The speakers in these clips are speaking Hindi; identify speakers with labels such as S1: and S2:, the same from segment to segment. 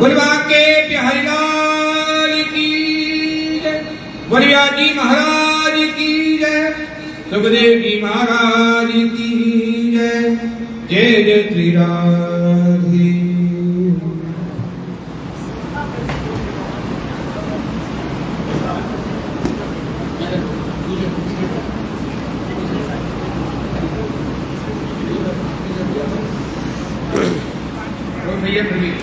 S1: गुलबा के बिहारी लाल की जय। बलिया जी महाराज की जय। सुखदेव जी महाराज की जय। जय जय श्री राधे। भैया प्रवीण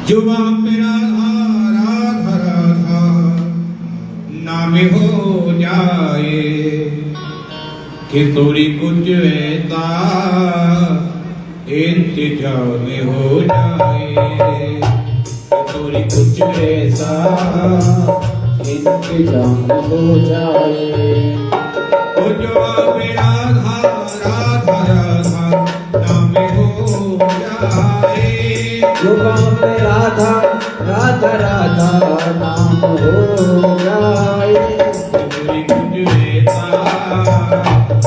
S1: जुबा पे राधा राधा राधा नाम हो जाए कि थोड़ी कुछ ऐसा इंतजाम हो जाए। थोड़ी कुछ ऐसा
S2: इंतजाम हो जाए।
S1: जुबा पे राधा राधा राधा नाम हो जाए।
S2: जुबा पे राधा राधा राधा नाम हो जाए।
S1: थोड़ी कुछ ऐसा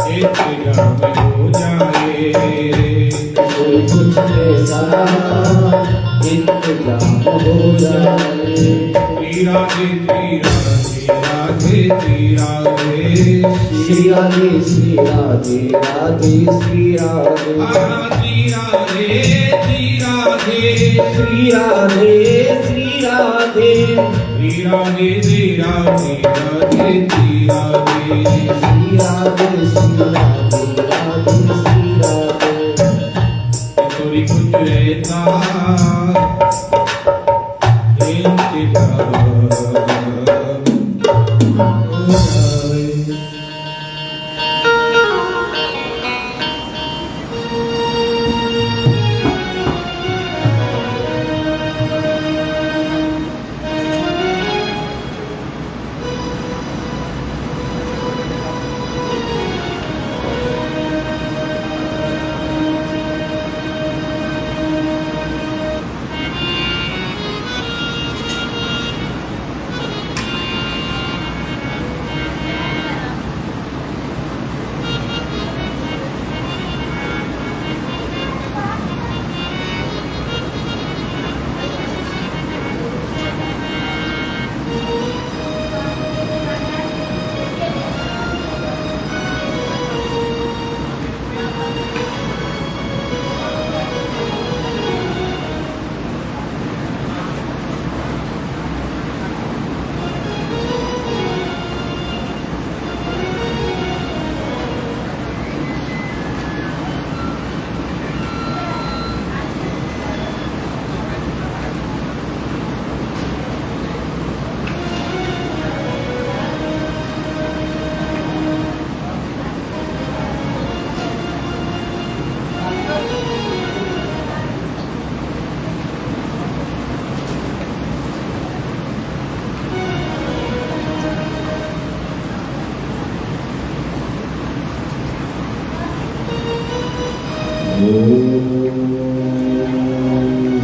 S1: इंतजाम हो जाए।
S2: कोई कुछ ऐसा इंतजाम हो जाए।
S1: श्री राधे राधे श्री राधे
S2: श्री राधे श्री राधे राधे श्री राधे
S1: श्री राधे श्री राधे
S2: श्री राधे श्री राधे
S1: श्री राधे राधे श्री राधे
S2: श्री राधे श्री राधे राधे श्री राधे।
S1: थोड़ी कुछ रहता इंतजार हो जाए।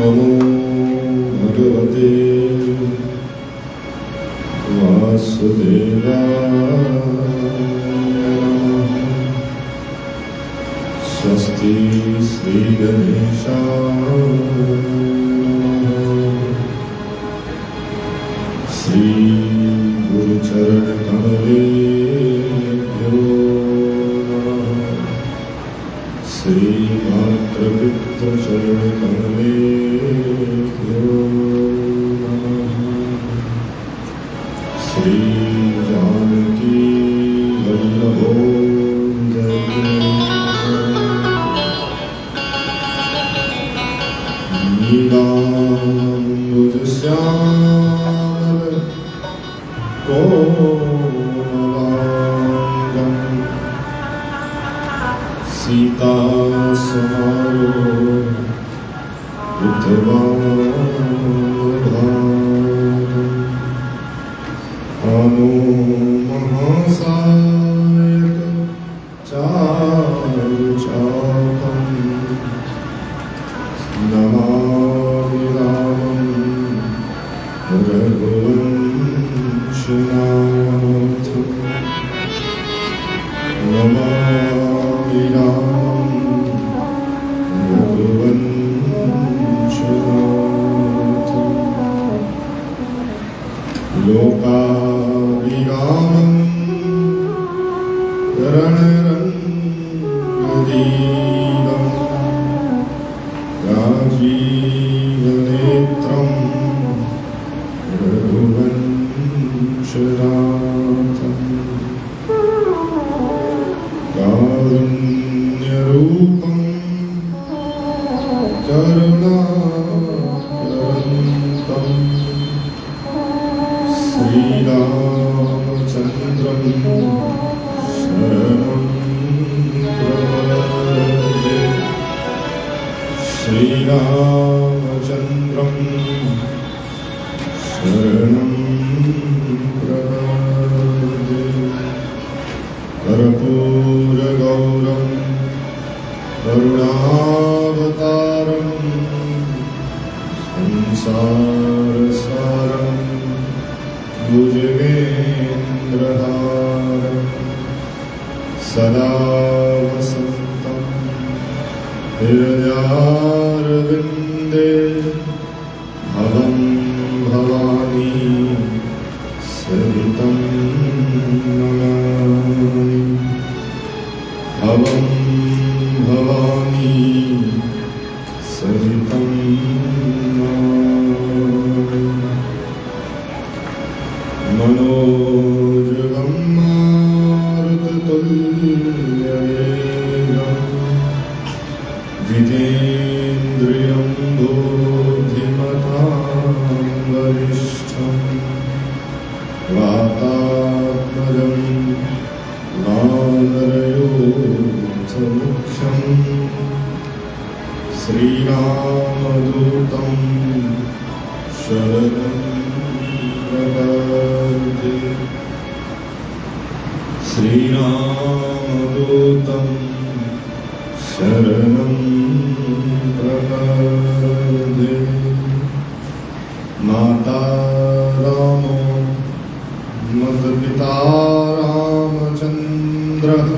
S3: नमो भगवते वासुदेवाय। स्वस्ति श्री गणेशाय। श्री गुरुचरण कमलेभ्यो नमः। श्री मातृपितृचरण कमलेभ्यो नमः। श्री जानकी वल्लभो नीलाम्बुजश्यामल कोमलांगं सीता समारो अनु महासायक चारुचापं नमामि रामं रघुवंशनाथं नमामि रामं रघुवंशनाथं लोकाभिरामं रणरङ्गधीरं राजीवनेत्रं रघुवंशनाथं कारुण्यरूपं करुणाकरन्तं श्रीरामचन्द्रं शरणं प्रपद्ये श्रीरामचन्द्रं शरणं प्रपद्ये कर्पूरगौरं करुणावतारं संसारसारं भुजगेन्द्रहारं सदा वसन्तं हृदयारविन्दे भवं भवानी सहितं नमामि भवं भवानी सहितं नमामि मनोजवं मारुततुल्यवेगं जितेन्द्रियं बुद्धिमतां वरिष्ठं वातात्मजं वानरयोधमुख्यं श्रीरामदूतं शरणं प्रपद्ये श्रीरामदूतं शरणं प्रपद्ये माता रामो मत्पिता रामचन्द्रः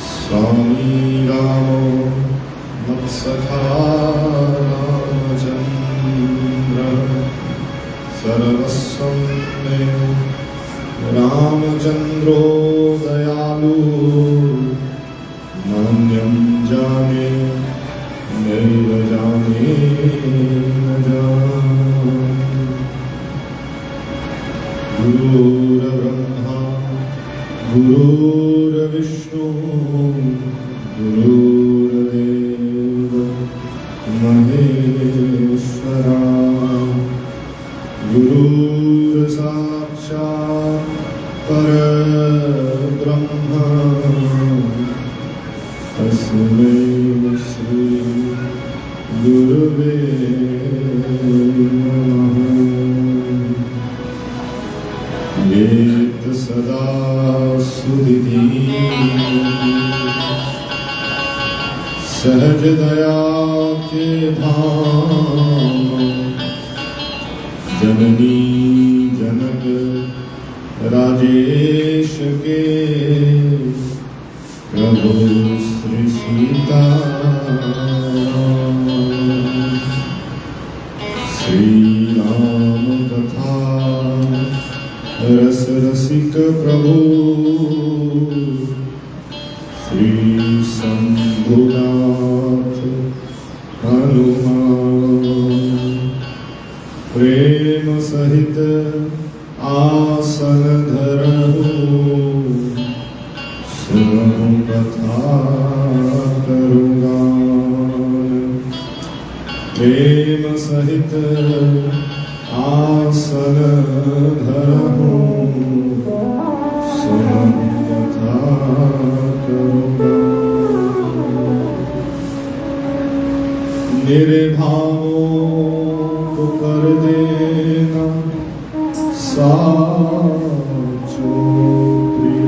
S3: स्वामी रामो मत्सखा रामचन्द्रः सर्वस्वं मे रामचन्द्रो दयालु नान्यं जाने नैव जाने न जाने गुरुर्ब्रह्मा गुरुर्विष्णु गुरुर्देव महेश्वरा गुरुर्साक्षात् परब्रह्म तस्मै श्री गुरुवे नमः वेद सदा सुधि सहज दया के धाम जननी जनक राजेश के प्रभु श्री सीता श्री राम कथा रस रसिक प्रभु श्री शंभुनाथ हनुमान प्रेम सहित आसन धरहु सुनहु कथा करूँगा प्रेम सहित आसन धरहु सुनहु कथा करूँगा मेरे भावों को कर देना साचो प्रिय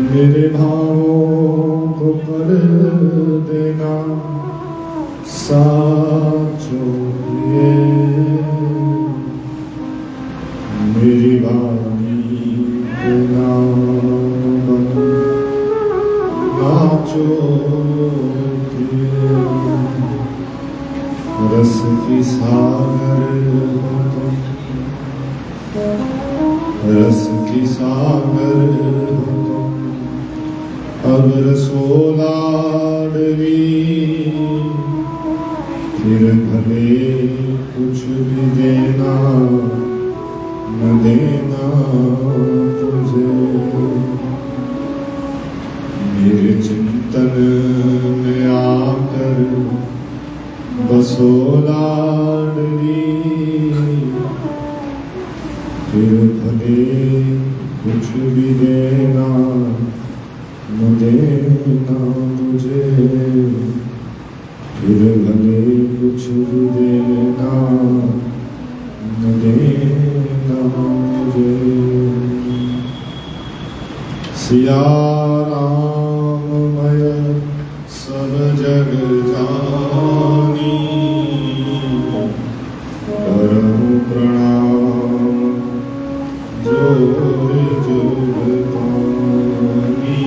S3: मेरे भावों को कर देना साचो प्रिय मेरी वाणी के नाम नाचो प्रिय रस की सागर हो तुम रस की सागर हो तुम अब रसोलाडली फिर भले कुछ भी देना न देना तुझे मेरे चिंतन में आकर बसो लाडली फिर भले कुछ भी देना न देना मुझे फिर भले कुछ भी देना न देना मुझे सिया राममय सब जग जानी करहु प्रणाम जोर जुगतानी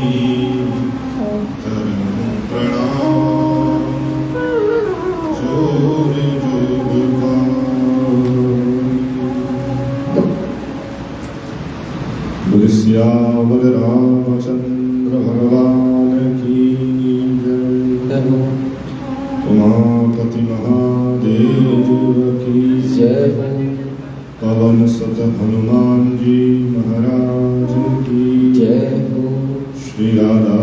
S3: करहु प्रणाम जोर जुगतानी बोल सियावर रामचंद्र भगवान की जय उमापति महादेव की
S2: जय
S3: पवन सुत हनुमान जी महाराज की
S2: जय हो
S3: श्री राधा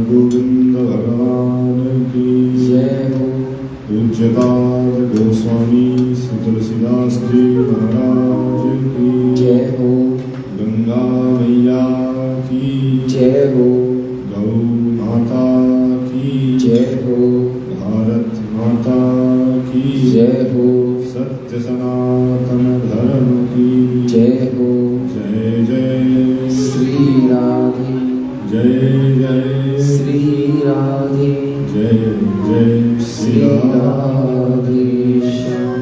S3: गोविंद भगवान की
S2: जय हो
S3: पूज्यपाद गोस्वामी श्री तुलसीदास जी महाराज की
S2: जय हो
S3: गंगा मैया की
S2: जय हो
S3: गौ माता की
S2: जय हो
S3: भारत माता की
S2: जय हो
S3: सत्य सनातन धर्म की
S2: जय हो
S3: जय जय
S2: श्री राधे
S3: जय जय
S2: श्री राधे
S3: जय जय
S2: श्री
S3: श्री राम
S2: राधे श्याम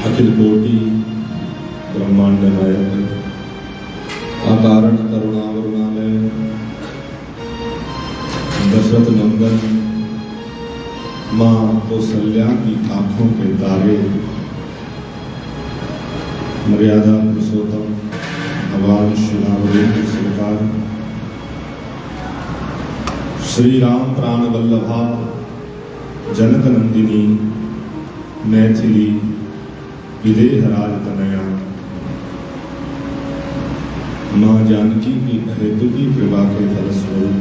S3: अखिल कोटि ब्रह्मांड नायक अकारण करुणावरुणालय दशरथ नंदन माँ कौशल्या की आंखों के तारे मर्यादा पुरुषोत्तम भगवान श्री राम की सरकार श्री राम प्राण वल्लभा जनक नंदिनी मैथिली विदेहराज तनया माँ जानकी की हेतु की कृपा के फलस्वरूप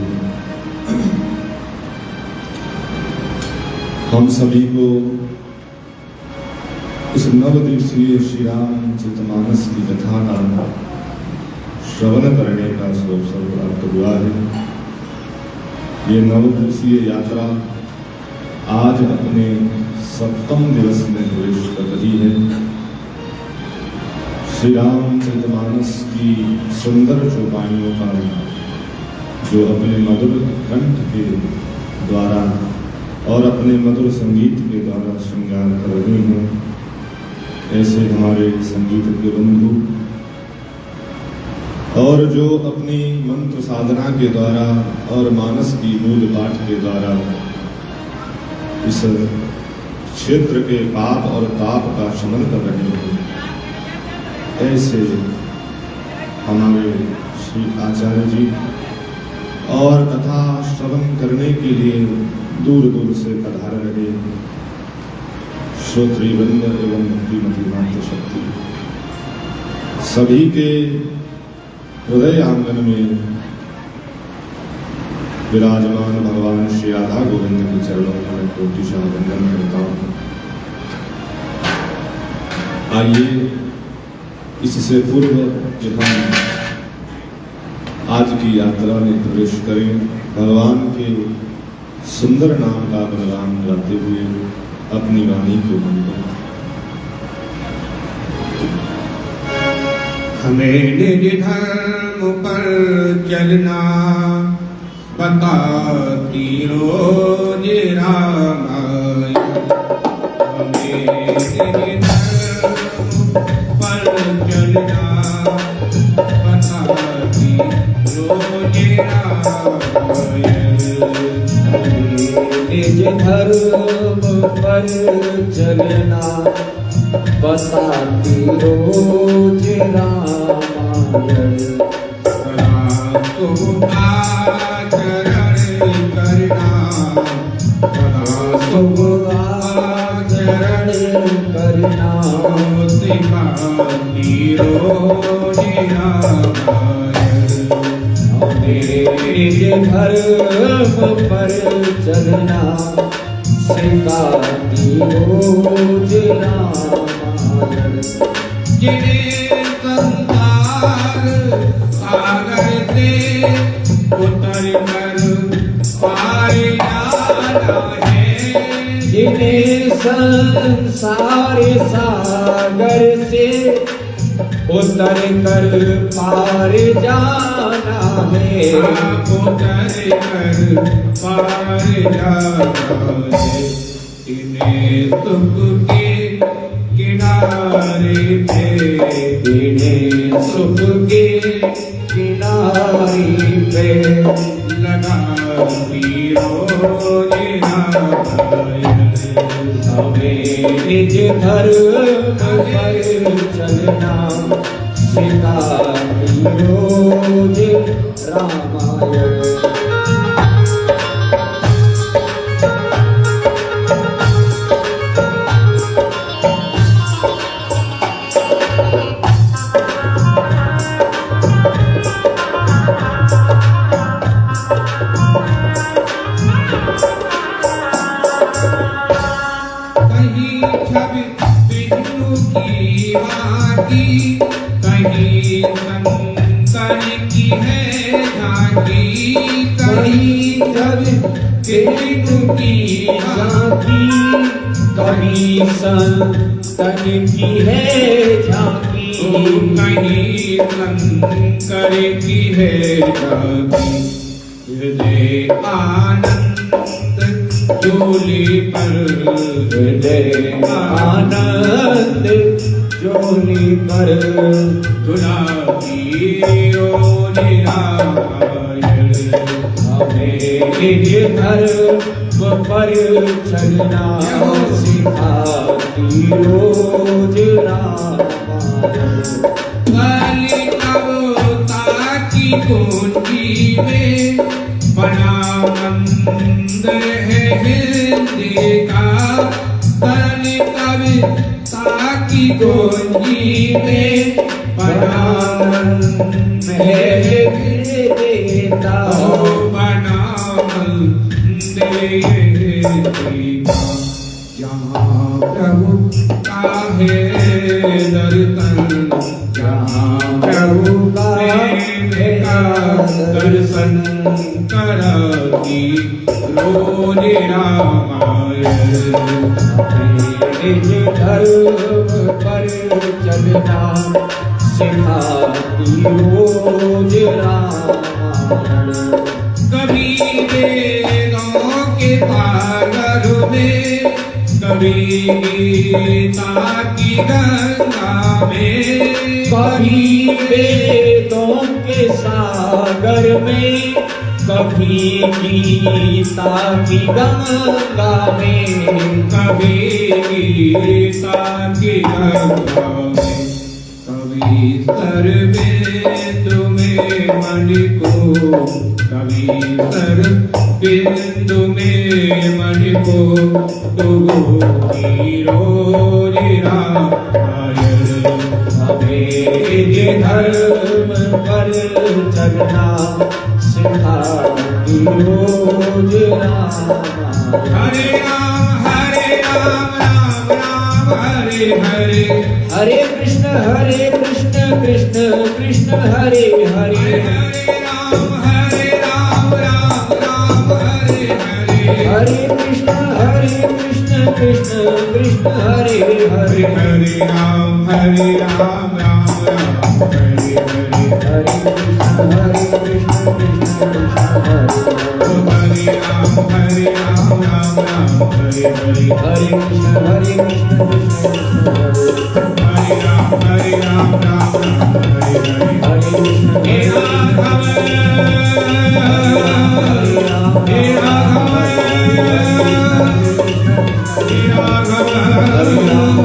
S3: हम सभी को इस नवदिवसीय श्री रामचरितमानस की कथा का श्रवण करने का अवसर प्राप्त हुआ है। ये नवदिवसीय यात्रा आज अपने 7वें दिवस में प्रवेश कर रही है। श्री रामचरितमानस की सुंदर चौपाइयों का जो अपने मधुर कंठ के द्वारा और अपने मधुर संगीत के द्वारा श्रृंगार कर रहे हैं, ऐसे हमारे संगीत के बंधु और जो अपनी मंत्र साधना के द्वारा और मानस की मूल पाठ के द्वारा इस क्षेत्र के पाप और ताप का शमन कर रहे हैं, ऐसे हमारे श्री आचार्य जी और कथा श्रवण करने के लिए दूर दूर से पधार रहे श्रोतृवृंद एवं भक्तिमती मात्र शक्ति सभी के हृदय आंगन में विराजमान भगवान श्री राधा गोविंद के चरणों में मैं कोटिशाह वंदन करता हूँ। आइए इससे पूर्व कि हम आज की यात्रा में प्रवेश करें, भगवान के सुंदर नाम का गुणगान गाते हुए अपनी वाणी को बंद करें।
S1: हमें निज धर्म पर चलना बताती रोज रामायण। हमें निज धर्म पर चलना बताती रोज रामायण।
S2: निज धर्म पर चलना बताती रोज रामायण।
S1: तुम आचरण करना
S2: शुभ आचरण करना
S1: सिखाती रोज रामायण।
S2: निज धर्म पर चलना सिखाती रोज रामायण।
S1: जिन्हें संसार सागर से उतर कर पार जाना है।
S2: जिन्हें संसार सागर से उतर कर पार जाना है।
S1: उतर कर पार जाना है। इन्हें सुख के किनारे पे
S2: इन्हें सुख के किनारे पे
S1: लगाती रोज रामायण।
S2: हमें निज धर्म पर चलना सिखाती रोज रामायण।
S1: कहीं छवि विष्णु की भांति, कहीं शंकर की है झांकी।
S2: कहीं छवि विष्णु की झांकी, कहीं संतन की है झांकी।
S1: कहीं शंकर की है झांकी। हृदय आनंद झूली पर
S2: हृदय आनंद झूली पर
S1: दुलारी रोज रामायण।
S2: हमें निज धर्म पर चलना सिखाती रोज रामायण।
S1: कली अवता की कुंजी में बना मंदिर है हिंदी का। कली कविता की कुंजी में बना मंदिर है
S2: देता
S1: बना मंदिर हिंदी का। जहाँ प्रभु का है दर्शन, जहाँ प्रभु का दर्शन कराती रोज रामायण।
S2: निज धर्म पर चलना सिखाती रोज रामायण।
S1: कभी वेदों के सागर में, कभी गीता की गंगा में।
S2: कभी वेदों के सागर में, कभी गीता की गंगा में।
S1: कभी गीता की गंगा में। कभी कवि बिंदु में मन को, कवि बिंदु में मन को, तो रोज रामायण
S2: हमें धर्म पर चलना सिखाई रोज रामायण।
S1: हरे राम राम राम हरे हरे,
S2: हरे कृष्ण कृष्ण कृष्ण हरे हरे।
S1: हरे राम राम राम हरे हरे,
S2: हरे कृष्ण कृष्ण कृष्ण हरे हरे।
S1: हरे राम राम राम हरे हरे,
S2: हरे कृष्ण कृष्ण कृष्ण हरे हरे।
S1: हरे राम राम राम हरे हरे,
S2: हरे कृष्ण कृष्ण कृष्ण हरे।
S1: हरे राम राम हरे हरे।
S2: हरे कृष्ण
S1: हे राघव हे राघव हे राघव,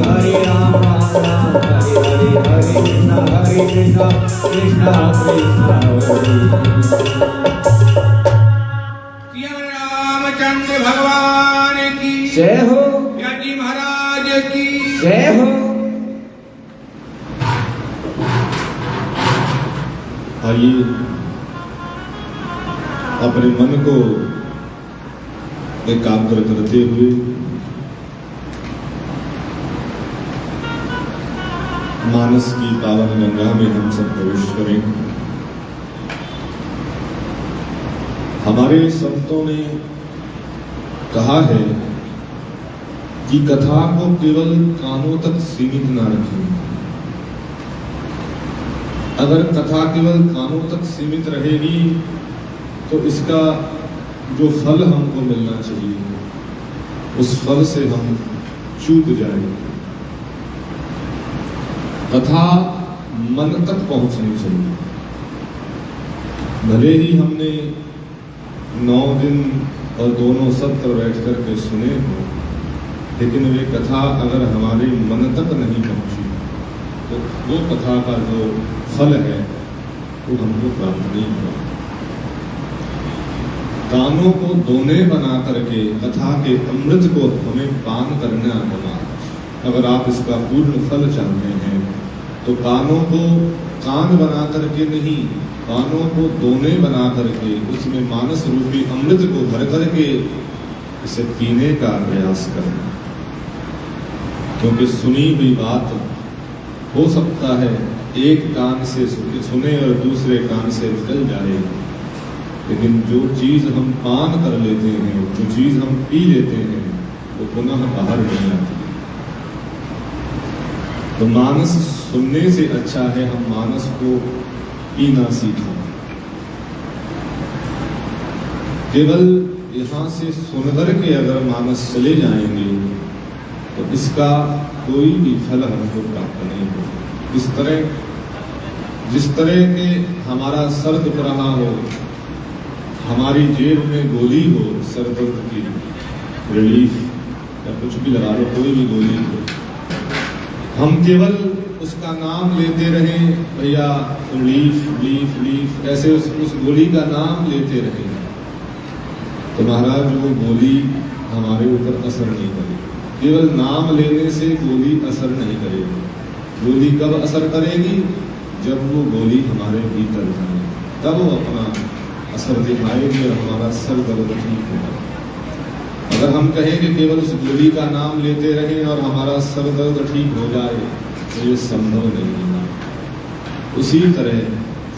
S2: हरे राम राम राम हरे हरे। हरे कृष्ण कृष्ण कृष्ण
S1: श्री रामचंद्र भगवान की
S2: जय हो,
S1: व्यास महाराज की
S2: जय हो।
S3: आइए अपने मन को एकाग्र करते हुए मानस की पावन गंगा में हम सब प्रवेश करें। हमारे संतों ने कहा है कि कथा को केवल कानों तक सीमित ना रखें। अगर कथा केवल कानों तक सीमित रहेगी तो इसका जो फल हमको मिलना चाहिए उस फल से हम चूक जाएंगे। कथा मन तक पहुंचनी चाहिए। भले ही हमने 9 दिन और दोनों सत्र बैठ करके सुने हो, लेकिन वे कथा अगर हमारे मन तक नहीं पहुंची तो वो कथा का जो फल है वो हमको प्राप्त नहीं हुआ। कानों को दोने बना करके कथा के अमृत को हमें पान करना होगा। अगर आप इसका पूर्ण फल चाहते हैं तो कानों को कान बना करके नहीं, कानों को दोने बना करके उसमें मानस रूपी अमृत को भर करके इसे पीने का प्रयास करें। क्योंकि सुनी हुई बात हो सकता है एक कान से सुने और दूसरे कान से निकल जाए, लेकिन जो चीज हम पान कर लेते हैं, जो चीज हम पी लेते हैं, वो पुनः बाहर नहीं आती। तो मानस सुनने से अच्छा है हम मानस को पीना सीखें। केवल यहाँ से सुनकर के अगर मानस चले जाएंगे तो इसका कोई भी फल हमको प्राप्त नहीं हो। जिस तरह के हमारा सर दुख रहा हो, हमारी जेब में गोली हो सर दर्द की रिलीफ या कुछ भी लगा लो, कोई भी गोली हो, हम केवल उसका नाम लेते रहें, भैया रिलीफ रिलीफ रिलीफ, ऐसे उस गोली का नाम लेते रहें तो महाराज वो गोली हमारे ऊपर असर नहीं करेगी। केवल नाम लेने से गोली असर नहीं करेगी। गोली कब असर करेगी? जब वो गोली हमारे भीतर जाए, तब वो अपना असर दिखाएगी और हमारा सर दर्द ठीक होगा। अगर हम कहें कि केवल उस गोली का नाम लेते रहें और हमारा सर दर्द ठीक हो जाए तो ये संभव नहीं है। उसी तरह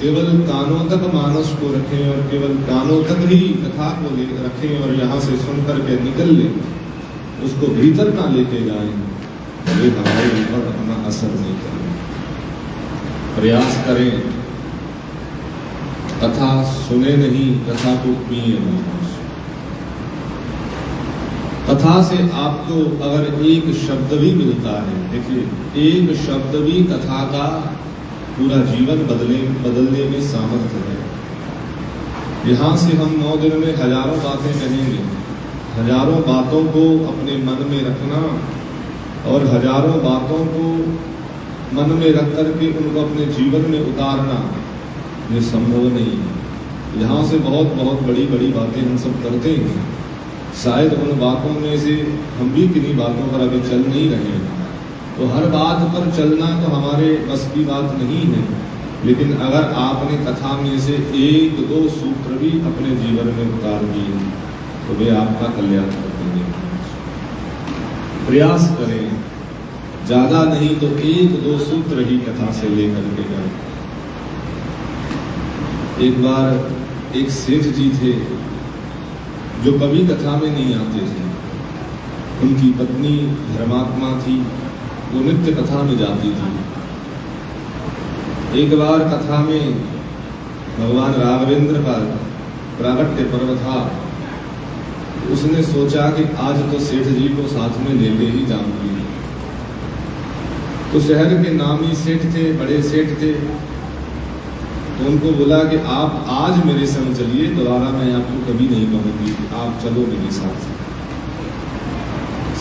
S3: केवल कानों तक मानस को रखें और केवल कानों तक ही कथा को रखें और यहाँ से सुन करके निकल लें, उसको भीतर ना लेके जाएं, तो ये हमारे ऊपर अपना असर नहीं करें। प्रयास करें, कथा सुने नहीं, कथा को पिए नहीं। कथा से आपको अगर एक शब्द भी मिलता है, देखिए एक शब्द भी कथा का पूरा जीवन बदलने में सामर्थ्य है। यहाँ से हम 9 दिन में हजारों बातें कहेंगे, हजारों बातों को अपने मन में रखना और हजारों बातों को मन में रख करके उनको अपने जीवन में उतारना ये संभव नहीं है। यहाँ से बहुत बहुत बड़ी बड़ी बातें हम सब करते हैं, शायद उन बातों में से हम भी किन्हीं बातों पर अभी चल नहीं रहे हैं। तो हर बात पर चलना तो हमारे बस की बात नहीं है, लेकिन अगर आपने कथा में से एक दो सूत्र भी अपने जीवन में उतार दिए तो वे आपका कल्याण कर देंगे। प्रयास करें, ज्यादा नहीं तो एक दो सूत्र ही कथा से लेकर के जाए। एक बार एक सेठ जी थे जो कभी कथा में नहीं आते थे। उनकी पत्नी धर्मात्मा थी, वो नित्य कथा में जाती थी। एक बार कथा में भगवान राघवेंद्र का प्रागट्य पर्व था। उसने सोचा कि आज तो सेठ जी को साथ में लेके ही जाऊंगी। तो शहर के नामी सेठ थे, बड़े सेठ थे, तो उनको बोला कि आप आज मेरे संग चलिए, दोबारा मैं आपको कभी नहीं कहूंगी, आप चलो मेरे साथ।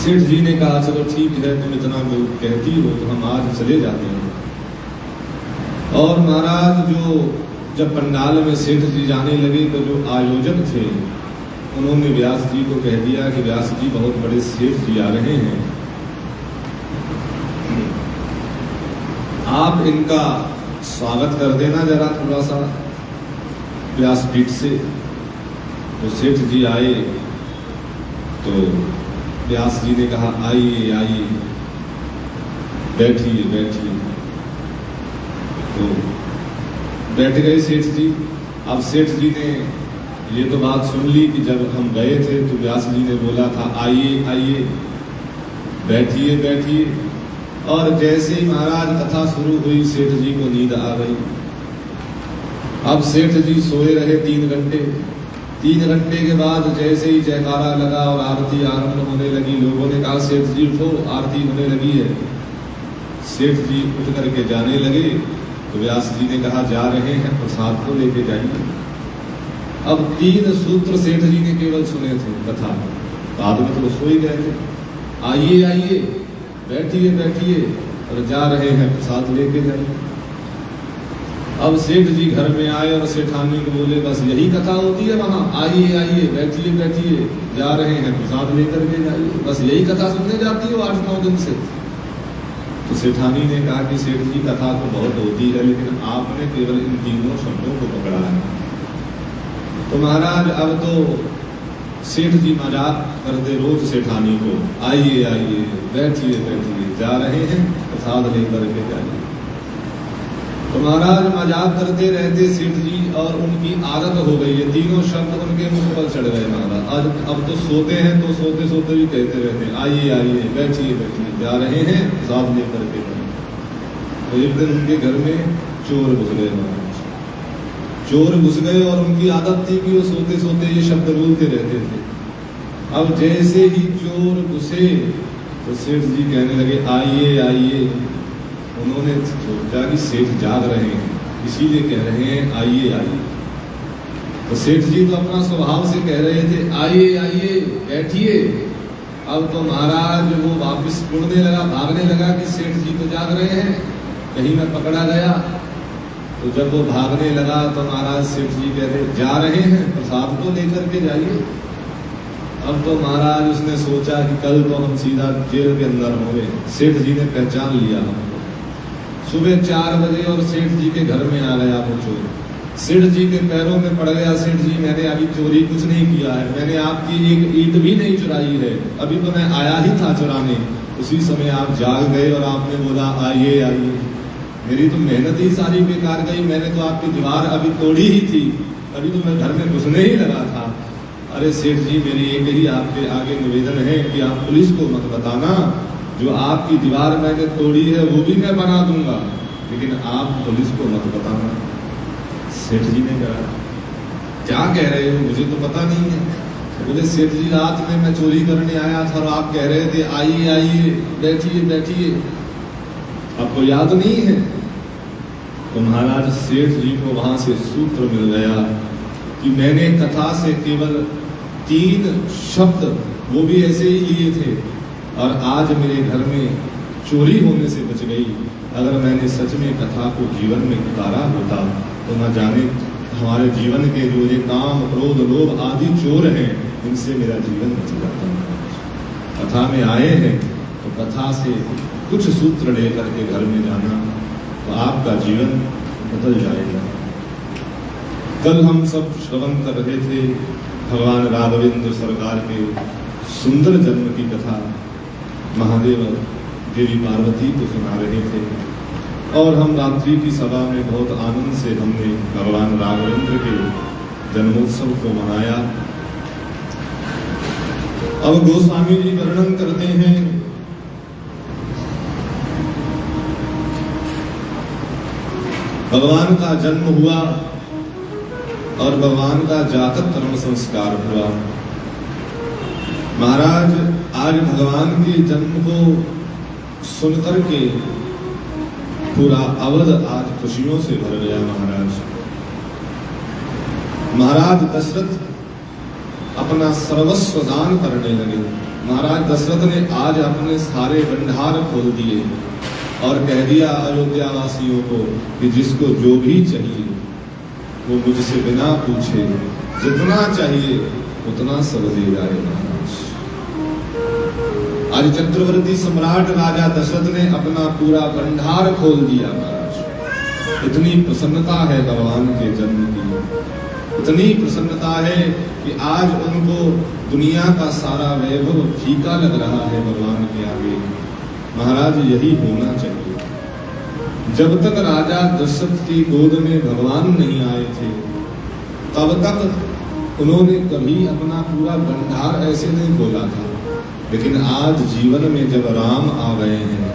S3: सेठ जी ने कहा चलो ठीक है, तुम इतना कहती हो तो हम आज चले जाते हैं। और महाराज जब पंडाल में सेठ जी जाने लगे तो जो आयोजक थे उन्होंने व्यास जी को कह दिया कि व्यास जी बहुत बड़े सेठ जी आ रहे हैं, आप इनका स्वागत कर देना जरा थोड़ा सा व्यासपीठ से। तो सेठ जी आए तो व्यास जी ने कहा आइए आइए, बैठिए बैठिए। तो बैठ गए सेठ जी। अब सेठ जी ने ये तो बात सुन ली कि जब हम गए थे तो व्यास जी ने बोला था आइए आइए, बैठिए बैठिए। और जैसे ही महाराज कथा शुरू हुई सेठ जी को नींद आ गई। अब सेठ जी सोए रहे 3 घंटे। 3 घंटे के बाद जैसे ही जयकारा लगा और आरती आरंभ होने लगी, लोगों ने कहा सेठ जी उठो, आरती होने लगी है। सेठ जी उठ करके जाने लगे तो व्यास जी ने कहा जा रहे हैं, प्रसाद को लेके जाइए। अब 3 सूत्र सेठ जी ने केवल सुने थे कथा, बाद में तो सो ही गए थे। आइए आइए, बैठिए बैठिए, और जा रहे हैं प्रसाद लेके जाइए। अब सेठ जी घर में आए और सेठानी को बोले बस यही कथा होती है वहां, आइए आइए, बैठिए बैठिए, जा रहे हैं प्रसाद लेकर के जाइए, बस यही कथा सुनने जाती हो 8-9 दिन से। तो सेठानी ने कहा कि सेठ जी कथा तो बहुत होती है, लेकिन आपने केवल इन 3 शब्दों को पकड़ा है। तो महाराज अब तो सेठ जी मजाक करते रोज सेठानी को, आइए आइए, बैठिए बैठिए, जा रहे हैं प्रसाद लेकर के जाइए। तो महाराज मजाक करते रहते सेठ जी, और उनकी आदत हो गई है, 3 शब्द उनके मुंह पर चढ़ गए महाराज। अब तो सोते हैं तो सोते सोते भी कहते रहते हैं आइए आइए, बैठिए बैठिए, जा रहे हैं प्रसाद लेकर के जाइए। तो एक दिन उनके घर में चोर घुस गए महाराज। चोर घुस गए और उनकी आदत थी कि वो सोते सोते ये शब्द बोलते रहते थे। अब जैसे ही चोर घुसे तो सेठ जी कहने लगे आइए आइए। उन्होंने सोचा कि सेठ जाग रहे हैं, इसीलिए कह रहे हैं आइए आइए। तो सेठ जी तो अपना स्वभाव से कह रहे थे आइए आइए, बैठिए। अब तो महाराज वो वापिस मुड़ने लगा, भागने लगा कि सेठ जी तो जाग रहे हैं, कहीं मैं पकड़ा गया। तो जब वो भागने लगा तो महाराज सेठ जी कहते जा रहे हैं प्रसाद को लेकर के जाइए। अब तो महाराज उसने सोचा कि कल तो हम सीधा जेल के अंदर होंगे। सेठ जी ने पहचान लिया हमको। सुबह 4 बजे और सेठ जी के घर में आ गया वो चोर। सेठ जी के पैरों में पड़ गया, सेठ जी मैंने अभी चोरी कुछ नहीं किया है, मैंने आपकी एक ईंट भी नहीं चुराई है, अभी तो मैं आया ही था चुराने। उसी समय आप जाग गए और आपने बोला आइए आइए। मेरी तो मेहनत ही सारी बेकार गई, मैंने तो आपकी दीवार अभी तोड़ी ही थी, अभी तो मैं घर में घुसने ही लगा था। अरे सेठ जी मेरी एक ही आपके आगे निवेदन है कि आप पुलिस को मत बताना, जो आपकी दीवार मैंने तोड़ी है वो भी मैं बना दूंगा, लेकिन आप पुलिस को मत बताना। सेठ जी ने कहा क्या कह रहे हो, मुझे तो पता नहीं है। बोले सेठ जी रात में मैं चोरी करने आया था और आप कह रहे थे आइए आइए, बैठिए बैठिए, आपको याद नहीं है? तो महाराज सेठ जी को वहां से सूत्र मिल गया कि मैंने कथा से केवल 3 शब्द वो भी ऐसे ही लिए थे, और आज मेरे घर में चोरी होने से बच गई। अगर मैंने सच में कथा को जीवन में उतारा होता तो न जाने हमारे जीवन के जो ये काम, क्रोध, लोभ आदि चोर हैं, इनसे मेरा जीवन बच जाता। कथा में आए हैं तो कथा से कुछ सूत्र लेकर के घर में जाना, तो आपका जीवन बदल जाएगा। कल हम सब श्रवण कर रहे थे भगवान राघवेंद्र सरकार के सुंदर जन्म की कथा। महादेव देवी पार्वती को सुना रहे थे और हम रात्रि की सभा में बहुत आनंद से हमने भगवान राघवेंद्र के जन्मोत्सव को मनाया। अब गोस्वामी जी वर्णन करते हैं, भगवान का जन्म हुआ और भगवान का जातक कर्म संस्कार हुआ। महाराज आज भगवान के जन्म को सुनकर के पूरा अवध आज खुशियों से भर गया। महाराज दशरथ अपना सर्वस्व दान करने लगे। महाराज दशरथ ने आज अपने सारे भंडार खोल दिए और कह दिया अयोध्या वासियों को कि जिसको जो भी चाहिए वो मुझसे बिना पूछे जितना चाहिए उतना सब दे जाए। महाराज आज चक्रवर्ती सम्राट राजा दशरथ ने अपना पूरा भंडार खोल दिया। महाराज इतनी प्रसन्नता है भगवान के जन्म की, इतनी प्रसन्नता है कि आज उनको दुनिया का सारा वैभव फीका लग रहा है भगवान के आगे। महाराज यही होना चाहिए। जब तक राजा दशरथ की गोद में भगवान नहीं आए थे तब तक उन्होंने कभी अपना पूरा भंडार ऐसे नहीं खोला था, लेकिन आज जीवन में जब राम आ गए हैं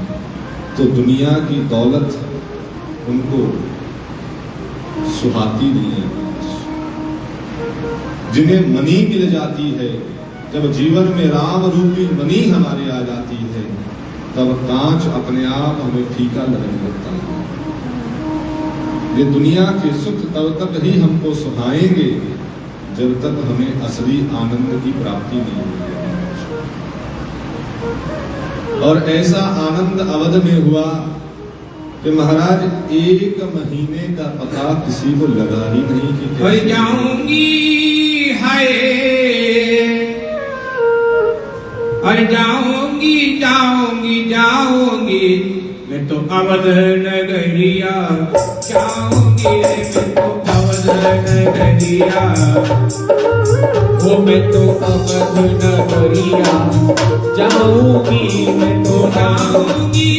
S3: तो दुनिया की दौलत उनको सुहाती नहीं है। जिन्हें मनी मिल जाती है, जब जीवन में राम रूपी मनी हमारे आ जाती है तब कांच अपने आप हमें फीका लगने लगता है। ये दुनिया के सुख तब तक ही हमको सुहाएंगे जब तक हमें असली आनंद की प्राप्ति नहीं होगी। और ऐसा आनंद अवध में हुआ कि महाराज 1 महीने का पता किसी को लगा ही नहीं कि कैसे
S1: जाऊंगी हाय, अरे जाऊंगी जाऊंगी जाऊंगी मैं तो अवध नगरिया, जाऊंगी मैं तो अवध नगरिया, वो मैं तो अवध नगरिया जाऊंगी, मैं तो जाऊंगी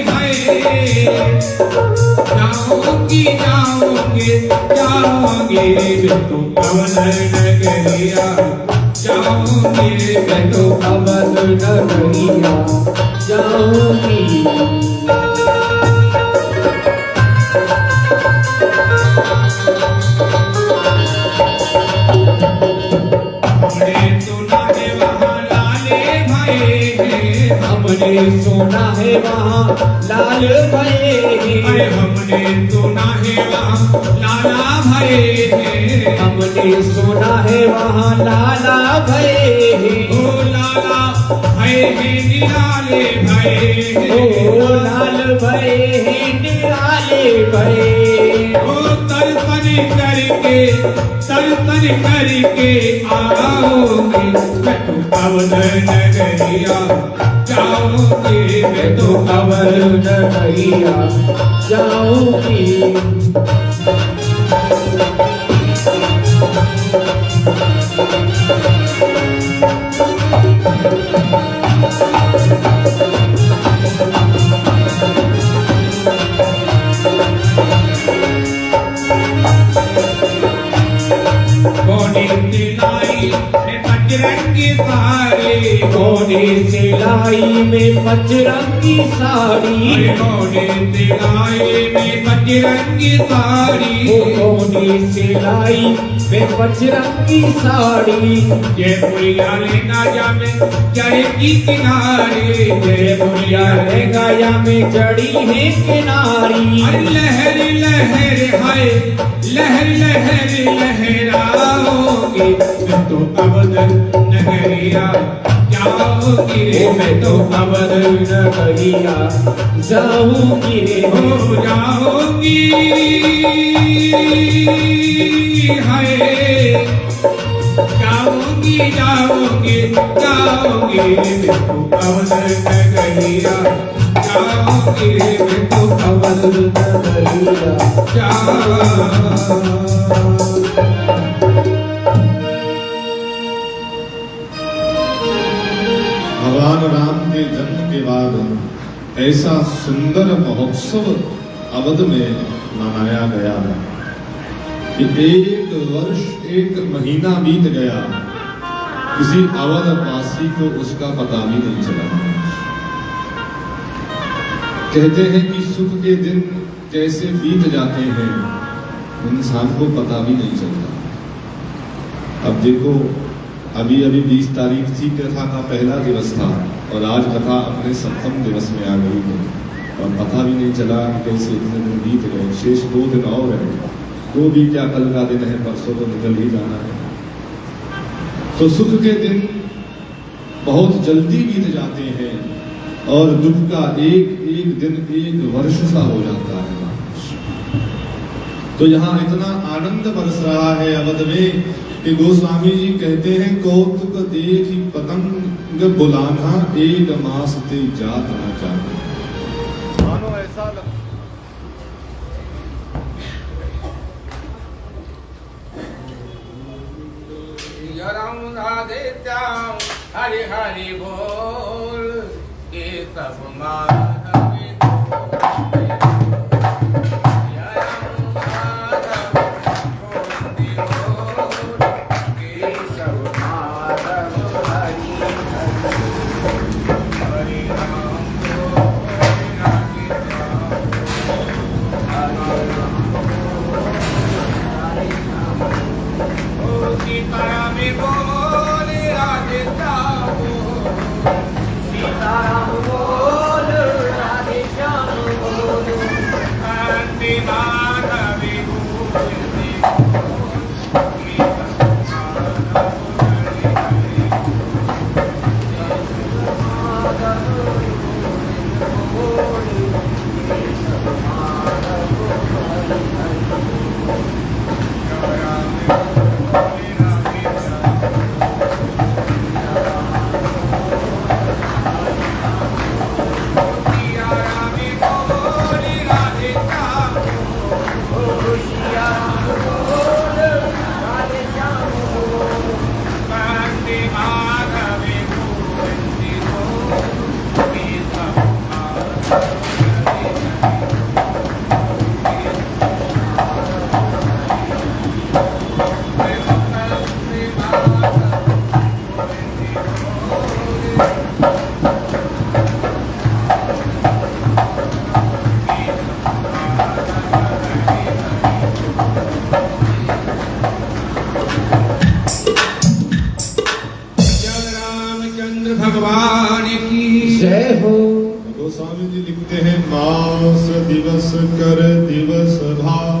S1: हाय, जाऊंगी जाऊंगी जाऊंगी मैं तो अवध नगरिया, जाऊंगी मैं तो अवध नगरिया जाऊंगी। हमने सुना है वहाँ लाल भये, हमने सुना है वहाँ लाला भये, हमने सुना है वहाँ लाला भये, ओ लाला भये निराले भये, ओ लाल भये निराले भये, ओ तर्पण करके आओगे मैं तो अवध नगरिया, जाऊंगी मैं तो अवध नगरिया जाऊंगी। मोने सिलाई में पचरंगी साड़ी, मोने सिलाई में पचरंगी साड़ी, मोने सिलाई में पचरंगी साड़ी, जयपुरिया लहंगा में चढ़ी किनारे, जयपुरिया लहंगा में चढ़ी है किनारी, लहर लहर हाय लहर लहर लहराओगे मैं तो अवध नगरिया जाऊंगी रे, मैं तो अवध
S2: नगरिया जाऊंगी रे,
S1: हो जाऊंगी हाय जाऊंगी जाऊंगी जाऊंगी मैं तो अवध नगरिया जाऊंगी रे, मैं तो अवध
S2: नगरिया
S3: भगवान राम के जन्म के बाद ऐसा सुंदर महोत्सव अवध में मनाया गया कि एक वर्ष एक महीना बीत गया, किसी अवध वासी को उसका पता भी नहीं चला। कहते हैं कि सुख के दिन कैसे बीत जाते हैं इंसान को पता भी नहीं चलता। अब देखो, अभी 20 तारीख थी, कथा का पहला दिवस था और आज कथा अपने 7वें दिवस में आ गई है और पता भी नहीं चला कैसे इतने दिन बीत गए। शेष 2 दिन और है, वो भी क्या कल का दिन है, परसों तो निकल ही जाना है। तो सुख के दिन बहुत जल्दी बीत जाते हैं और दुख का एक एक दिन एक वर्ष सा हो जाता है। तो यहाँ इतना आनंद बरस रहा है अवध में कि गोस्वामी जी कहते हैं, कौतुक देखी पतंग बुलाना, एक मास ते जात ना चाहे। मानो ऐसा लगता
S1: हरि हरि बोल, ये सब माधवी भगवान की
S2: जय हो।
S3: गोस्वामी जी लिखते हैं, मास दिवस कर दिवस भाव,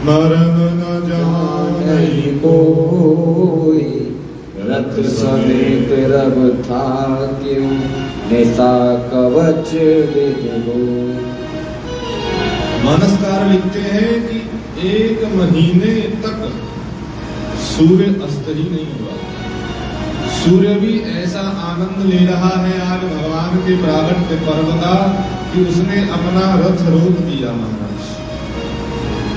S3: मरम न जाने
S2: कोई, रथ समेत रब था क्यों, नेता कवच विद होय।
S3: मानसकार लिखते हैं कि 1 महीने तक सूर्य अस्त ही नहीं हुआ। सूर्य भी ऐसा आनंद ले रहा है आज भगवान के प्रागट्य पर्व का कि उसने अपना रथ रोक दिया महाराज।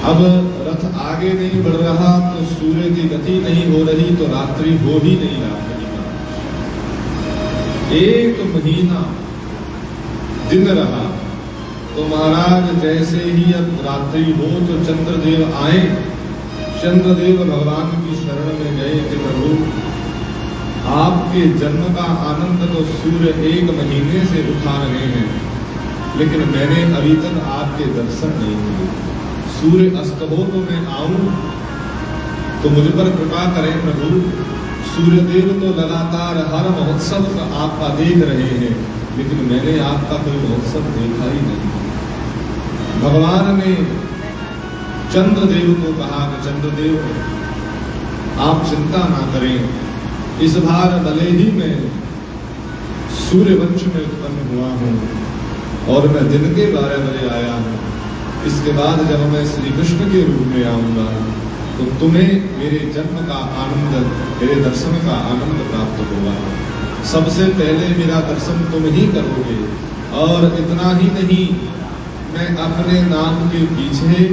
S3: अब रथ आगे नहीं बढ़ रहा तो सूर्य की गति नहीं हो रही तो रात्रि हो ही नहीं रही। 1 महीना दिन रहा तो महाराज जैसे ही अब रात्रि हो तो चंद्रदेव आए। चंद्रदेव भगवान की शरण में गए कि प्रभु आपके जन्म का आनंद तो सूर्य 1 महीने से उठा रहे हैं, लेकिन मैंने अभी तक आपके दर्शन नहीं किए। सूर्य अस्त हो तो मैं आऊं तो मुझ पर कृपा करें प्रभु। सूर्यदेव तो लगातार हर महोत्सव आपका देख रहे हैं, लेकिन मैंने आपका कोई महोत्सव देखा ही नहीं। भगवान ने चंद्रदेव को कहा कि चंद्रदेव आप चिंता ना करें, इस बार भले ही मैं सूर्य वंश में उत्पन्न हुआ हूँ और मैं दिन के 12 बजे आया हूँ। इसके बाद जब मैं श्री कृष्ण के रूप में आऊंगा तो तुम्हें मेरे जन्म का आनंद, मेरे दर्शन का आनंद प्राप्त होगा। सबसे पहले मेरा दर्शन तुम ही करोगे, और इतना ही नहीं, मैं अपने नाम के पीछे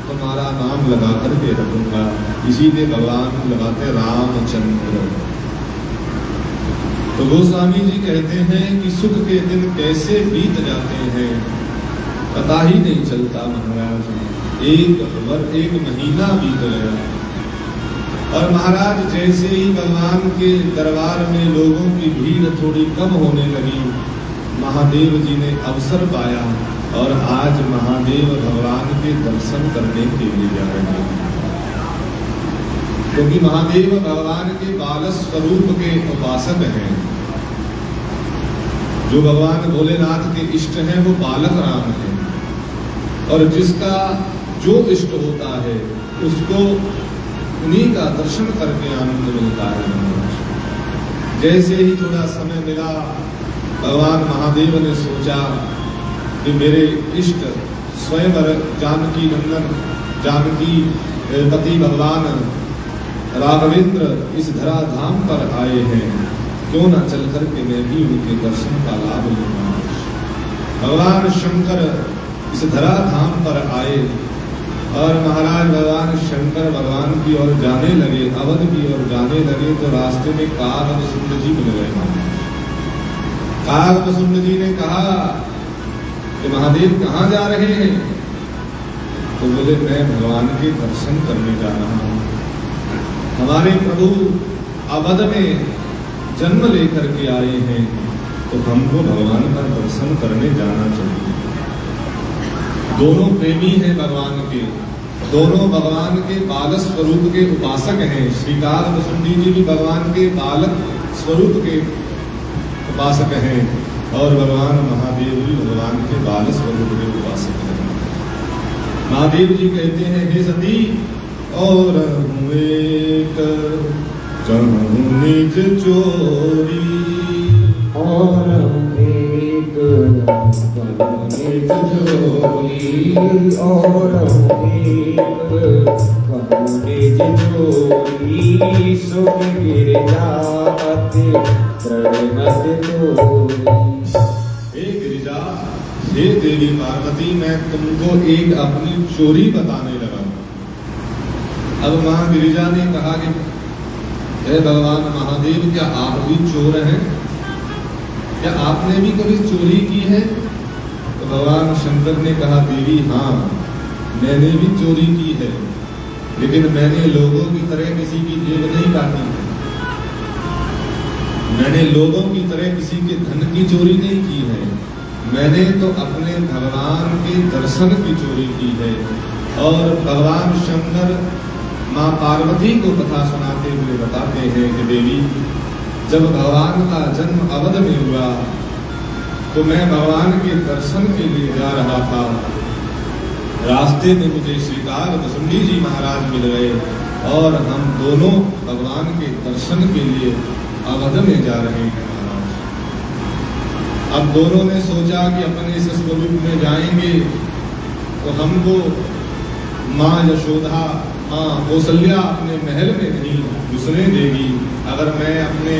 S3: तुम्हारा नाम लगा करके रखूंगा। इसीलिए भगवान लगाते रामचंद्र। तो गोस्वामी जी कहते हैं कि सुख के दिन कैसे बीत जाते हैं पता ही नहीं चलता महाराज। एक महीना बीत गया, और महाराज जैसे ही भगवान के दरबार में लोगों की भीड़ थोड़ी कम होने लगी, महादेव जी ने अवसर पाया और आज महादेव भगवान के दर्शन करने के लिए जा रहे हैं। क्योंकि महादेव भगवान के बाल स्वरूप के उपासक हैं। जो भगवान भोलेनाथ के इष्ट हैं वो बालक राम हैं, और जिसका जो इष्ट होता है उसको उन्हीं का दर्शन करके आनंद मिलता है। जैसे ही थोड़ा समय मिला, भगवान महादेव ने सोचा कि मेरे इष्ट स्वयंवर जानकी नंदन, जानकी पति भगवान राघवेंद्र इस धरा धाम पर आए हैं, क्यों ना चल करके मैं भी उनके दर्शन का लाभ लूंगा। भगवान शंकर इस धरा धाम पर आए और महाराज भगवान शंकर भगवान की ओर जाने लगे, अवध की ओर जाने लगे, तो रास्ते में कागभूषुंड जी मिल गए। कागभूषुंड जी ने कहा कि महादेव कहाँ जा रहे हैं? तो बोले मैं भगवान के दर्शन करने जा रहा हूँ। हमारे प्रभु अवध में जन्म लेकर के आए हैं, तो हमको भगवान का दर्शन करने जाना चाहिए। दोनों प्रेमी हैं भगवान के, दोनों भगवान के बाल स्वरूप के उपासक हैं। श्री कागभूषुंड जी भी भगवान के बालक स्वरूप के उपासक हैं, और भगवान महादेव भी भगवान के बाल स्वरूप के उपासक हैं। महादेव जी कहते हैं, हे सती और एक निज चोरी,
S2: और एक निज चोरी, और एक निज चोरी, सुख गिर जाते प्रणत तोरी।
S3: हे गिरिजा, हे देवी पार्वती, मैं तुमको एक अपनी चोरी बताने लगा। अब मां गिरिजा ने कहा कि हे भगवान महादेव, क्या आप भी चोर हैं? क्या आपने भी कभी चोरी की है? तो भगवान शंकर ने कहा, देवी हाँ, मैंने भी चोरी की है, लेकिन मैंने लोगों की तरह किसी की जेब नहीं काटी है। मैंने लोगों की तरह किसी के धन की चोरी नहीं की है। मैंने तो अपने भगवान के दर्शन की चोरी की है। और भगवान शंकर माँ पार्वती को कथा सुनाते हुए बताते हैं कि देवी, जब भगवान का जन्म अवध में हुआ तो मैं भगवान के दर्शन के लिए जा रहा था। रास्ते में मुझे श्री कागभूषुंड जी महाराज मिल गए, और हम दोनों भगवान के दर्शन के लिए अवध में जा रहे हैं। अब दोनों ने सोचा कि अपने इस स्वरूप में जाएंगे तो हमको माँ यशोदा, माँ कौशल्या अपने महल में नहीं घुसने देगी। अगर मैं अपने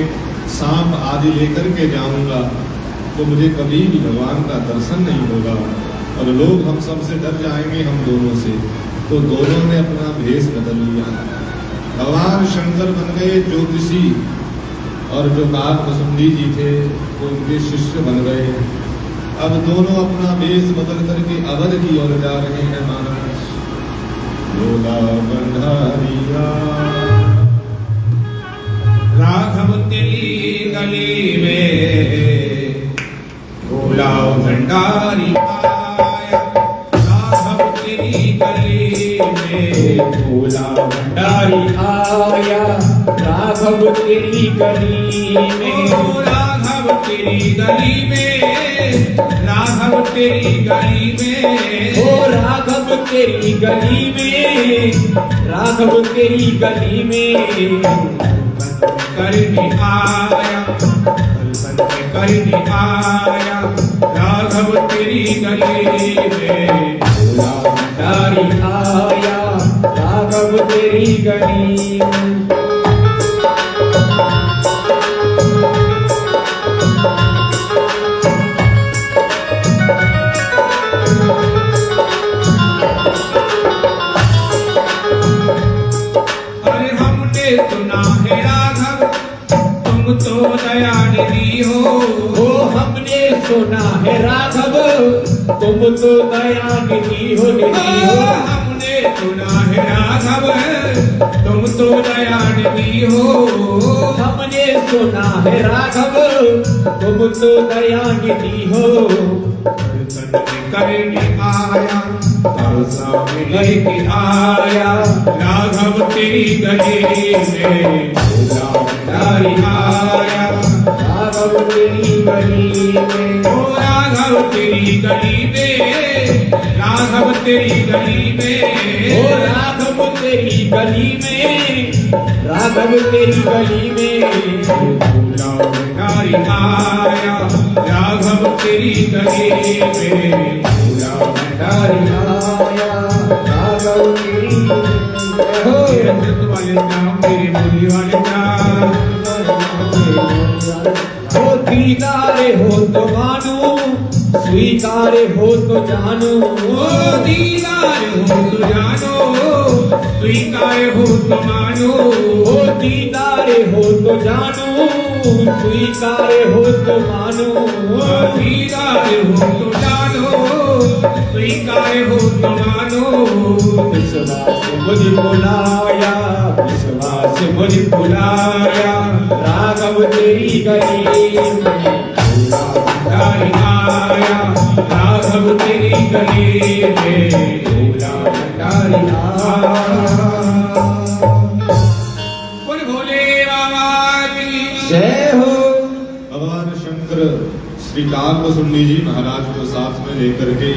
S3: सांप आदि लेकर के जाऊंगा तो मुझे कभी भी भगवान का दर्शन नहीं होगा, और लोग हम सबसे डर जाएंगे, हम दोनों से। तो दोनों ने अपना भेष बदल लिया। भगवान शंकर बन गए ज्योतिषी, और जो कागभूषुंड जी थे वो उनके शिष्य बन गए। अब दोनों अपना भेष बदल करके अवध की ओर जा रहे हैं। महाराज भोला भंडारिया,
S1: राघव तेरी गली में भोला भंडारी आया। राघव तेरी गली में भोला भंडारी आया। राघव तेरी गली में राघव तेरी गली में, राघव तेरी गली में,
S2: ओ राघव तेरी गली में, राघव तेरी गली में
S1: करने आया, करने आया, राघव तेरी गली में,
S2: भंडारी आया, राघव तेरी गली में।
S1: अरे हमने सुना है राघव तुम तो दयानिधि हो,
S2: ओ हमने सुना है राघव तुम तो दयानिधि हो, निधि हो।
S1: हमने सुना है राघव तुम तो दयानिधि हो,
S2: हमने सुना है राघव तुम तो दयानिधि हो।
S1: करने आया, तरसा लेके आया, राघव तेरी गली में, भंडारी आया,
S2: राघव तेरी गली में,
S1: ओ राघव तेरी गली में, राघव तेरी गली में,
S2: ओ राघव तेरी गली में, राघव तेरी गली में
S1: भंडारी आया, राघव तेरी गली में,
S2: भंडारी आया, राघव तेरी
S1: हो रजत वाले नाम तेरे बोली वाले नाम,
S2: हो दीदारे हो तो मानो, स्वीकारे हो तो जानो,
S1: ओ दीदार हो तो जानो, स्वीकार हो तो मानो,
S2: ओ दीदारे हो तो जानो, स्वीकारे हो तो मानो।
S1: ओ दीदार हो तो जानो, स्वीकार हो तो मानो,
S2: विश्वास मुझे बुलाया, विश्वास मुझे बुलाया, राघव तेरी गली में
S1: भंडारी आया, राघव तेरी गली में,
S2: भंडारी आया।
S1: बोल भोले बाबा की
S2: जय हो।
S3: भगवान शंकर श्री काकभुसुंडी जी महाराज को साथ में लेकर के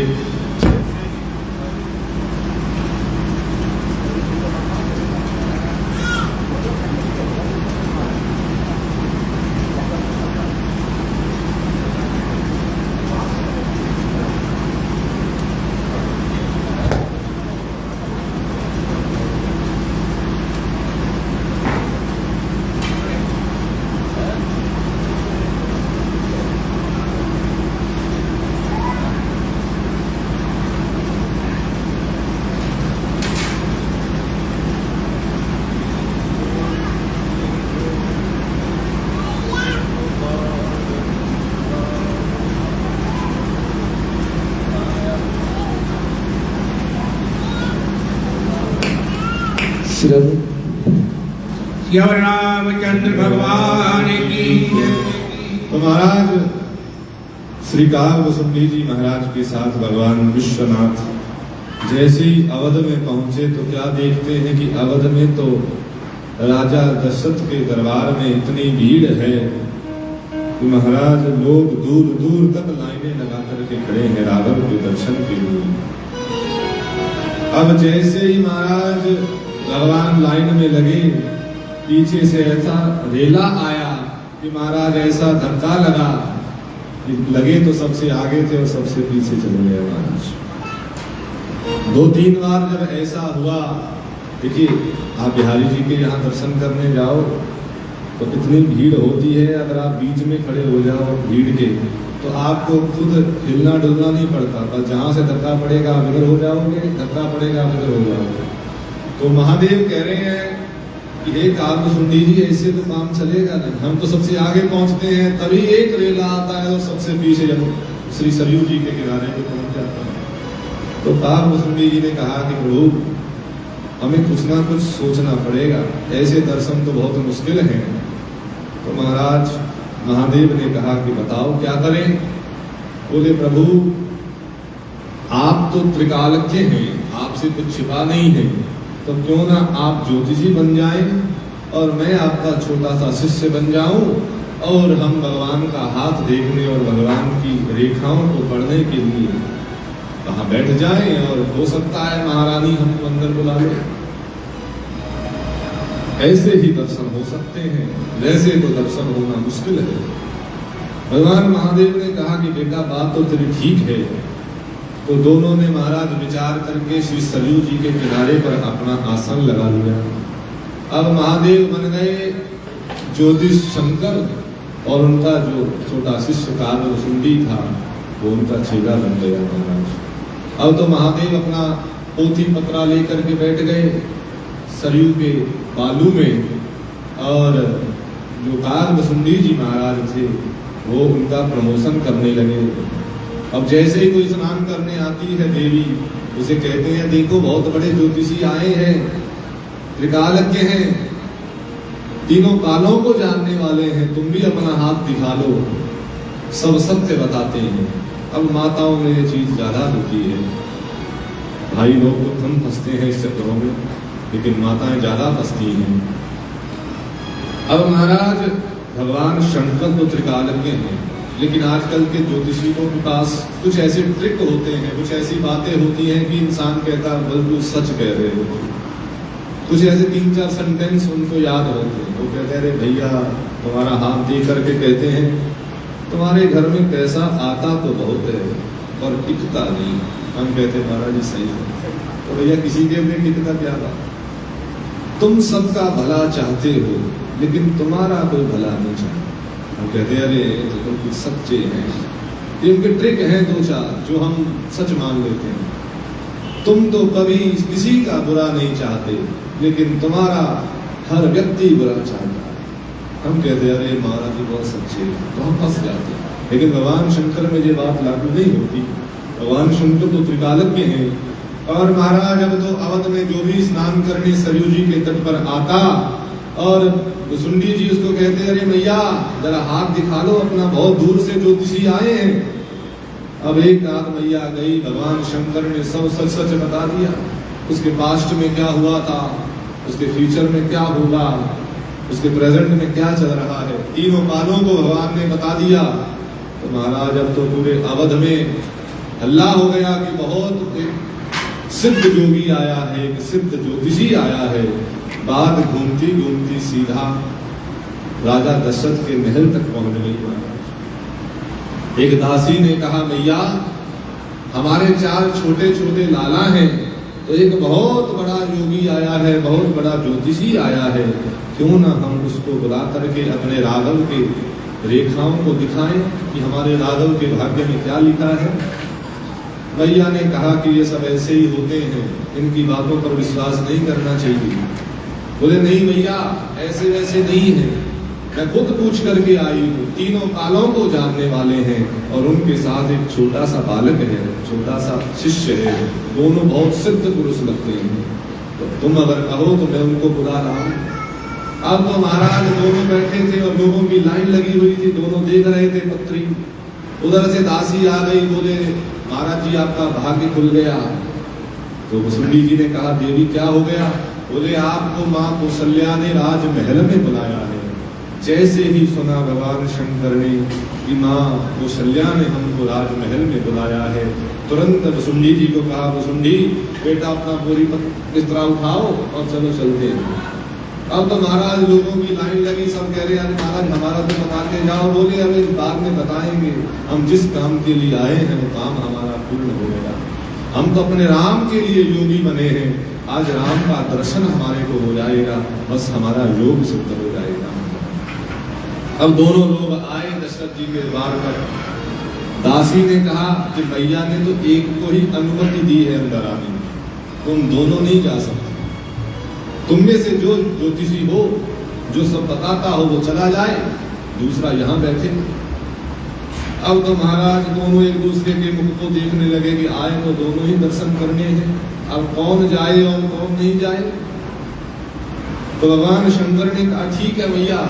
S1: श्री रामचंद्र भगवान की जय।
S3: तो महाराज श्री काकभुसुंडी जी महाराज के साथ भगवान विश्वनाथ जैसे ही अवध में पहुंचे तो क्या देखते हैं कि अवध में तो राजा दशरथ के दरबार में इतनी भीड़ है कि महाराज लोग दूर दूर तक लाइनें लगा करके खड़े हैं राघव के दर्शन के लिए। अब जैसे ही महाराज भगवान लाइन में लगे, पीछे से ऐसा रेला आया कि महाराज ऐसा धक्का लगा कि लगे तो सबसे आगे थे और सबसे पीछे चले गए महाराज। 2-3 बार जब ऐसा हुआ, देखिए आप बिहारी जी के यहाँ दर्शन करने जाओ तो इतनी भीड़ होती है, अगर आप बीच में खड़े हो जाओ भीड़ के तो आपको खुद हिलना डुलना नहीं पड़ता, बस जहाँ से धक्का पड़ेगा आप इधर हो जाओगे, धक्का पड़ेगा आप इधर हो जाओगे। तो महादेव कह रहे हैं कि हे काकभुसुंडी जी ऐसे तो काम चलेगा नहीं, हम तो सबसे आगे पहुंचते हैं, तभी एक रेला आता है और सबसे पीछे जब श्री सरयू जी के किनारे पे पहुंच जाता है। तो काकभुसुंडी जी ने कहा कि प्रभु हमें कुछ ना कुछ सोचना पड़ेगा, ऐसे दर्शन तो बहुत मुश्किल हैं। तो महाराज महादेव ने कहा कि बताओ क्या करें। बोले प्रभु आप तो त्रिकालज्ञ हैं, आपसे कुछ छिपा नहीं है, तो क्यों ना आप ज्योतिषी बन जाएं और मैं आपका छोटा सा शिष्य बन जाऊं और हम भगवान का हाथ देखने और भगवान की रेखाओं को पढ़ने के लिए वहां बैठ जाएं और हो सकता है महारानी हमको अंदर बुला ले। ऐसे ही दर्शन हो सकते हैं, वैसे तो दर्शन होना मुश्किल है। भगवान महादेव ने कहा कि बेटा बात तो तेरी ठीक है। तो दोनों ने महाराज विचार करके श्री सरयू जी के किनारे पर अपना आसन लगा लिया। अब महादेव बन गए ज्योतिष शंकर और उनका जो छोटा शिष्य कालवसुंडी था वो उनका चेला बन गया महाराज। अब तो महादेव अपना पोथी पत्रा लेकर के बैठ गए सरयू के बालू में, और जो कालवसुंडी जी महाराज थे वो उनका प्रमोशन करने लगे। अब जैसे ही कोई स्नान करने आती है देवी, उसे कहते हैं देखो बहुत बड़े ज्योतिषी आए हैं, त्रिकालज्ञ हैं, तीनों कालों को जानने वाले हैं, तुम भी अपना हाथ दिखा लो, सब सत्य बताते हैं। अब माताओं में ये चीज ज्यादा होती है, भाई लोग तो कम फंसते हैं इस चक्करों में, लेकिन माताएं ज्यादा फंसती हैं। अब महाराज भगवान शंकर तो त्रिकालज्ञ हैं, लेकिन आजकल के ज्योतिषियों के पास कुछ ऐसे ट्रिक होते हैं, कुछ ऐसी बातें होती हैं कि इंसान कहता है बिल्कुल सच कह रहे हो। कुछ ऐसे 3-4 सेंटेंस उनको याद होते हैं। वो कहते हैं अरे भैया तुम्हारा हाथ दे करके कहते हैं तुम्हारे घर में पैसा आता तो बहुत है और टिकता नहीं। हम कहते हैं महाराज जी सही है, तो भैया किसी के में टिकता क्या बात, तुम सबका भला चाहते हो लेकिन तुम्हारा कोई भला नहीं चाहता। हम कहते हैं अरे तो तुम कुछ सच्चे हैं। ये उनके ट्रिक हैं 2-4 जो हम सच मान लेते हैं। तुम तो कभी किसी का बुरा नहीं चाहते, लेकिन तुम्हारा हर व्यक्ति बुरा चाहता है। हम कहते हैं अरे महाराज जी बहुत सच्चे, तो हम फंस जाते हैं। लेकिन भगवान शंकर में ये बात लागू नहीं होती। भगवान शंकर तो त्रिकालज्ञ हैं, और महाराज अब तो अवध में जो भी स्नान करने सरयू जी के तट पर आता, और वसुंडी जी उसको कहते अरे मैया जरा हाथ दिखा लो अपना, बहुत दूर से ज्योतिषी आए हैं। अब एक रात मैया गई, भगवान शंकर ने सब सच सच बता दिया। उसके पास्ट में क्या हुआ था, उसके फ्यूचर में क्या होगा, उसके प्रेजेंट में क्या चल रहा है, तीनों कालों को भगवान ने बता दिया। तो महाराज अब तो पूरे अवध में हल्ला हो गया कि बहुत एक सिद्ध योगी आया है, एक सिद्ध ज्योतिषी आया है। बात घूमती घूमती सीधा राजा दशरथ के महल तक पहुंच गई। महाराज एक दासी ने कहा मैया हमारे 4 छोटे छोटे लाला हैं, तो एक बहुत बड़ा योगी आया है, बहुत बड़ा ज्योतिषी आया है, क्यों ना हम उसको बुला करके अपने राघव के रेखाओं को दिखाएं कि हमारे राघव के भाग्य में क्या लिखा है। भैया ने कहा कि ये सब ऐसे ही होते हैं, इनकी बातों पर विश्वास नहीं करना चाहिए। बोले नहीं भैया ऐसे वैसे नहीं है, मैं खुद पूछ करके आई हूँ, तीनों कालों को जानने वाले हैं, और उनके साथ एक छोटा सा बालक है, छोटा सा शिष्य है, दोनों बहुत सिद्ध पुरुष लगते हैं, तो तुम अगर कहो तो मैं उनको बुला रहा हूँ। अब तो महाराज दोनों बैठे थे और लोगों की लाइन लगी हुई थी, दोनों देख रहे थे पत्री। उधर से दासी आ गई, बोले महाराज जी आपका भाग्य खुल गया। तो वसुंडी जी ने कहा देवी क्या हो गया? बोले आपको माँ कौशल्या ने राजमहल में बुलाया है। जैसे ही सुना भगवान शंकर ने कि माँ कौशल्या ने हमको राजमहल में बुलाया है, तुरंत वसुंडी जी को कहा वसुंडी बेटा अपना बोरी बिस्तरा उठाओ और चलो चलते हैं। अब तो महाराज लोगों की लाइन लगी, सब कह रहे हैं महाराज हमारा तो बता के जाओ। बोले अब इस बाद में बताएंगे, हम जिस काम के लिए आए हैं वो काम हमारा पूर्ण हो गया। हम तो अपने राम के लिए योगी बने हैं, आज राम का दर्शन हमारे को हो जाएगा, बस हमारा योग सिद्ध हो जाएगा। अब दोनों लोग आए दशरथ जी के द्वार पर। दासी ने कहा कि भैया ने तो एक को ही अनुमति दी है अंदर आने, तुम दोनों नहीं जा सकते। तुम में से जो ज्योतिषी हो, जो सब बताता हो वो चला जाए, दूसरा यहाँ बैठे। अब तो महाराज दोनों एक दूसरे के मुख को देखने लगे कि आए तो दोनों ही दर्शन करने हैं, अब कौन जाए और कौन नहीं जाए। तो भगवान शंकर ने कहा ठीक है भैया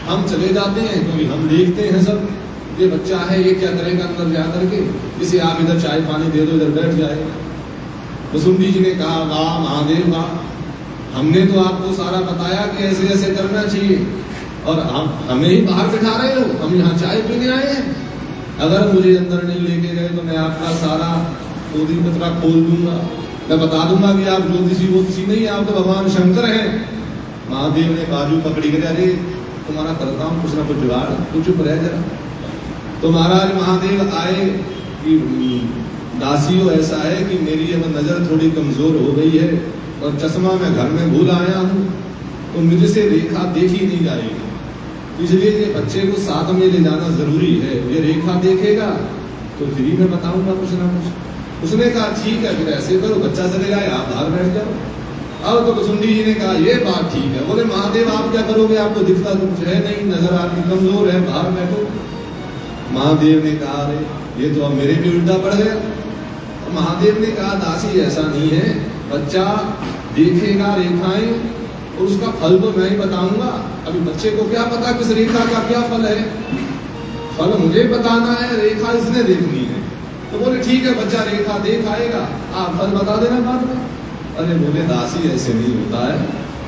S3: हम चले जाते हैं, क्योंकि हम देखते हैं सब ये बच्चा है ये क्या करेगा अंदर जा करके, इसे आप इधर चाय पानी दे दो, इधर बैठ जाए। वसुंधी जी ने कहा वाह महादेव वाह, हमने तो आपको सारा बताया कि ऐसे ऐसे करना चाहिए,
S4: और हमें ही बाहर बिठा रहे हो, हम यहाँ चाय पीने आए हैं। अगर मुझे अंदर नहीं लेके गए तो मैं आपका सारा गोदी पत्रा खोल दूंगा, मैं बता दूंगा कि आप ज्योतिषी वोतिषी नहीं, आप तो भगवान शंकर हैं। महादेव ने बाजू पकड़ी कर, अरे तुम्हारा करता हूँ कुछ ना कुछ जुगाड़, कुछ चुप रह जरा। तो महाराज महादेव आए कि दासियों ऐसा है कि मेरी अब नजर थोड़ी कमजोर हो गई है और चश्मा मैं घर में भूल आया हूँ, तो मुझे से रेखा देखी नहीं जाएगी, इसलिए ये बच्चे को साथ में ले जाना जरूरी है। ये रेखा देखेगा तो फ्री में बताऊंगा कुछ ना कुछ। उसने कहा ठीक है, फिर ऐसे करो, बच्चा चले जाए, आप बाहर बैठ जाओ। अब तो कुसुंडी जी ने कहा ये बात ठीक है। बोले महादेव आप क्या करोगे, आपको दिखता तो कुछ है नहीं, नजर आपकी कमजोर है, बाहर बैठो। महादेव ने कहा अरे ये तो अब मेरे भी उल्टा पड़ गया। तो महादेव ने कहा दासी ऐसा नहीं है, बच्चा देखेगा रेखाएं और उसका फल तो मैं ही बताऊंगा। अभी बच्चे को क्या पता किस रेखा का क्या फल है, फल मुझे बताना है, रेखा इसने देखनी है। तो बोले ठीक है, बच्चा रेखा देख आएगा, आप फल बता देना बाद में। अरे बोले दासी ऐसे नहीं होता है,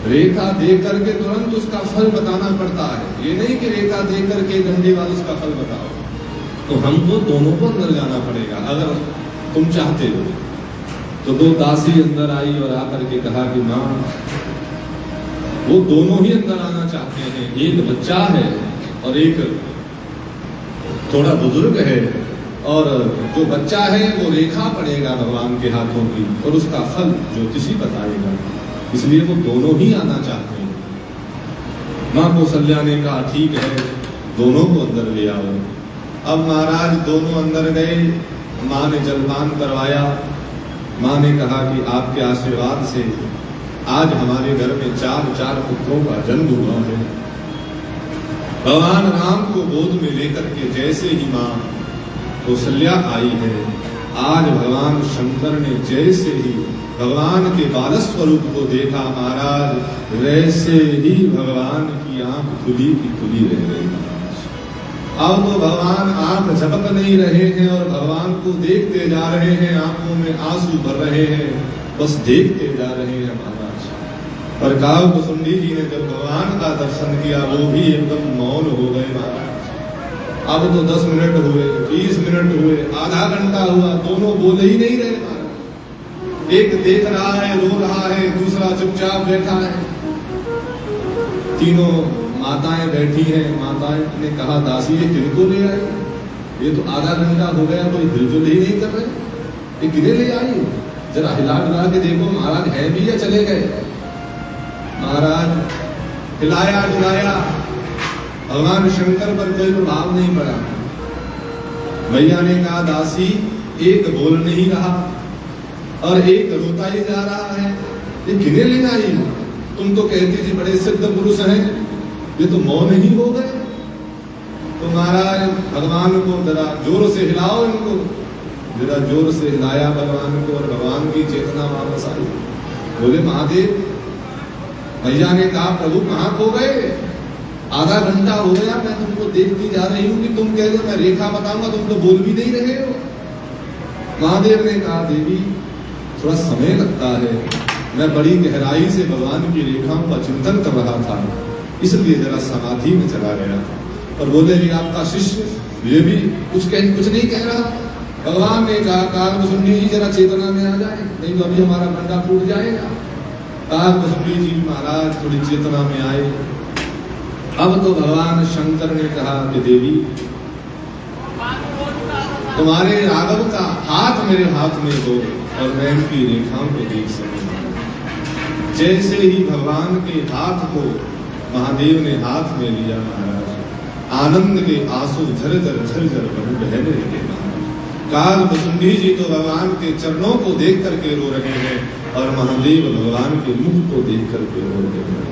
S4: रेखा देख करके तुरंत उसका फल बताना पड़ता है, ये नहीं कि रेखा देख करके डंडे वाले उसका फल बताओ। तो हमको दोनों को अंदर जाना पड़ेगा अगर तुम चाहते हो। तो दो दासी अंदर आई और आकर के कहा कि माँ वो दोनों ही अंदर आना चाहते हैं, एक बच्चा है और एक थोड़ा बुजुर्ग है, और जो बच्चा है वो रेखा पड़ेगा भगवान के हाथों की और उसका फल ज्योतिषी बताएगा, इसलिए वो दोनों ही आना चाहते हैं। माँ कौशल्या ने कहा ठीक है, दोनों को अंदर ले आओ। अब महाराज दोनों अंदर गए, माँ ने जलपान करवाया। माँ ने कहा कि आपके आशीर्वाद से आज हमारे घर में 4 पुत्रों का जन्म हुआ है। भगवान राम को गोद में लेकर के जैसे ही माँ कौशल्या आई है, आज भगवान शंकर ने जैसे ही भगवान के बाल स्वरूप को देखा महाराज, वैसे ही भगवान की आंख खुली की खुली रह गई। अब तो भगवान आंख झपक नहीं रहे हैं और भगवान को देखते जा रहे हैं, आंखों में आंसू भर रहे हैं, बस देखते जा रहे हैं महाराज। पर काव कुसुंडी जी ने जब भगवान का दर्शन किया वो भी एकदम मौन हो गए महाराज। अब तो 10 मिनट हुए, 20 मिनट हुए, आधा घंटा हुआ, दोनों बोले ही नहीं रहे महाराज। एक देख रहा है रो रहा है, दूसरा चुपचाप बैठा है। तीनों माताएं बैठी हैं। माताएं ने कहा दासी ये किनको ले आई, ये तो आधा घंटा हो गया, कोई हिलजुल ही नहीं कर रहे, ये किने ले आई, जरा हिला डुला के देखो महाराज है भी या चले गए। महाराज हिलाया डुलाया, भगवान शंकर पर कोई प्रभाव नहीं पड़ा। भैया ने कहा दासी एक बोल नहीं रहा और एक रोता ही जा रहा है, ये किने ले आई, तुम तो कहती थी बड़े सिद्ध पुरुष हैं, ये तो मौन ही हो गए। तो महाराज भगवान को जरा जोर से हिलाओ, इनको जरा जोर से हिलाया भगवान को और भगवान की चेतना वापस आई। बोले महादेव, भैया ने कहा प्रभु कहाँ खो गए, आधा घंटा हो गया मैं तुमको देखती जा रही हूँ कि तुम कह रहे हो मैं रेखा बताऊंगा, तुम तो बोल भी नहीं रहे हो। महादेव ने कहा देवी थोड़ा समय लगता है, मैं बड़ी गहराई से भगवान की रेखाओं का चिंतन कर रहा था, इसलिए जरा समाधि में चला गया। और बोले भी आपका शिष्य ये भी कुछ नहीं कह रहा। भगवान ने कहा काल कुसुंडी जी जरा चेतना में आ जाए, नहीं तो अभी हमारा बंडा फूट जाएगा। काल कुसुंडी जी महाराज थोड़ी चेतना में आए। अब तो भगवान शंकर ने कहा कि देवी तुम्हारे राघव का हाथ मेरे हाथ में दो और मैं इनकी रेखाओं को देख सकूं। जैसे ही भगवान के हाथ को महादेव ने हाथ में लिया महाराज, आनंद के आंसू झरझर बहने लगे महाराज। काल कुसुंडी जी तो भगवान के चरणों को देख करके रो रहे हैं और महादेव भगवान के मुख को देख करके रो रहे हैं।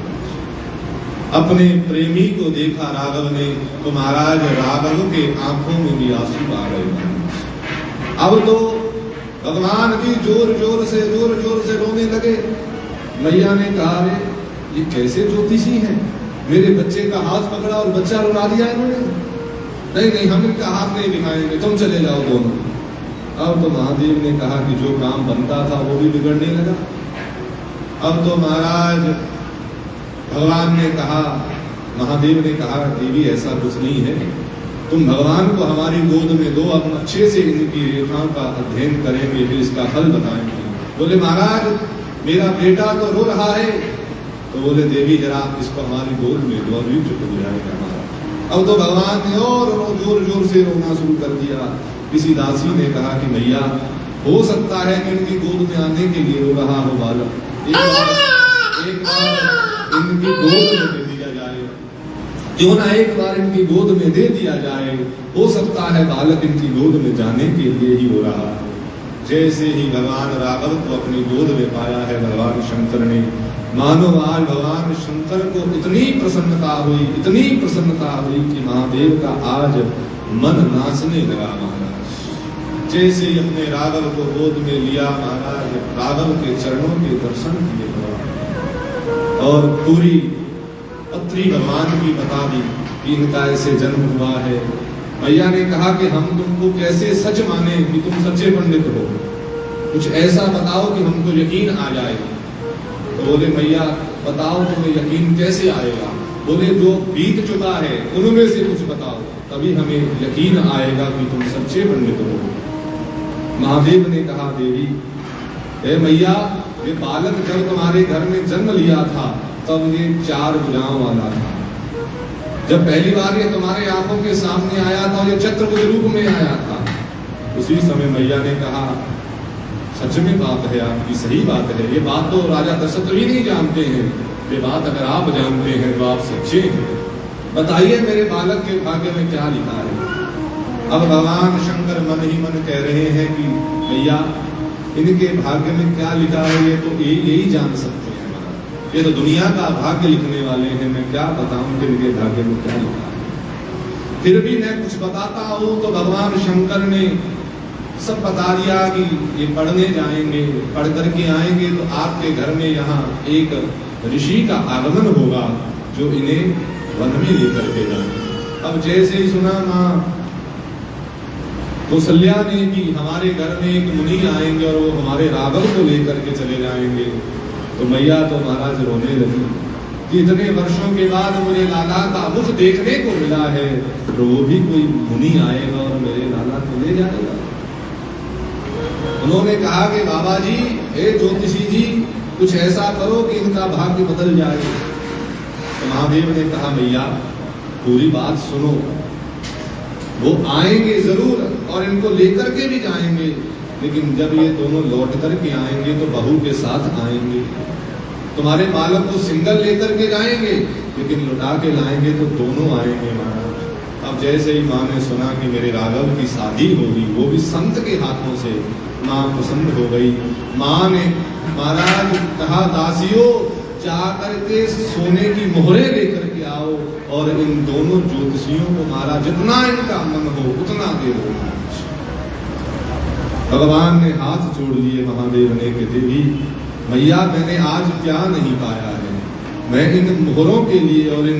S4: अपने प्रेमी को देखा राघव ने तो महाराज राघव के आंखों में भी आंसू आ गए। अब तो भगवान भी जोर जोर से रोने लगे। मैया ने कहा रे ये कैसे ज्योतिषी हैं, मेरे बच्चे का हाथ पकड़ा और बच्चा रुला दिया इन्होंने। नहीं हम इनका हाथ नहीं दिखाएंगे, तुम चले जाओ दोनों। अब तो महादेव ने कहा कि जो काम बनता था वो भी बिगड़ने लगा। अब तो महाराज भगवान ने कहा महादेव ने कहा देवी ऐसा कुछ नहीं है, तुम भगवान को हमारी गोद में दो, हम अच्छे से इनकी रेखाओं का अध्ययन करेंगे, फिर इसका फल बताएंगे। बोले महाराज मेरा बेटा तो रो रहा है। तो बोले देवी जरा इसको हमारी गोद में दो, अभी चुप हो जाएगा महाराज। अब तो भगवान ने और जोर जोर से रोना शुरू कर दिया। किसी दासी ने कहा कि भैया हो सकता है कि इनकी गोद में आने के लिए रो रहा हो बालक, एक बार इनकी गोद में दे दिया जाए, क्यों ना एक बार इनकी गोद में दे दिया जाए, हो सकता है बालक इनकी गोद में जाने के लिए ही हो रहा है। जैसे ही भगवान राघव को अपनी गोद में पाया है भगवान शंकर ने, मानो आज भगवान शंकर को इतनी प्रसन्नता हुई, इतनी प्रसन्नता हुई कि महादेव का आज मन नाचने लगा महाराज। जैसे ही अपने राघव को गोद में लिया महाराज, राघव के चरणों के दर्शन किए भगवान, और पूरी पत्री भगवान की बता दी कि इनका ऐसे जन्म हुआ है। भैया ने कहा कि हम तुमको कैसे सच माने कि तुम सच्चे पंडित हो, कुछ ऐसा बताओ कि हमको यकीन आ जाए। तो बोले भैया बताओ तुम्हें यकीन कैसे आएगा? बोले जो बीत चुका है उनमें से कुछ बताओ, तभी हमें यकीन आएगा कि तुम सच्चे पंडित हो। महादेव ने कहा देवी हे मैया, ये बालक जब तुम्हारे घर में जन्म लिया था तब ये 4 भुजाओं वाला था। जब पहली बार ये तुम्हारे आंखों के सामने आया था, ये चतुर्भुज रूप में आया था। उसी समय मैया ने कहा सच में बात है आपकी, सही बात है, ये बात तो राजा दशरथ भी नहीं जानते हैं, ये बात अगर आप जानते हैं तो आप सच्चे हैं। बताइए मेरे बालक के भाग्य में क्या लिखा है? अब भगवान शंकर मन ही मन कह रहे हैं कि भैया इनके भाग्य में क्या लिखा है ये तो यही जान सकते हैं, ये तो दुनिया का भाग्य लिखने वाले हैं, मैं क्या बताऊं कि इनके भाग्य में क्या लिखा है। फिर भी मैं कुछ बताता हूं तो भगवान शंकर ने सब बता दिया कि ये पढ़ने जाएंगे, पढ़ करके आएंगे तो आपके घर में यहाँ एक ऋषि का आगमन होगा जो इन्हें वन में लेकर के जाए। अब जैसे ही सुना माँ कौशल्या ने कि हमारे घर में एक मुनि आएंगे और वो हमारे राघव को लेकर के चले जाएंगे, तो मैया तो महाराज रोने लगी कि इतने वर्षों के बाद मुझे लाला का मुख देखने को मिला है, तो वो भी कोई मुनि आएगा और मेरे लाला को ले जाएगा। उन्होंने कहा कि बाबा जी, हे ज्योतिषी जी, कुछ ऐसा करो कि इनका भाग्य बदल जाए। तो महादेव ने कहा भैया पूरी बात सुनो, वो आएंगे जरूर और इनको लेकर के भी जाएंगे, लेकिन जब ये दोनों लौट कर के आएंगे तो बहू के साथ आएंगे। तुम्हारे बालक को सिंगल लेकर के जाएंगे, लेकिन लुटा के लाएंगे तो दोनों आएंगे महाराज। अब जैसे ही माँ ने सुना कि मेरे राघव की शादी होगी, वो भी संत के हाथों से, माँ प्रसन्न हो गई। माँ ने महाराज कहा दासियों जा करके सोने की मोहरें लेकर के आओ और इन दोनों ज्योतिषियों को महाराज जितना इनका मन हो उतना दे दो। भगवान ने हाथ जोड़ लिए महादेव ने कि देवी मैया मैंने आज क्या नहीं पाया है, मैं इन मोहरों के लिए और इन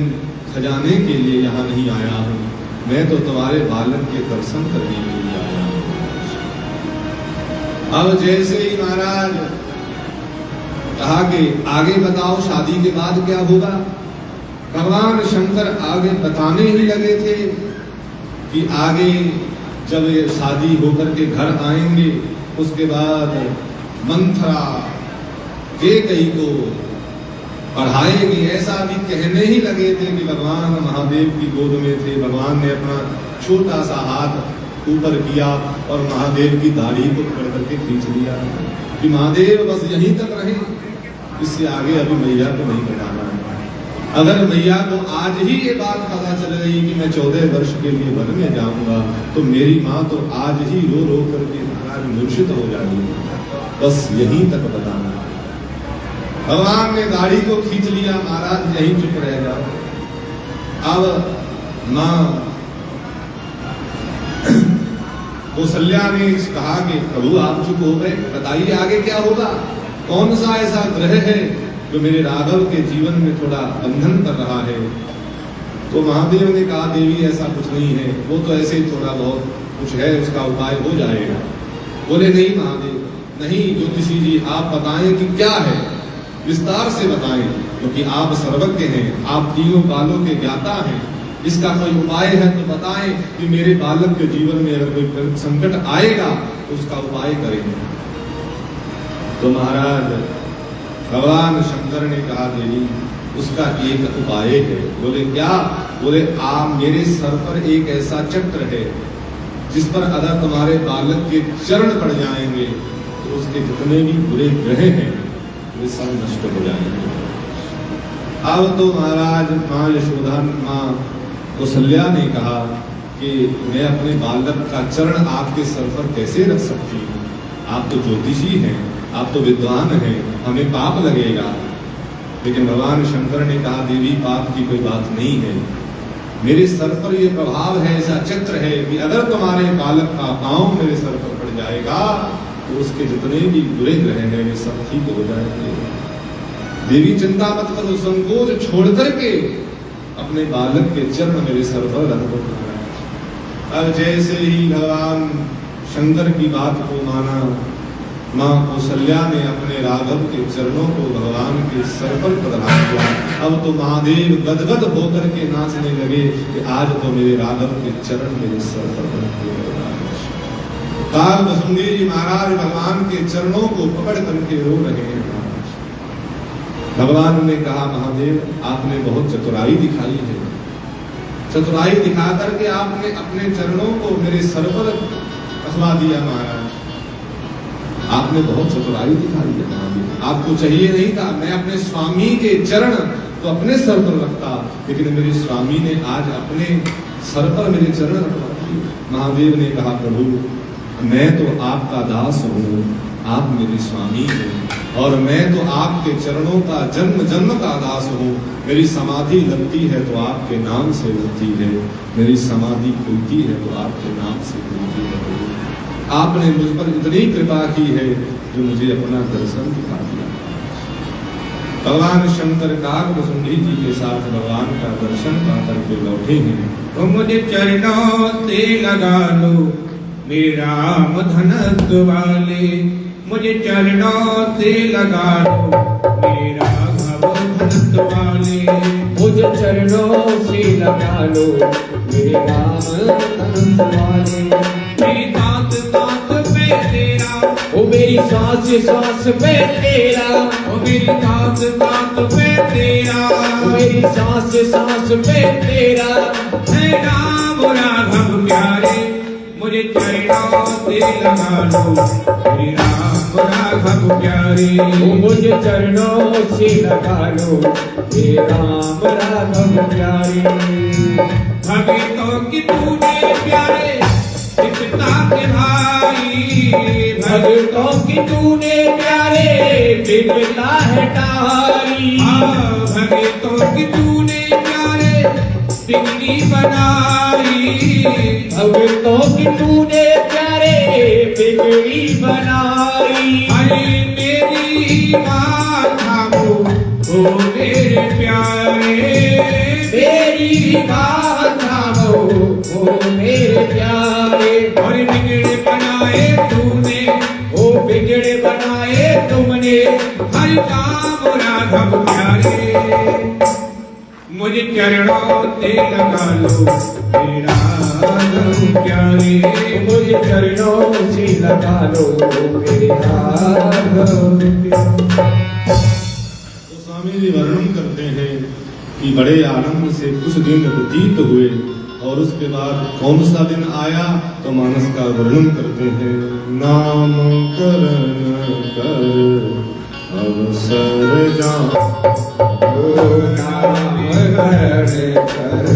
S4: खजाने के लिए यहाँ नहीं आया हूँ, मैं तो तुम्हारे बालक के दर्शन करने के लिए आया हूँ। अब जैसे ही महाराज कहा कि आगे बताओ शादी के बाद क्या होगा, भगवान शंकर आगे बताने ही लगे थे कि आगे जब ये शादी होकर के घर आएंगे उसके बाद मंथरा कैकेयी को पढ़ाएगी। ऐसा भी कहने ही लगे थे कि भगवान महादेव की गोद में थे। भगवान ने अपना छोटा सा हाथ ऊपर किया और महादेव की दाढ़ी को पकड़ करके खींच लिया कि महादेव बस यहीं तक रहे, इससे आगे अभी मैया को नहीं बताना है। अगर मैया को आज ही ये बात पता चल गई कि मैं 14 वर्ष के लिए वन में जाऊंगा तो मेरी माँ तो आज ही रो रो करके महाराज मूर्छित हो जाएगी, बस यहीं तक बताना। भगवान ने दाढ़ी को खींच लिया, महाराज यहीं चुप रह जाओ। अब माँ कौशल्या ने कहा कि प्रभु आप चुप हो गए, बताइए आगे क्या होगा, कौन सा ऐसा ग्रह है जो मेरे राघव के जीवन में थोड़ा बंधन कर रहा है। तो महादेव ने कहा देवी ऐसा कुछ नहीं है, वो तो ऐसे ही थोड़ा बहुत कुछ है, उसका उपाय हो जाएगा। बोले नहीं महादेव नहीं, ज्योतिषी जी आप बताएं कि क्या है, विस्तार से बताएं। क्योंकि आप सर्वज्ञ हैं, आप तीनों कालों के ज्ञाता हैं। इसका कोई उपाय है तो बताएं कि मेरे बालक के जीवन में अगर कोई संकट आएगा तो उसका उपाय करें। तो महाराज भगवान शंकर ने कहा देवी उसका एक उपाय है। बोले क्या? बोले आप मेरे सर पर एक ऐसा चक्र है जिस पर अगर तुम्हारे बालक के चरण पड़ जाएंगे तो उसके जितने भी बुरे ग्रह हैं वे सब नष्ट हो जाएंगे। अब तो महाराज माँ यशोदा माँ कौशल्या ने कहा कि मैं अपने बालक का चरण आपके सर पर कैसे रख सकती हूँ? आप तो ज्योतिषी हैं, आप तो विद्वान हैं, हमें पाप लगेगा। लेकिन भगवान शंकर ने कहा देवी पाप की कोई बात नहीं है, मेरे सर पर यह प्रभाव है, ऐसा चक्र है कि अगर तुम्हारे बालक का पांव मेरे सर पर पड़ जाएगा तो उसके जितने भी बुरे ग्रह हैं वे सब ठीक हो जाएंगे। देवी चिंता मत करो, संकोच छोड़ करके अपने बालक के चरण मेरे सर पर रख दो। अब जैसे ही भगवान शंकर की बात को माना, माँ कौशल्या ने अपने राघव के चरणों को भगवान के सर पर प्रदान किया। अब तो महादेव गदगद होकर के नाचने लगे कि आज तो मेरे राघव के चरण मेरे सर पर रखे। काल बसुंदी जी महाराज भगवान के चरणों को पकड़ करके रो रहे हैं। भगवान ने कहा महादेव आपने बहुत चतुराई दिखाई है, चतुराई दिखा करके आपने अपने चरणों को मेरे सर पर कसवा दिया। महाराज आपने बहुत चतुराई दिखाई है महादेव, आपको चाहिए नहीं था मैं अपने स्वामी के चरण तो अपने सर पर रखता, लेकिन मेरे स्वामी ने आज अपने सर पर मेरे चरण रखवा दिए। महादेव ने कहा प्रभु मैं तो आपका दास हूँ, आप मेरे स्वामी हैं और मैं तो आपके चरणों का जन्म जन्म का दास हूँ। मेरी समाधि लगती है तो आपके नाम से लगती है, मेरी समाधि खुलती है तो आपके नाम से खुलती है। आपने मुझ पर इतनी कृपा की है जो मुझे अपना दर्शन दिखा दिया। भगवान शंकर काकभुसुंडी जी के साथ भगवान का दर्शन पा करके लौटे हैं।
S1: तो मुझे चरणों से लगा लो मेरे राम धनुष वाले, मुझे चरणों से लगा लो मेरे राघव धनुष वाले,
S2: मुझे चरणों से लगा लो मेरे राम धनुष वाले।
S1: मेरी सांस सांस पे तेरा,
S2: ओ मेरी सांस सांस पे तेरा,
S1: ओ मेरी सांस सांस पे तेरा,
S2: ओ मेरी सांस सांस पे तेरा।
S1: है राम राघव प्यारे, मुझे चरणों से लगा लो मेरे राम राघव प्यारे,
S2: ओ मुझे चरणों से लगा लो हे राम राघव प्यारे।
S1: भगतों की तूने प्यारे पिता के भाई,
S2: भगतों की तूने प्यारे बिगला हटाई।
S1: भगतों की तूने प्यारे बिगड़ी बनाई,
S2: भगतों की तूने प्यारे बिगड़ी बनाई।
S1: अरे मेरी बात थामो ओ मेरे प्यारे,
S2: मेरी बात थामो ओ मेरे प्यारे।
S1: और बिगड़े बनाए तूने,
S2: ओ बिगड़े बनाए तुमने
S1: हर काम राघव प्यारे, मुझे चरणों से लगा लो मेरे राघव प्यारे,
S2: मुझे चरणों से लगा लो मेरे राघव प्यारे।
S3: तो स्वामी जी वर्णन करते हैं कि बड़े आनंद से कुछ दिन व्यतीत हुए और उसके बाद कौन सा दिन आया तो मानस का वर्णन करते हैं। नाम करण कर अवसर जा,
S2: नाम करण कर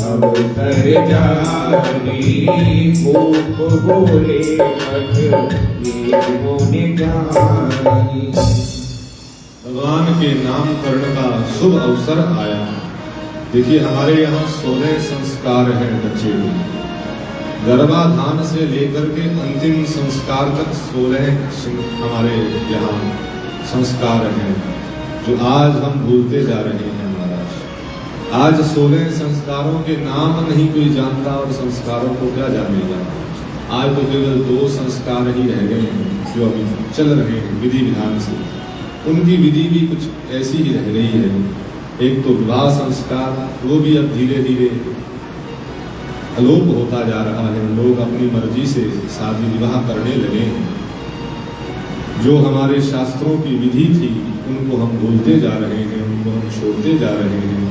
S2: अवसर जानी, भूप बोले मठ ये मोने जानी।
S3: भगवान के नामकरण का शुभ अवसर आया। देखिए हमारे यहाँ 16 संस्कार हैं बच्चे के, गर्भाधान से लेकर के अंतिम संस्कार तक 16 हमारे यहाँ संस्कार हैं जो आज हम भूलते जा रहे हैं। महाराज आज 16 संस्कारों के नाम नहीं कोई जानता और संस्कारों को क्या जानेगा। आज तो केवल 2 संस्कार ही रह गए हैं जो अभी चल रहे हैं विधि विधान से। उनकी विधि भी कुछ ऐसी ही रह गई है। एक तो विवाह संस्कार, वो भी अब धीरे धीरे अलोप होता जा रहा है। लोग अपनी मर्जी से शादी विवाह करने लगे हैं। जो हमारे शास्त्रों की विधि थी उनको हम भूलते जा रहे हैं, उनको हम छोड़ते जा रहे हैं।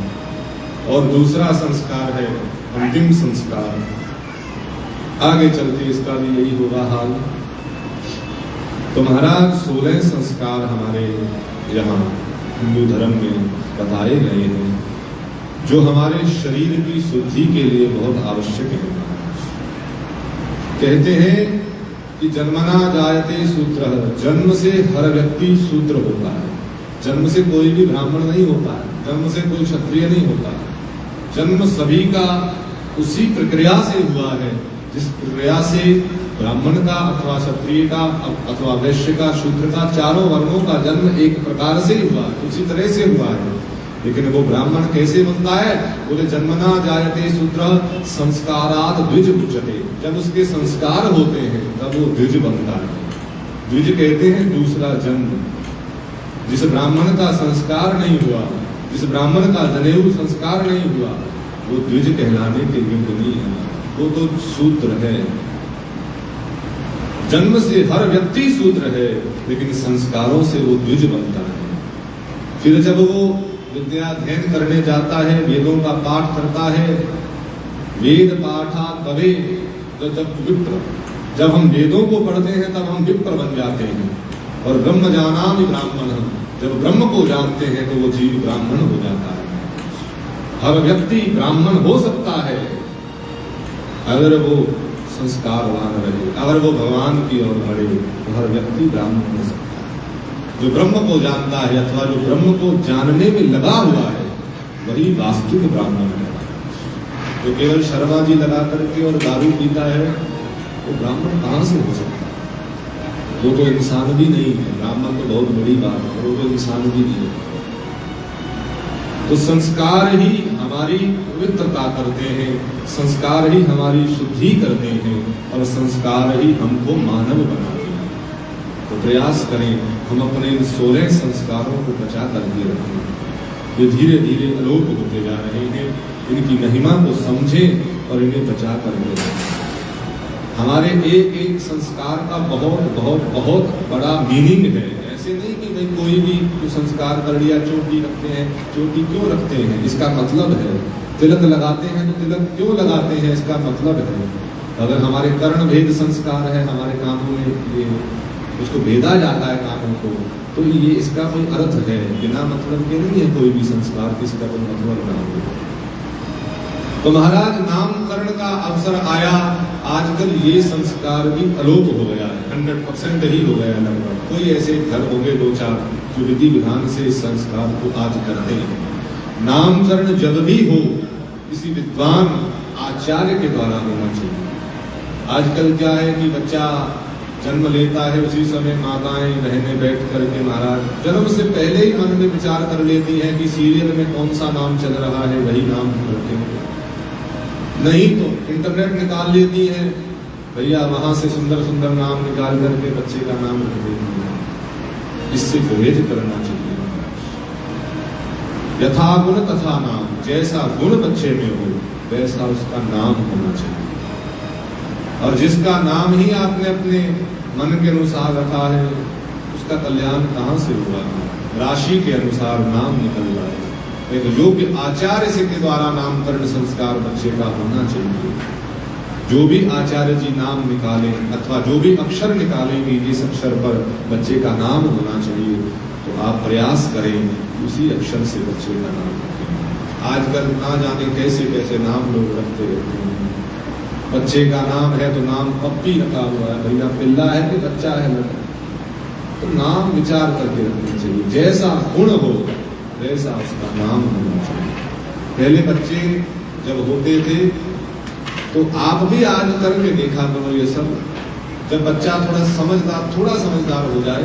S3: और दूसरा संस्कार है अंतिम संस्कार। आगे चलते इसका भी यही होगा हाल। तो महाराज 16 संस्कार हमारे यहाँ हिंदू धर्म में बताए गए हैं, जो हमारे शरीर की शुद्धि के लिए बहुत आवश्यक है। कहते हैं कि जन्मना जायते शूद्र, जन्म से हर व्यक्ति शूद्र होता है। जन्म से कोई भी ब्राह्मण नहीं होता है, जन्म से कोई क्षत्रिय नहीं होता है। जन्म सभी का उसी प्रक्रिया से हुआ है जिस प्रक्रिया से ब्राह्मण का अथवा क्षत्रिय का अथवा वैश्य का, शूद्र का, चारों वर्णों का जन्म एक प्रकार से हुआ है, उसी तरह से हुआ है। लेकिन वो ब्राह्मण कैसे बनता है? बोले जन्मना जायते शूद्र संस्कारात् द्विज उच्यते। जब उसके संस्कार होते हैं तब वो द्विज बनता है। द्विज कहते हैं दूसरा जन्म। जिस ब्राह्मण का संस्कार नहीं हुआ, जिस ब्राह्मण का जनेऊ संस्कार नहीं हुआ, वो द्विज कहलाने के योग्य नहीं है, वो तो शूद्र है। जन्म से हर व्यक्ति शूद्र है, लेकिन संस्कारों से वो द्विज बनता है। फिर जब वो विद्या अध्ययन करने जाता है, वेदों का पाठ करता है, वेद पाठा कवे, तो जब हम वेदों को पढ़ते हैं तब हम विप्र बन जाते हैं। और ब्रह्म जानामि ब्राह्मणः, जब ब्रह्म को जानते हैं तो वो जीव ब्राह्मण हो जाता है। हर व्यक्ति ब्राह्मण हो सकता है अगर वो संस्कारवान रहे, अगर वो भगवान की ओर बढ़े, तो हर व्यक्ति ब्राह्मण हो सकता है। जो ब्रह्म को जानता है अथवा जो ब्रह्म को जानने में लगा हुआ है, वही वास्तविक ब्राह्मण है। जो केवल शर्मा जी लगा करके और दारू पीता है, वो ब्राह्मण कहाँ से हो सकता है? वो तो इंसान भी नहीं है। ब्राह्मण तो बहुत बड़ी बात है, वो तो इंसान भी नहीं है। तो संस्कार ही हमारी पवित्रता करते हैं, संस्कार ही हमारी शुद्धि करते हैं, और संस्कार ही हमको मानव बनाते हैं। तो प्रयास करें हम अपने इन 16 संस्कारों को बचा करके रखें। ये धीरे धीरे अलोप होते जा रहे हैं। इनकी महिमा को समझें और इन्हें बचा करके रखें। हमारे एक एक संस्कार का बहुत बहुत बहुत बड़ा मीनिंग है। ऐसे नहीं कि भाई कोई भी संस्कार कर लिया, चोटी रखते हैं, चोटी क्यों रखते हैं इसका मतलब है। तिलक लगाते हैं तो तिलक क्यों लगाते हैं इसका मतलब है। अगर हमारे कर्ण भेद संस्कार है, हमारे कानों में ये उसको भेदा जाता है कानों को, तो ये इसका कोई अर्थ है। बिना मतलब के नहीं है कोई भी संस्कार, किसका कोई मतलब ना हो। तो महाराज नामकरण का अवसर आया, आजकल ये संस्कार भी अलोप हो गया है, 100% ही हो गया लगभग। कोई ऐसे घर होंगे 2-4 जो विधि विधान से इस संस्कार को आज करते हैं। नामकरण जब भी हो किसी विद्वान आचार्य के द्वारा होना चाहिए। आजकल क्या है कि बच्चा जन्म लेता है, उसी समय माताएं बहनें बैठ करके महाराज जन्म से पहले ही मन में विचार कर लेती हैं कि सीरियल में कौन सा नाम चल रहा है वही नाम रखते हैं। नहीं तो इंटरनेट निकाल लेती है, भैया वहां से सुंदर सुंदर नाम निकाल करके बच्चे का नाम रख देती है। इससे गुरेज करना चाहिए। यथा गुण तथा नाम, जैसा गुण बच्चे में हो वैसा उसका नाम होना चाहिए। और जिसका नाम ही आपने अपने मन के अनुसार रखा है, उसका कल्याण कहाँ से हुआ? राशि के अनुसार नाम निकल रहा है। एक योग्य आचार्य से के द्वारा नामकरण संस्कार बच्चे का होना चाहिए। जो भी आचार्य जी नाम निकालें अथवा जो भी अक्षर निकालेंगे, जिस अक्षर पर बच्चे का नाम होना चाहिए, तो आप प्रयास करें उसी अक्षर से बच्चे का नाम रखें। आजकल ना जाने कैसे कैसे नाम लोग रखते रहते हैं। बच्चे का नाम है तो नाम पप्पी रखा हुआ है, भैया पिल्ला है कि बच्चा है लड़का, तो नाम विचार करके रखना चाहिए। जैसा गुण हो वैसा उसका नाम होना चाहिए। पहले बच्चे जब होते थे तो आप भी आज करके देखा करो ये सब। जब बच्चा थोड़ा समझदार हो जाए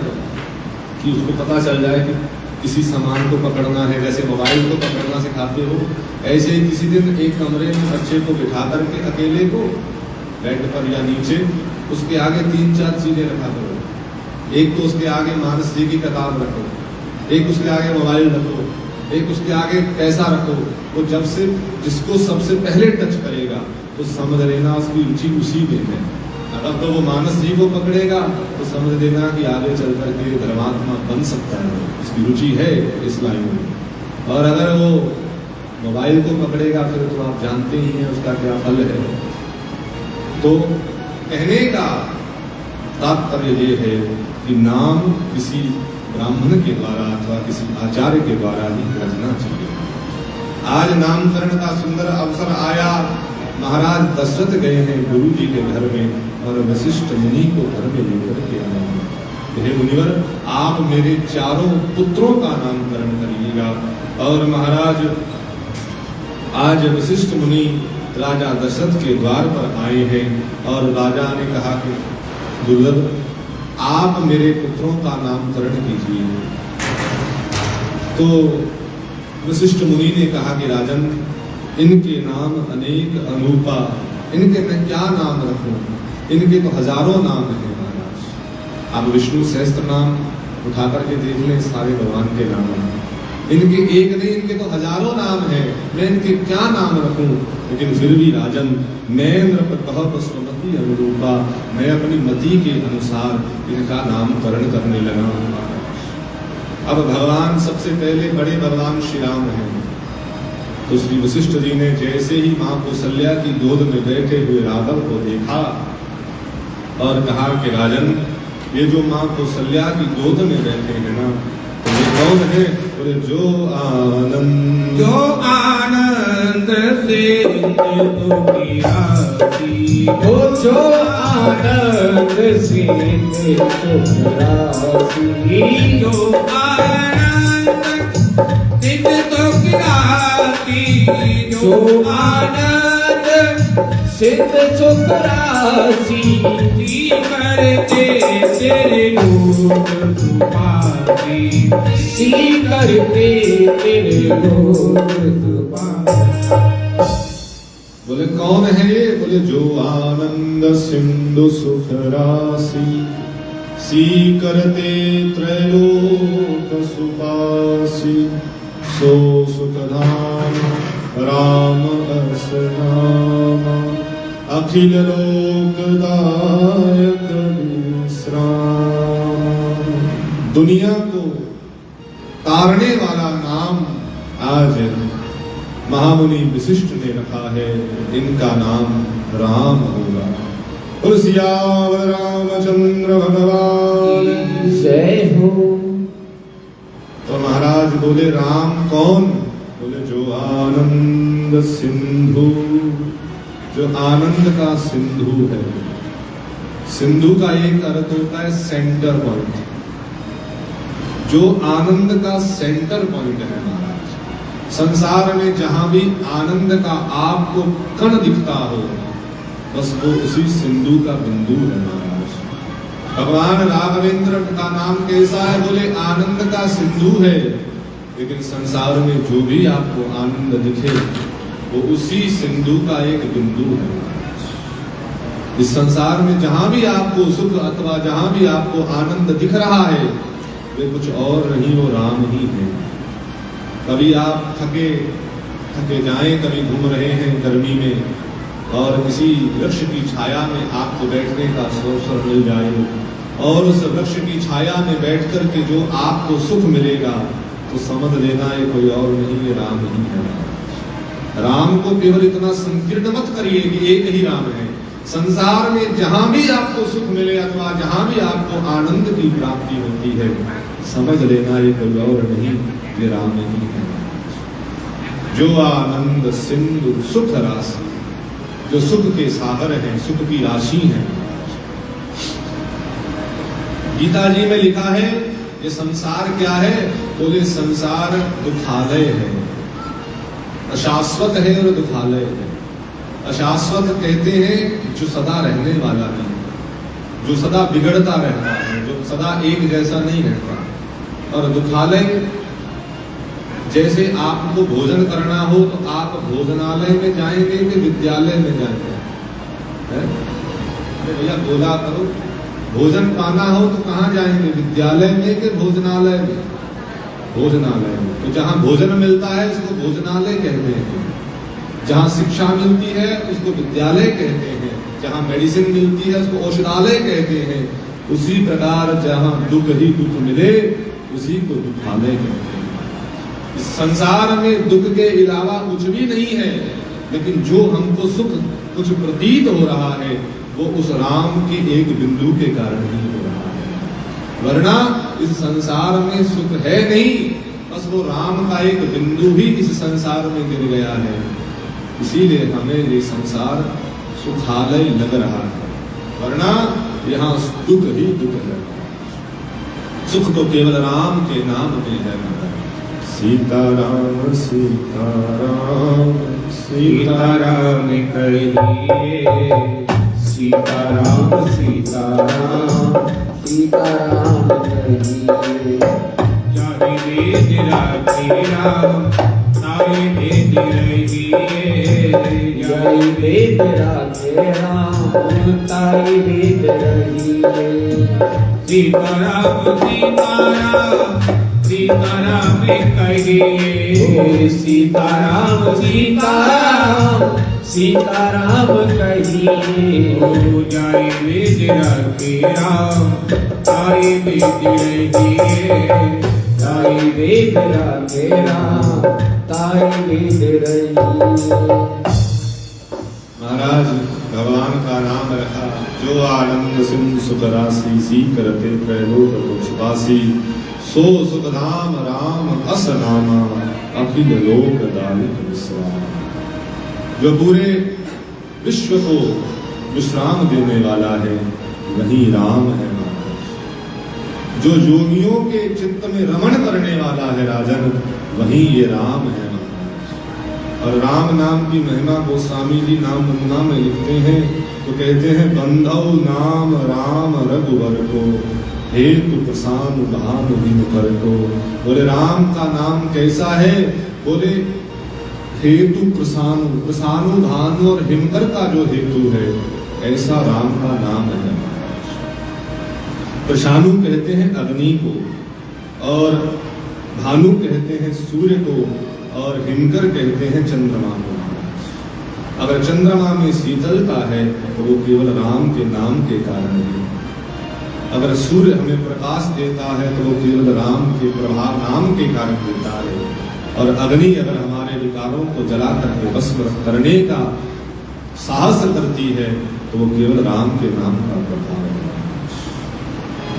S3: कि उसको पता चल जाए कि किसी सामान को पकड़ना है, जैसे मोबाइल को पकड़ना सिखाते हो, ऐसे ही किसी दिन एक कमरे में बच्चे को बिठा करके अकेले को बेड पर या नीचे, उसके आगे 3-4 चीजें रखा करो। एक तो उसके आगे मानस जी की किताब रखो,
S4: एक उसके आगे मोबाइल रखो, एक उसके आगे पैसा रखो, वो जब से जिसको सबसे पहले टच करेगा तो समझ लेना उसकी रुचि उसी में है। अगर तो वो मानस जी को पकड़ेगा तो समझ लेना कि आगे चल करके धर्मात्मा बन सकता है, उसकी रुचि है इस लाइन में। और अगर वो मोबाइल को पकड़ेगा फिर तो आप जानते ही हैं उसका क्या फल है। तो कहने का तात्पर्य ये है कि नाम किसी ब्राह्मण के द्वारा अथवा किसी आचार्य के द्वारा ही रखना चाहिए। आज नामकरण का सुंदर अवसर आया। महाराज दशरथ गए हैं गुरु जी के घर में और वशिष्ठ मुनि को घर में लेकर के आए हैं। हे मुनिवर, आप मेरे चारों पुत्रों का नामकरण करिएगा। और महाराज आज वशिष्ठ मुनि राजा दशरथ के द्वार पर आए हैं और राजा ने कहा कि दुर्लभ, आप मेरे पुत्रों का नामकरण कीजिए। तो वशिष्ठ मुनि ने कहा कि राजन, इनके नाम अनेक अनूपा, इनके मैं क्या नाम रखूं? इनके तो हजारों नाम हैं महाराज। आप विष्णु सहस्त्र नाम उठा करके देख लें, सारे भगवान के नाम हैं। इनके एक नहीं, इनके तो हजारों नाम हैं, मैं इनके क्या नाम रखूं? लेकिन फिर भी राजन, मैं नृपतः स्वमति अनुरूपा, मैं अपनी मति के अनुसार इनका नामकरण करने लगा हूं। अब भगवान सबसे पहले बड़े भगवान श्री राम हैं। तो श्री वशिष्ठ जी ने जैसे ही मां कौशल्या की गोद में बैठे हुए राघव को देखा और कहा कि राजन, ये जो मां कौशल्या की गोद में बैठे हैं ना, तो ये कौन है? बोले जो आनंद
S1: से दुखी राशि,
S2: जो आनंद से सुख राशि,
S1: जो आनंद सिद्ध दुख राशि, जो आनंद
S2: सिद्ध सुख राशि,
S1: जी करते तेरे लोग तुम्हारी,
S2: सी करते तेरे लोग तुम्हारे।
S4: बोले कौन है ये? बोले जो आनंद सिंधु सुख राशि, सी करते त्रैलोक सुपासी, सो सुखधाम राम अस नाम, अखिल लोकदायक विश्राम। दुनिया को तारने वाला नाम आज महामुनि विशिष्ट ने रखा है, इनका नाम राम होगा। बोल सियावर रामचंद्र भगवान
S2: जय हो।
S4: तो महाराज बोले राम कौन? बोले जो आनंद सिंधु, जो आनंद का सिंधु है। सिंधु का एक अर्थ होता है सेंटर पॉइंट, जो आनंद का सेंटर पॉइंट है महाराज। संसार में जहां भी आनंद का आपको कण दिखता हो, बस वो उसी सिंधु का बिंदु है महाराज। भगवान राघवेंद्र का नाम कैसा है? बोले आनंद का सिंधु है। लेकिन संसार में जो भी आपको आनंद दिखे वो उसी सिंधु का एक बिंदु है। इस संसार में जहां भी आपको सुख अथवा जहां भी आपको आनंद दिख रहा है, वे कुछ और नहीं, वो राम ही है। कभी आप थके थके जाएं, कभी घूम रहे हैं गर्मी में और किसी वृक्ष की छाया में आपको बैठने का अवसर मिल जाए और उस वृक्ष की छाया में बैठ कर के जो आपको सुख मिलेगा, तो समझ लेना ये कोई और नहीं, ये राम ही है। राम को केवल इतना संकीर्ण मत करिए कि एक ही राम है। संसार में जहां भी आपको सुख मिले अथवा जहां भी आपको आनंद की प्राप्ति होती है, समझ लेना ये कोई और नहीं, ये राम ही है। जो आनंद सिंधु सुख राशि, जो सुख के सागर हैं, सुख की राशि हैं। गीता जी में लिखा है ये संसार क्या है? बोले संसार दुखालय है, अशाश्वत है और दुखालय है। अशाश्वत कहते हैं जो सदा रहने वाला नहीं, जो सदा बिगड़ता रहता है, जो सदा एक जैसा नहीं रहता। और दुखालय, जैसे आपको भोजन करना हो तो आप भोजनालय में जाएंगे कि विद्यालय में जाएंगे? भैया बोला करो, भोजन पाना हो तो कहाँ जाएंगे? विद्यालय में कि भोजनालय में? भोजनालय। तो जहाँ भोजन मिलता है उसको भोजनालय कहते हैं, जहाँ शिक्षा मिलती है उसको विद्यालय कहते हैं, जहाँ मेडिसिन मिलती है उसको औषधालय कहते हैं। उसी प्रकार जहाँ दुख ही दुख मिले उसी को दुखालय कहते हैं। इस संसार में दुख के अलावा कुछ भी नहीं है, लेकिन जो हमको सुख कुछ प्रतीत हो रहा है वो उस राम के एक बिंदु के कारण ही हो रहा है, वरना इस संसार में सुख है नहीं, बस वो राम का एक बिंदु ही इस संसार में गिर गया है। इसीलिए हमें ये संसार सुखालय लग रहा है, वरना यहाँ दुख ही दुख है। सुख तो केवल राम के नाम में है।
S3: सीताराम सीताराम
S2: सीताराम कहिए, सीताराम सीताराम सीताराम कहिए।
S1: चाहे वेद राखे राम तारे वेद रहिए,
S2: जय वेद राखे राम ताई वेद रहिए।
S1: सीताराम सीताराम सीताराम कहिए,
S2: सीताराम सीताराम सीताराम कहिए।
S1: जय वेद राखे राम तारे वेद रहिए,
S2: ताई वेद राखे राम ताई वेद रहिए।
S3: महाराज भगवान का नाम रखा जो आनंद सिंधु सुख राशि, सी करते त्रैलोक सुखासी, सो सुखधाम राम अस नामा, अखिल लोक दालिक विश्राम। जो पूरे विश्व को विश्राम देने वाला है वही राम है महाराज। जो योगियों के चित्त में रमण करने वाला है राजन, वही ये राम है महाराज। और राम नाम की महिमा गोस्वामी जी नाम वंदना में लिखते हैं तो कहते हैं, बंधव नाम राम रघुवर को, हेतु प्रसाद भान हिम कर को। बोले राम का नाम कैसा है? बोले हेतु प्रसानु, प्रसानु भानु और हिमकर का जो हेतु है, ऐसा राम का नाम है। प्रसानु कहते हैं अग्नि को, और भानु कहते हैं सूर्य को, और हिमकर कहते हैं चंद्रमा को। अगर चंद्रमा में शीतलता है तो वो केवल राम के नाम के कारण है। अगर सूर्य हमें प्रकाश देता है तो वो केवल राम के प्रभाव नाम के कारण देता है। और अग्नि अगर हमारे विकारों को जला करके भस्म करने का साहस करती है तो वो केवल राम के नाम का प्रभाव है।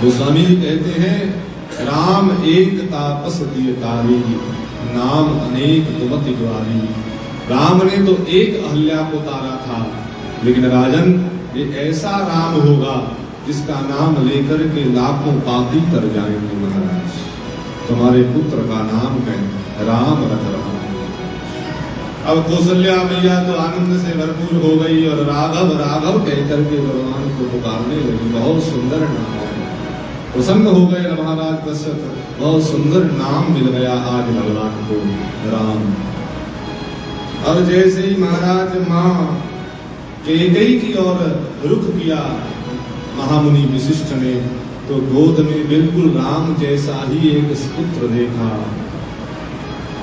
S3: गोस्वामी जी कहते हैं, राम एक तापस दिए तारी, नाम अनेक तुमति द्वारी। राम ने तो एक अहल्या को तारा था, लेकिन राजन ये ऐसा राम होगा जिसका नाम लेकर के लाखों पापी तर जाएंगे। महाराज तुम्हारे पुत्र का नाम है राम रख रहा हूं। अब कौशल्या मैया तो आनंद से भरपूर हो गई और राघव राघव कहकर के भगवान को पुकारने लगी। बहुत सुंदर नाम है। प्रसन्न हो गए महाराज दशरथ, बहुत सुंदर नाम मिल गया आज भगवान को, राम। और जैसे ही महाराज मां कैकेयी की ओर रुख किया महामुनि वशिष्ठ ने, तो गोद में बिल्कुल राम जैसा ही एक पुत्र देखा।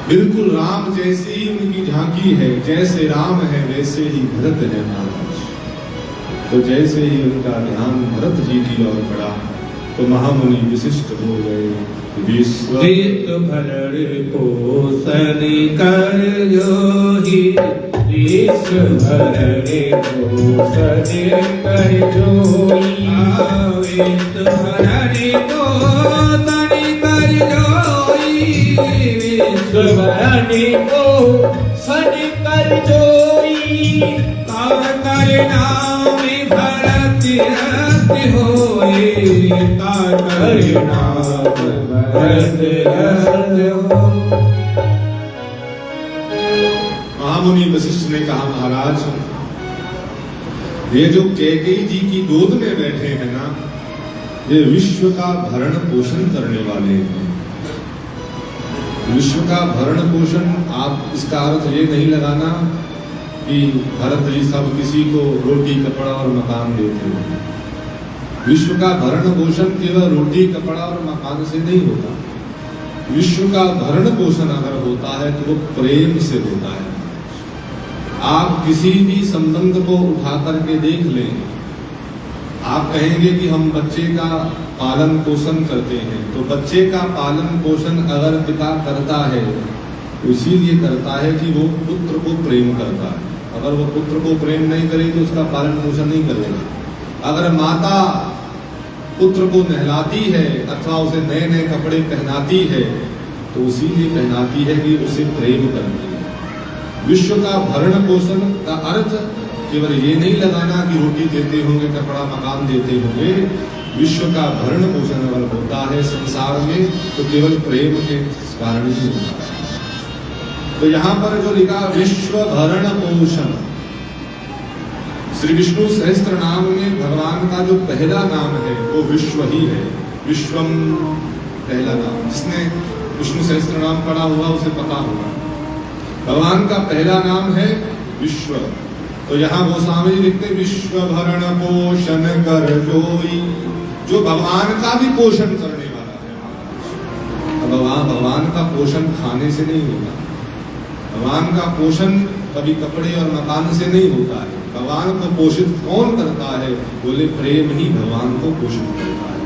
S3: बिल्कुल राम जैसी ही उनकी झांकी है, जैसे राम है वैसे ही भरत है महाराज। तो जैसे ही उनका ध्यान भरत जी की ओर पड़ा तो महामुनि विशिष्ट हो गए। विश्व
S1: भरण पोषण कर जोही,
S2: विश्व भरण पोषण कर जोही।
S1: विश्व भरण पोषण कर जोही,
S2: विश्व भरण पोषण कर जोही।
S1: तब कर नाम भरत रथ होए, तब कर नाम भरत रथ हो।
S3: महामुनि वशिष्ठ ने कहा, महाराज ये जो कैकेयी जी की गोद में बैठे हैं ना, ये विश्व का भरण पोषण करने वाले हैं। विश्व का भरण पोषण, आप इसका अर्थ ये नहीं लगाना कि भरत जी सब किसी को रोटी कपड़ा और मकान देते हैं। विश्व का भरण पोषण केवल रोटी कपड़ा और मकान से नहीं होता।
S4: विश्व का भरण पोषण अगर होता है तो वो प्रेम से होता है। आप किसी भी संबंध को उठा करके देख लें, आप कहेंगे कि हम बच्चे का पालन पोषण करते हैं, तो बच्चे का पालन पोषण अगर पिता करता है तो इसीलिए करता है कि वो पुत्र को प्रेम करता है। अगर वो पुत्र को प्रेम नहीं करे तो उसका पालन पोषण नहीं करेगा। अगर माता पुत्र को नहलाती है अथवा उसे नए नए कपड़े पहनाती है तो इसीलिए पहनाती है कि उसे प्रेम करती है। विश्व का भरण पोषण का अर्थ केवल ये नहीं लगाना कि रोटी देते होंगे, कपड़ा मकान देते होंगे। विश्व का भरण पोषण अगर होता है संसार में तो केवल प्रेम के कारण ही होता है। तो यहाँ पर जो लिखा विश्व भरण पोषण, श्री विष्णु सहस्त्र नाम में भगवान का जो पहला नाम है वो विश्व ही है। विश्वम पहला नाम, जिसने विष्णु सहस्त्र नाम पढ़ा हुआ उसे पता होगा भगवान का पहला नाम है विश्व। तो यहाँ गोस्वामी लिखते विश्व भरण पोषण कर जोई, जो भगवान का भी पोषण करने वाला है। भगवान का पोषण खाने से नहीं होता, भगवान का पोषण कभी कपड़े और मकान से नहीं होता है। भगवान को पोषित कौन करता है? बोले प्रेम ही भगवान को पोषित करता है।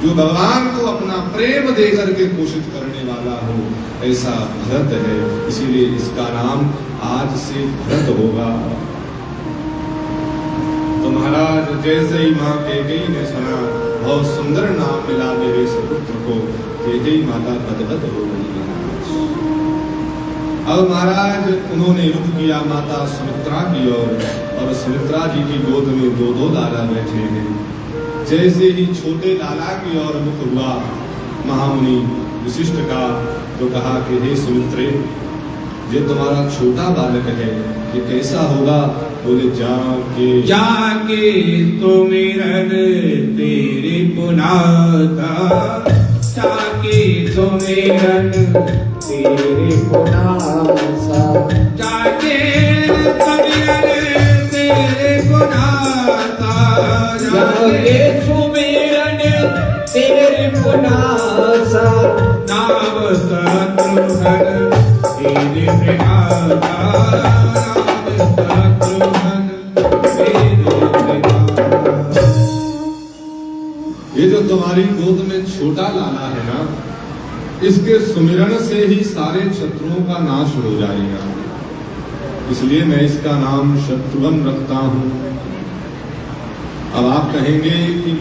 S4: जो भगवान को अपना प्रेम दे करके पोषित करने वाला हो ऐसा भरत है, इसीलिए इसका नाम आज से भरत होगा। तो महाराज जैसे ही माँ कैकेयी ने सुना बहुत सुंदर नाम मिला मेरे सुपुत्र को, कैकेयी माता गदगद हो गई। अब महाराज उन्होंने रुख किया माता सुमित्रा की ओर, और सुमित्रा जी की गोद में दो दो लाला बैठे हैं। जैसे ही छोटे लाला की ओर मुख हुआ महामुनि वशिष्ठ का, तो कहा कि हे सुमित्रे, ये तुम्हारा छोटा बालक है, ये कैसा होगा? बोले
S1: जाके सुमिरन तेरे पुनाता, जाके सुमिरन
S2: तेरे पुनासा,
S1: जाके सुमिरन तेरे पुनाता,
S2: जाके सुमिरन तेरे पुनासा,
S1: नाम शत्रुघ्न तेरे प्रियाता, नाम शत्रुघ्न तेरे प्रियाता।
S4: ये जो तुम्हारी गोद में छोटा लाला है ना, इसके सुमिरन से ही सारे शत्रुओं का नाश हो जाएगा, इसलिए मैं इसका नाम शत्रुघ्न रखता हूं। अब आप कहेंगे कि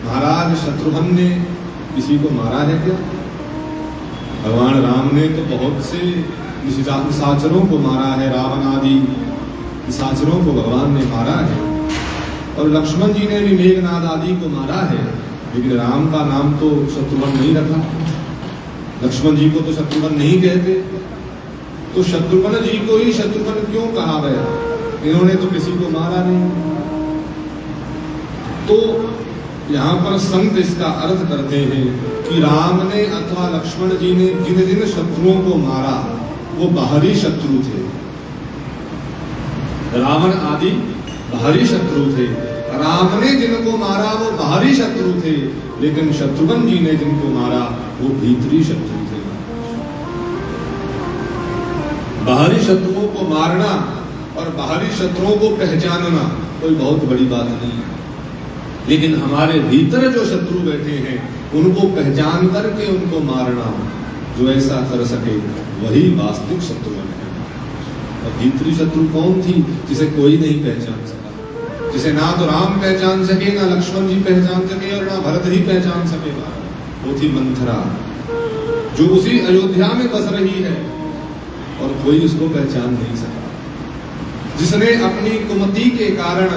S4: महाराज शत्रुघ्न ने किसी को मारा है क्या? भगवान राम ने तो बहुत से निशाचरों को मारा है, रावण आदि निशाचरों को भगवान ने मारा है, और लक्ष्मण जी ने भी मेघनाद आदि को मारा है, लेकिन राम का नाम तो शत्रुघ्न नहीं रखा। लक्ष्मण जी को तो शत्रुघ्न नहीं कहते, तो शत्रुघ्न जी को ही शत्रुघ्न क्यों कहा गया? इन्होंने तो किसी को मारा नहीं। तो यहाँ पर संत इसका अर्थ करते हैं कि राम ने अथवा लक्ष्मण जी ने जिन जिन शत्रुओं को मारा वो बाहरी शत्रु थे। रावण आदि बाहरी शत्रु थे, राम ने जिनको मारा वो बाहरी शत्रु थे, लेकिन शत्रुघ्न जी ने जिनको मारा वो भीतरी शत्रु थे। बाहरी शत्रुओं को मारना और बाहरी शत्रुओं को पहचानना कोई बहुत बड़ी बात नहीं है, लेकिन हमारे भीतर जो शत्रु बैठे हैं उनको पहचान करके उनको मारना, जो ऐसा कर सके वही वास्तविक शत्रुघ्न है। और भीतरी शत्रु कौन थी? जिसे कोई नहीं पहचान सका, जिसे ना तो राम पहचान सके, ना लक्ष्मण जी पहचान सके, और ना भरत ही पहचान सकेगा। वो थी मंथरा, जो उसी अयोध्या में बस रही है और कोई उसको पहचान नहीं सका, जिसने अपनी कुमति के कारण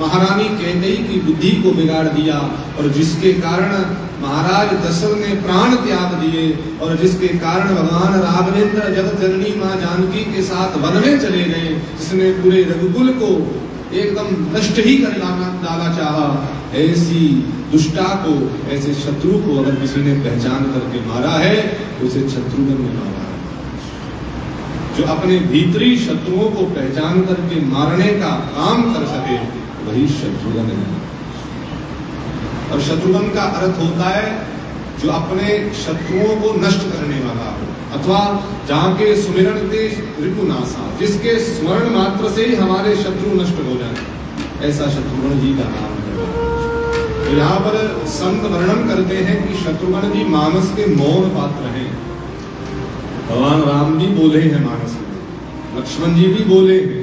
S4: महारानी कैकेयी की बुद्धि को बिगाड़ दिया, और जिसके कारण महाराज दशरथ ने प्राण त्याग दिए, और जिसके कारण भगवान राघवेंद्र जगत जननी मां जानकी के साथ वन में चले गए, जिसने पूरे रघुकुल को एकदम नष्ट ही कर डाला चाहा। ऐसी दुष्टा को, ऐसे शत्रु को अगर किसी ने पहचान करके मारा है तो उसे शत्रुघ्न ने मारा है। जो अपने भीतरी शत्रुओं को पहचान करके मारने का काम कर सके वही शत्रुघ्न है। और शत्रुघ्न का अर्थ होता है जो अपने शत्रुओं को नष्ट करने वाला हो, अथवा जहाँ के सुमिरन ते रिपुनासा, जिसके स्मरण मात्र से ही हमारे शत्रु नष्ट हो जाए, ऐसा शत्रुघ्न जी का नाम है। तो यहाँ पर संत वर्णन करते हैं कि शत्रुघ्न जी मानस के मौन पात्र हैं। भगवान राम भी बोले हैं मानस में, लक्ष्मण जी भी बोले हैं,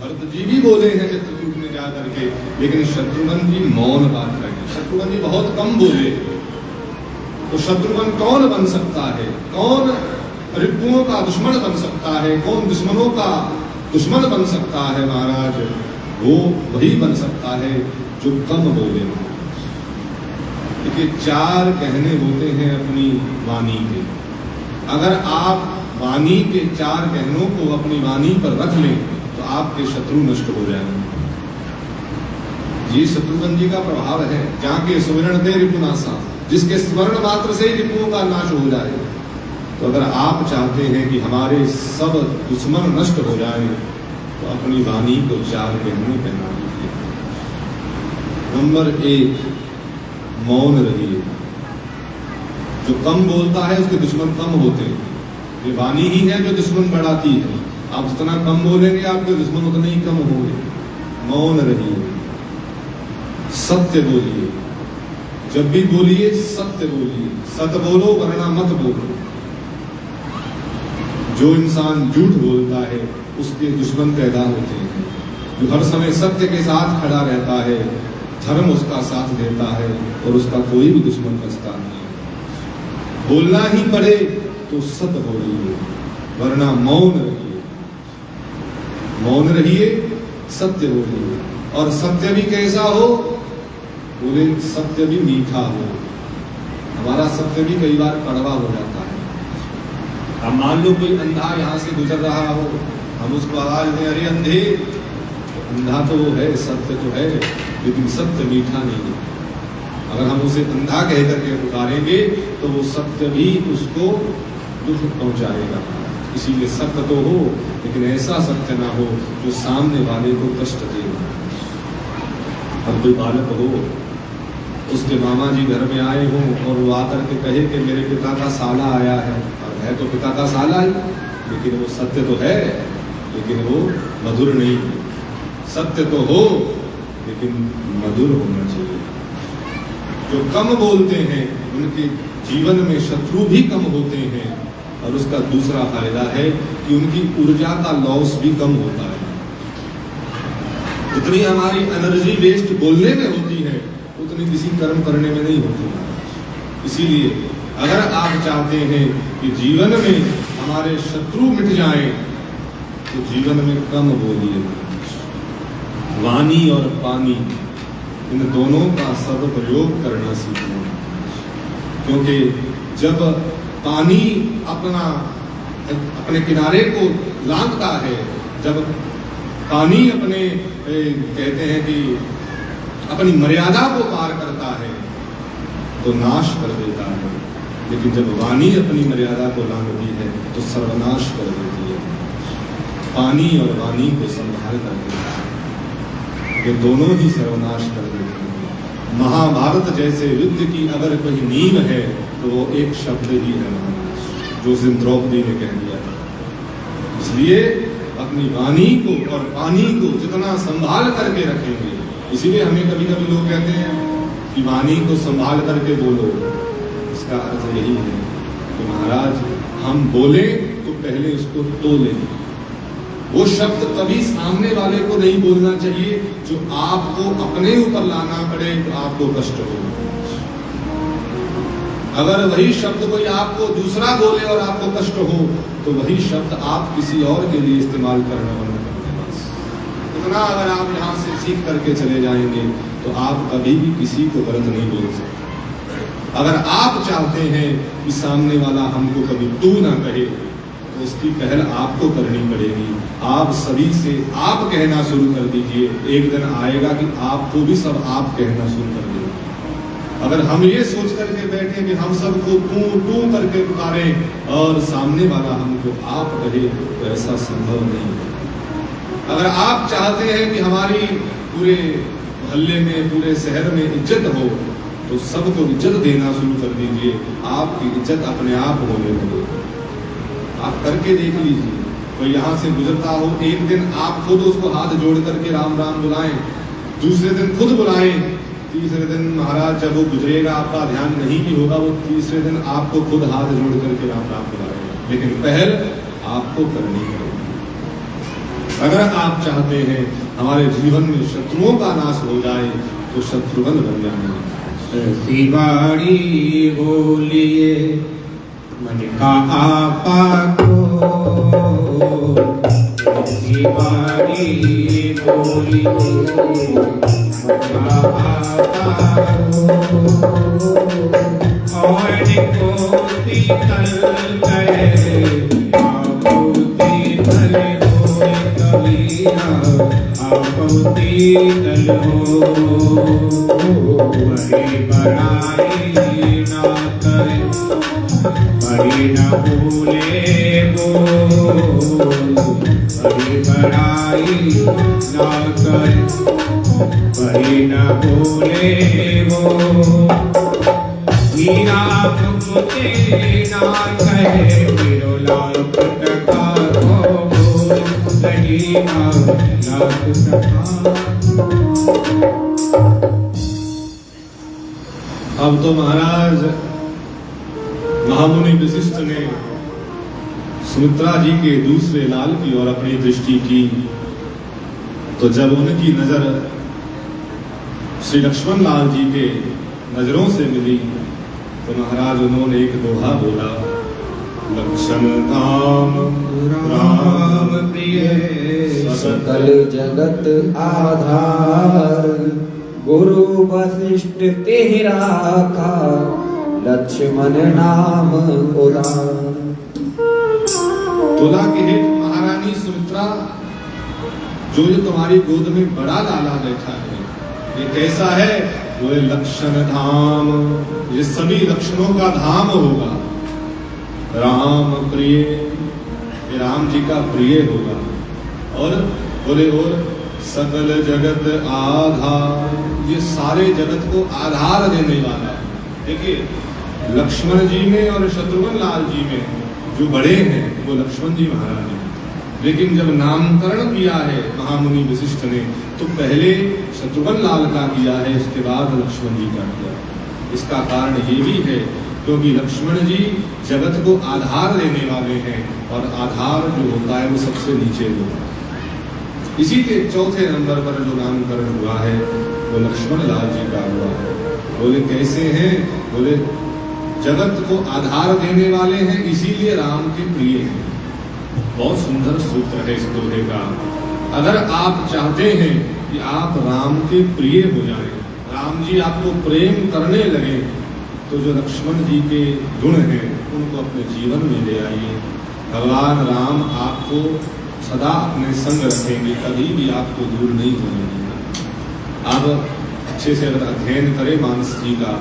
S4: भरत जी भी बोले हैं चित्रकूट में जा करके, लेकिन शत्रुघ्न जी मौन पात्र हैं। शत्रुघ्न जी बहुत कम बोले। तो शत्रुघ्न कौन बन सकता है? कौन रिपुओं का दुश्मन बन सकता है? कौन दुश्मनों का दुश्मन बन सकता है महाराज? वो वही बन सकता है जो कम बोले। देखिए, 4 कहने होते हैं अपनी वाणी के। अगर आप वाणी के 4 कहनों को अपनी वाणी पर रख लें तो आपके शत्रु नष्ट हो जाएंगे। ये शत्रुघ्न जी का प्रभाव है। जहाँ के सुमिरन ते रिपुनासा, जिसके स्मरण मात्र से ही रिपुओं का नाश हो जाए। तो अगर आप चाहते हैं कि हमारे सब दुश्मन नष्ट हो जाए तो अपनी वाणी को 4 कहने पहना दीजिए। नंबर 1, मौन रहिए। जो कम बोलता है उसके दुश्मन कम होते हैं। ये वाणी ही है जो दुश्मन बढ़ाती है। आप जितना कम बोलेंगे आपके दुश्मन उतने ही कम होंगे। मौन रहिए, सत्य बोलिए। जब भी बोलिए सत्य बोलिए। सत्य बोलो वरना मत बोलो। जो इंसान झूठ बोलता है उसके दुश्मन पैदा होते हैं। जो हर समय सत्य के साथ खड़ा रहता है, धर्म उसका साथ देता है और उसका कोई भी दुश्मन बचता नहीं। बोलना ही पड़े तो सत्य बोलिए, वरना मौन रहिए। मौन रहिए, सत्य बोलिए। और सत्य भी कैसा हो? बोले सत्य भी मीठा हो। हमारा सत्य भी कई बार कड़वा हो जाता है। अब मान लो कोई अंधा यहाँ से गुजर रहा हो, हम उसको आवाज दें, अरे अंधे। अंधा तो वो है, सत्य तो है, लेकिन सत्य मीठा नहीं है। अगर हम उसे अंधा कह करके पुकारेंगे तो वो सत्य भी उसको दुख पहुंचाएगा। इसीलिए सत्य तो हो, लेकिन ऐसा सत्य ना हो जो सामने वाले को कष्ट दे। अब कोई बालक हो, उसके मामा जी घर में आए हों और वो आकर के कहे कि मेरे पिता का साला आया है, और है तो पिता का साला ही, लेकिन वो सत्य तो है, लेकिन वो मधुर नहीं है। सत्य तो हो लेकिन मधुर होना चाहिए। जो कम बोलते हैं उनके जीवन में शत्रु भी कम होते हैं, और उसका दूसरा फायदा है कि उनकी ऊर्जा का लॉस भी कम होता है। जितनी हमारी एनर्जी वेस्ट बोलने में होती है उतनी किसी कर्म करने में नहीं होती। इसीलिए अगर आप चाहते हैं कि जीवन में हमारे शत्रु मिट जाएं तो जीवन में कम बोलिए। वाणी और पानी, इन दोनों का सदुपयोग करना सीखना। क्योंकि जब पानी अपने किनारे को लांघता है, जब पानी अपने कहते हैं कि अपनी मर्यादा को पार करता है तो नाश कर देता है, लेकिन जब वाणी अपनी मर्यादा को लांघती है तो सर्वनाश कर देती है। पानी और वाणी को संभाल कर देता है, ये दोनों ही सर्वनाश कर देते हैं। महाभारत जैसे युद्ध की अगर कोई नींव है तो वो एक शब्द ही है महाराज, जो श्री द्रौपदी ने कह दिया था। इसलिए अपनी वाणी को और पानी को जितना संभाल करके रखेंगे, इसीलिए हमें कभी कभी लोग कहते हैं कि वाणी को संभाल करके बोलो। इसका अर्थ यही है कि महाराज हम बोले तो पहले उसको तोलें। वो शब्द कभी सामने वाले को नहीं बोलना चाहिए जो आपको अपने ऊपर लाना पड़े तो आपको कष्ट हो। अगर वही शब्द कोई आपको दूसरा बोले और आपको कष्ट हो तो वही शब्द आप किसी और के लिए इस्तेमाल करना बंद कर दें। बस इतना अगर आप यहाँ से सीख करके चले जाएंगे तो आप कभी भी किसी को गलत नहीं बोल सकते। अगर आप चाहते हैं कि सामने वाला हमको कभी तू ना कहे तो उसकी पहल आपको करनी पड़ेगी। आप सभी से आप कहना शुरू कर दीजिए। एक दिन आएगा कि आपको भी सब आप कहना शुरू कर देंगे। अगर हम ये सोच करके बैठे कि हम सबको तू तू करके पुकारें और सामने वाला हमको आप कहे तो ऐसा संभव नहीं है। अगर आप चाहते हैं कि हमारी पूरे मोहल्ले में, पूरे शहर में इज्जत हो
S3: तो सबको इज्जत देना शुरू कर दीजिए, आपकी इज्जत अपने आप होने लगेगी। आप करके देख लीजिए, कोई यहाँ से गुजरता हो, एक दिन आप खुद उसको हाथ जोड़ करके राम राम बुलाएं, दूसरे दिन खुद बुलाएं, तीसरे दिन महाराज जब वो गुजरेगा आपका ध्यान नहीं भी होगा, वो तीसरे दिन आपको खुद हाथ जोड़ करके राम राम बुलाएगा, लेकिन पहल आपको करनी है। अगर आप चाहते हैं हमारे जीवन में शत्रुओं का नाश हो जाए तो शत्रुघ्न बन जाए।
S1: शिवाड़ी बोलिए मन का आपा को, शिवाड़ी बोलिए मन का आपा को, और को तीतल गए आपूती तल होए कबीरा, आपूती तल हो बड़ी बड़ाई ना करे, बड़ी न भूले बोल, बड़ी बड़ाई ना करे, बड़ी न भूले बोल, मीरा मुझे ना कहे मेरो लाख टका को बोल, सही ना लाख टका।
S3: अब तो महाराज महामुनि वशिष्ठ ने सुमित्रा जी के दूसरे लाल की ओर अपनी दृष्टि की, तो जब उनकी नजर श्री लक्ष्मण लाल जी के नजरों से मिली तो महाराज उन्होंने एक दोहा बोला, लक्ष्मण धाम राम प्रिय
S2: सकल जगत आधार, गुरु वशिष्ठ तेरा का लक्ष्मण नाम उदार।
S3: तुला के हे महारानी सुमित्रा, जो जो तुम्हारी गोद में बड़ा लाला बैठा है ये कैसा है? बोले लक्षण धाम, ये सभी लक्षणों का धाम होगा। राम प्रिय, ये राम जी का प्रिय होगा। और बोले और सकल जगत आधार, ये सारे जगत को आधार देने वाला है। देखिए लक्ष्मण जी में और शत्रुघ्न लाल जी में जो बड़े हैं वो लक्ष्मण जी महाराज हैं, लेकिन जब नामकरण किया है महामुनि वशिष्ठ ने तो पहले शत्रुघ्न लाल का किया है, उसके बाद लक्ष्मण जी का किया। इसका कारण ये भी है क्योंकि लक्ष्मण जी जगत को आधार देने वाले हैं और आधार जो होता है वो सबसे नीचे होता है। इसी के चौथे नंबर पर जो नामकरण हुआ है वो लक्ष्मण लाल जी का हुआ है। बोले कैसे हैं? बोले जगत को आधार देने वाले हैं, इसीलिए राम के प्रिय हैं। बहुत सुंदर सूत्र है इस दोहे का। अगर आप चाहते हैं कि आप राम के प्रिय हो जाएं, राम जी आपको प्रेम करने लगे, तो जो लक्ष्मण जी के गुण हैं उनको अपने जीवन में ले आइए। भगवान राम आपको सदा अपने संग रखेंगे, कभी भी आपको दूर नहीं होने देंगे। आप अच्छे से अगर अध्ययन करें मानस जी का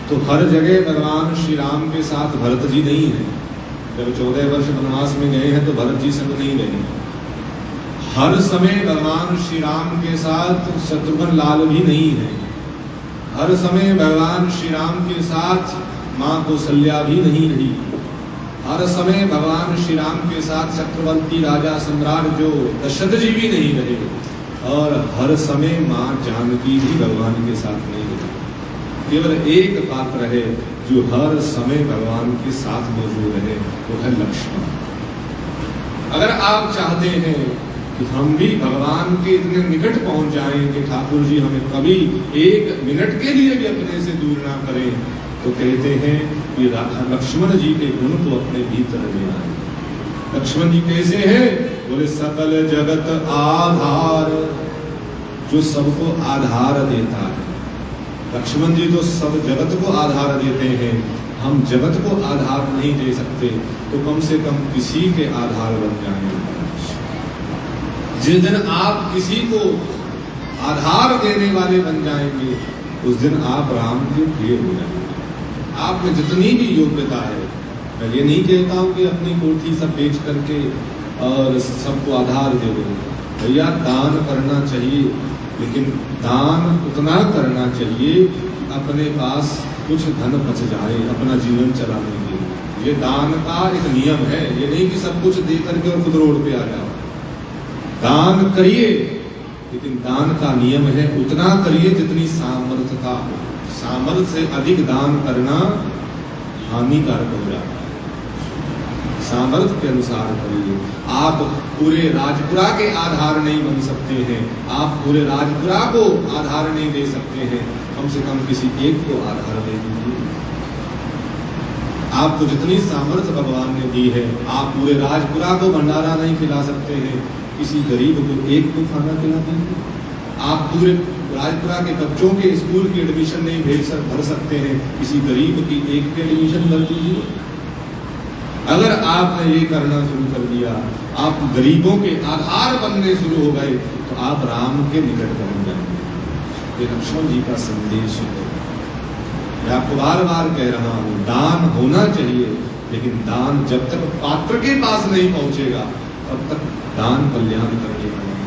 S3: तो हर जगह भगवान श्री राम के साथ भरत जी नहीं है। जब 14 वर्ष वनवास में गए हैं तो भरत जी संग नहीं गए। हर समय भगवान श्री राम के साथ शत्रुघ्न लाल भी नहीं है। हर समय भगवान श्री राम के साथ माँ कौशल्या भी नहीं रही। हर समय भगवान श्री राम के साथ चक्रवर्ती राजा सम्राट जो दशरथ जी भी नहीं रहे, और हर समय माँ जानकी भी भगवान के साथ नहीं रही। केवल एक पात्र है जो हर समय भगवान के साथ मौजूद है, वो है लक्ष्मण। अगर आप चाहते हैं कि हम भी भगवान के इतने निकट पहुंच जाएं कि ठाकुर जी हमें कभी एक मिनट के लिए भी अपने से दूर ना करें, तो कहते हैं कि लक्ष्मण जी के गुण को अपने भीतर ले आए। लक्ष्मण जी कैसे हैं? बोले सकल जगत आधार, जो सबको आधार देता है। लक्ष्मण जी तो सब जगत को आधार देते हैं, हम जगत को आधार नहीं दे सकते, तो कम से कम किसी के आधार बन जाएंगे। जिस दिन आप किसी को आधार देने वाले बन जाएंगे उस दिन आप राम के प्रिय हो जाएंगे। आप में जितनी भी योग्यता है, मैं ये नहीं कहता हूँ कि अपनी कोठी सब बेच करके और सबको आधार दे दो। भैया दान करना चाहिए,
S4: लेकिन दान उतना करना चाहिए अपने पास कुछ धन बच जाए अपना जीवन चलाने के लिए। ये दान का एक नियम है, ये नहीं कि सब कुछ दे करके और खुद रोड पे आ जाओ। दान करिए, लेकिन दान का नियम है उतना करिए जितनी सामर्थ्यता हो। सामर्थ्य से अधिक दान करना हानिकारक हो जाता है। सामर्थ्य के अनुसार करिए। आप पूरे राजपुरा के आधार नहीं बन सकते हैं, आप पूरे राजपुरा को आधार नहीं दे सकते हैं, कम से कम किसी एक को आधार दे दीजिए। आपको जितनी सामर्थ्य भगवान ने दी है, आप पूरे राजपुरा को भंडारा नहीं खिला सकते हैं, किसी गरीब को एक को खाना खिला दीजिए। आप पूरे राजपुरा के बच्चों के स्कूल की एडमिशन नहीं भर सकते हैं, किसी गरीब की एक के एडमिशन कर दीजिए। अगर आपने ये करना शुरू कर दिया, आप गरीबों के आधार बनने शुरू हो गए, तो आप राम के निकट पहुंच जाएंगे। ये लक्ष्मण जी का संदेश है। मैं आपको बार बार कह रहा हूं, दान होना चाहिए, लेकिन दान जब तक पात्र के पास नहीं पहुंचेगा तब तक दान कल्याण करेगा नहीं।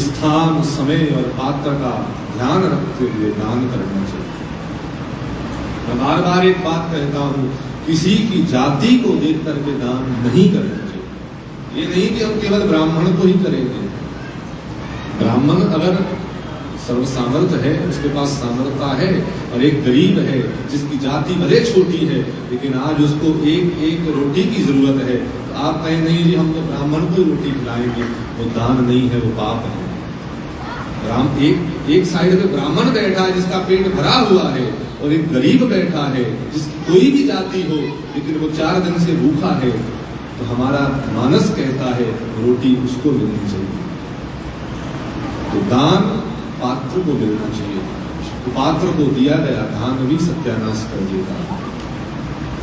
S4: स्थान, समय और पात्र का ध्यान रखते हुए दान करना चाहिए। मैं बार बार एक बात कहता हूं, किसी की जाति को देख करके दान नहीं करना चाहिए। ये नहीं कि हम केवल ब्राह्मण को ही करेंगे। ब्राह्मण अगर सर्वसामर्थ्य है, उसके पास सामर्थ्यता है, और एक गरीब है जिसकी जाति भले छोटी है लेकिन आज उसको एक एक रोटी की जरूरत है, तो आप कहें नहीं जी हम तो ब्राह्मण को रोटी खिलाएंगे, वो दान नहीं है, वो पाप है। एक साइड में ब्राह्मण बैठा है जिसका पेट भरा हुआ है, और एक गरीब बैठा है जिसकी कोई भी जाति हो लेकिन वो 4 दिन से भूखा है, तो हमारा मानस कहता है रोटी उसको मिलनी चाहिए। तो दान पात्र को मिलना चाहिए। तो पात्र को दिया गया दान भी सत्यानाश कर देता है,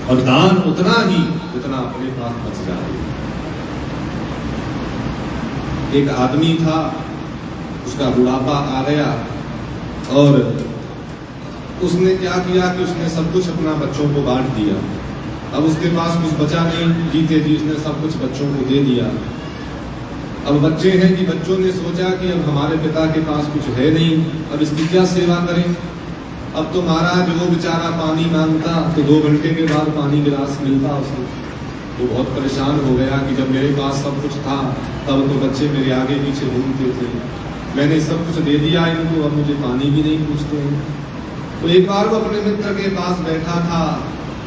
S4: और दान उतना ही जितना अपने पास बच जाए। एक आदमी था, उसका बुढ़ापा आ गया, और उसने क्या किया कि उसने सब कुछ अपना बच्चों को बांट दिया। अब उसके पास कुछ बचा नहीं, जीते जी उसने सब कुछ बच्चों को दे दिया। अब बच्चे हैं कि बच्चों ने सोचा कि अब हमारे पिता के पास कुछ है नहीं, अब इसकी क्या सेवा करें। अब तो महाराज वो बेचारा पानी मांगता तो 2 घंटे के बाद पानी गिलास मिलता उसे। वो बहुत परेशान हो गया कि जब मेरे पास सब कुछ था तब तो बच्चे मेरे आगे पीछे घूमते थे, मैंने सब कुछ दे दिया इनको, अब मुझे पानी भी नहीं पूछते हैं। तो एक बार वो अपने मित्र के पास बैठा था,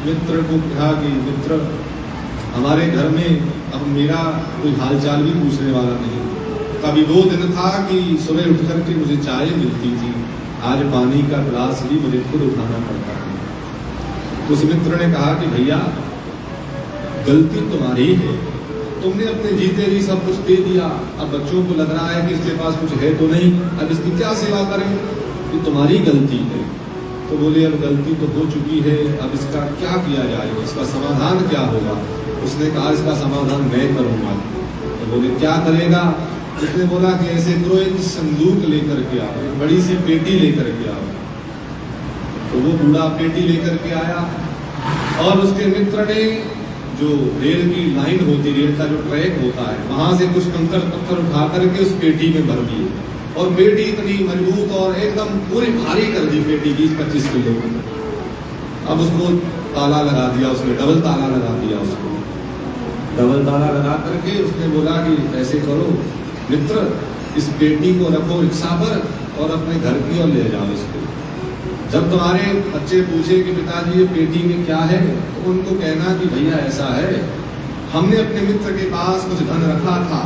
S4: मित्र को कहा कि मित्र हमारे घर में अब मेरा कोई हालचाल भी पूछने वाला नहीं। कभी 2 दिन था कि सुबह उठ करके मुझे चाय मिलती थी, आज पानी का गिलास भी मुझे खुद उठाना पड़ता है। उस मित्र ने कहा कि भैया गलती तुम्हारी है, तुमने अपने जीते जी सब कुछ दे दिया, अब बच्चों को लग रहा है कि इसके पास कुछ है तो नहीं, अब इसकी क्या सेवा करें, ये तुम्हारी गलती है। तो बोले अब गलती तो हो चुकी है, अब इसका क्या किया जाए, इसका समाधान क्या होगा। उसने कहा इसका समाधान मैं करूंगा। तो बोले क्या करेगा। उसने बोला कि ऐसे करो, एक संदूक लेकर के आओ, एक बड़ी सी पेटी लेकर के आओ। तो वो बूढ़ा पेटी लेकर के आया, और उसके मित्र ने जो रेल की लाइन होती, रेल का जो ट्रैक होता है, वहां से कुछ कंकर पत्थर उठा करके उस पेटी में भर दिए, और पेटी इतनी मजबूत और एकदम पूरी भारी कर दी पेटी 20-25 किलो। अब उसको ताला लगा दिया, उसने डबल ताला लगा दिया, उसको डबल ताला लगा करके उसने बोला कि ऐसे करो मित्र, इस पेटी को रखो रिक्शा पर और अपने घर की ओर ले जाओ इसको। जब तुम्हारे बच्चे पूछे कि पिताजी ये पेटी में क्या है, तो उनको कहना कि भैया ऐसा है, हमने अपने मित्र के पास कुछ धन रखा था,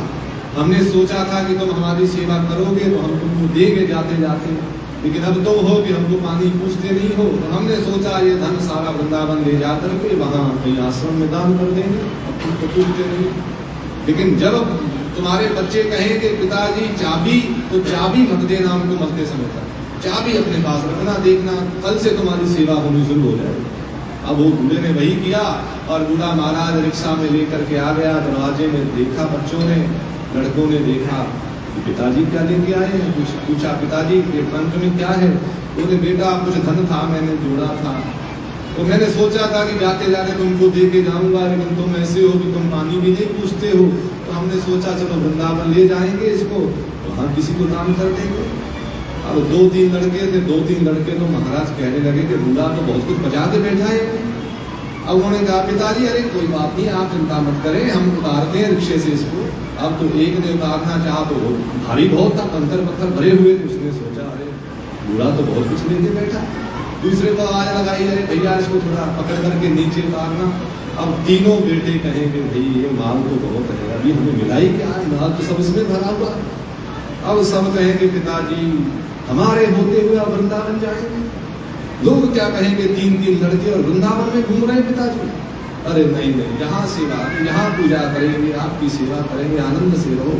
S4: हमने सोचा था कि तुम हमारी सेवा करोगे तो हम तुमको देंगे जाते जाते, लेकिन अब तुम हो कि हमको पानी पूछते नहीं हो, तो हमने सोचा ये धन सारा वृंदावन ले जा करके वहाँ कहीं आश्रम में दान कर देंगे, अब तुम तो पूछते नहीं। लेकिन जब तुम्हारे बच्चे कहें कि पिताजी चाबी, तो चाबी मत देना हमको मरते समय तक, चाबी अपने पास रखना, देखना कल से तुम्हारी सेवा होनी शुरू हो जाएगी। अब वो बूढ़े ने वही किया, और बूढ़ा महाराज रिक्शा में लेकर के आ गया। दरवाजे में देखा बच्चों ने, लड़कों ने देखा कि पिताजी क्या लेके आए हैं। कुछ पूछा पिताजी ये ट्रंक में क्या है। बोले बेटा कुछ धन था, मैंने जोड़ा था, तो मैंने सोचा था कि जाते जाते तुमको दे के जाऊंगा, लेकिन तुम ऐसे हो कि तुम पानी भी नहीं पूछते हो, तो हमने सोचा चलो वृंदावन ले जाएंगे इसको, तो वहां किसी को काम कर देंगे। अब 2-3 लड़के थे, 2-3 लड़के तो महाराज कहने लगे कि बूढ़ा तो बहुत कुछ बचा के बैठा है। अब उन्होंने कहा पिताजी अरे कोई बात नहीं, आप चिंता मत करें, हम उतारते हैं रिक्शे से इसको। अब तो एक ने उतारना चाहा तो भारी बहुत था, कंकर पत्थर भरे हुए थे। उसने सोचा अरे बूढ़ा तो बहुत कुछ लेके बैठा। दूसरे को आवाज लगाई अरे भैया इसको थोड़ा पकड़ करके नीचे उतारना। अब तीनों बेटे कहेंगे भाई ये माल तो बहुत है, अभी हमें मिला ही क्या, माल तो सब इसमें भरा हुआ। अब सब कहेंगे पिताजी हमारे होते हुए अब वृंदावन जाएंगे। लोग क्या कहेंगे, 3-3 लड़के और वृंदावन में घूम रहे हैं पिताजी। अरे नहीं नहीं, यहाँ सेवा, यहाँ पूजा करेंगे, आपकी सेवा करेंगे, आनंद से रहो।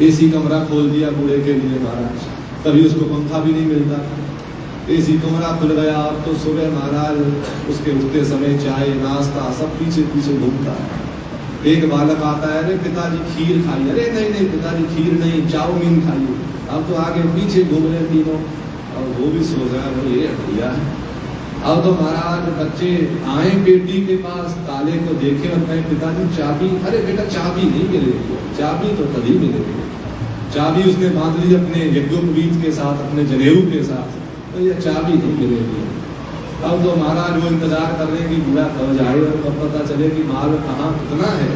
S4: एसी कमरा खोल दिया बूढ़े के लिए महाराज, कभी उसको पंखा भी नहीं मिलता था। एसी कमरा खुल गया। अब तो सुबह महाराज उसके उठते समय चाय नाश्ता सब पीछे पीछे घूमता है। एक बालक आता है अरे पिताजी खीर खाइए, अरे नहीं नहीं पिताजी खीर नहीं चाउमीन खाइए। अब तो आगे पीछे घूम रहे तीनों, और वो भी सोच रहा है ये भैया। अब तो महाराज बच्चे आए बेटी के पास, ताले को देखे और कहे पिताजी चाबी। अरे बेटा चाबी नहीं मिलेगी, चाबी तो तभी मिलेगी। चाबी उसने बांध ली अपने यज्ञोपवीत के साथ, अपने जनेऊ के साथ, तो ये चाबी नहीं मिलेगी। अब तो महाराज वो इंतजार कर रहे हैं कि बूढ़ा कब जाए और कब पता चले कि माल कहाँ कितना है।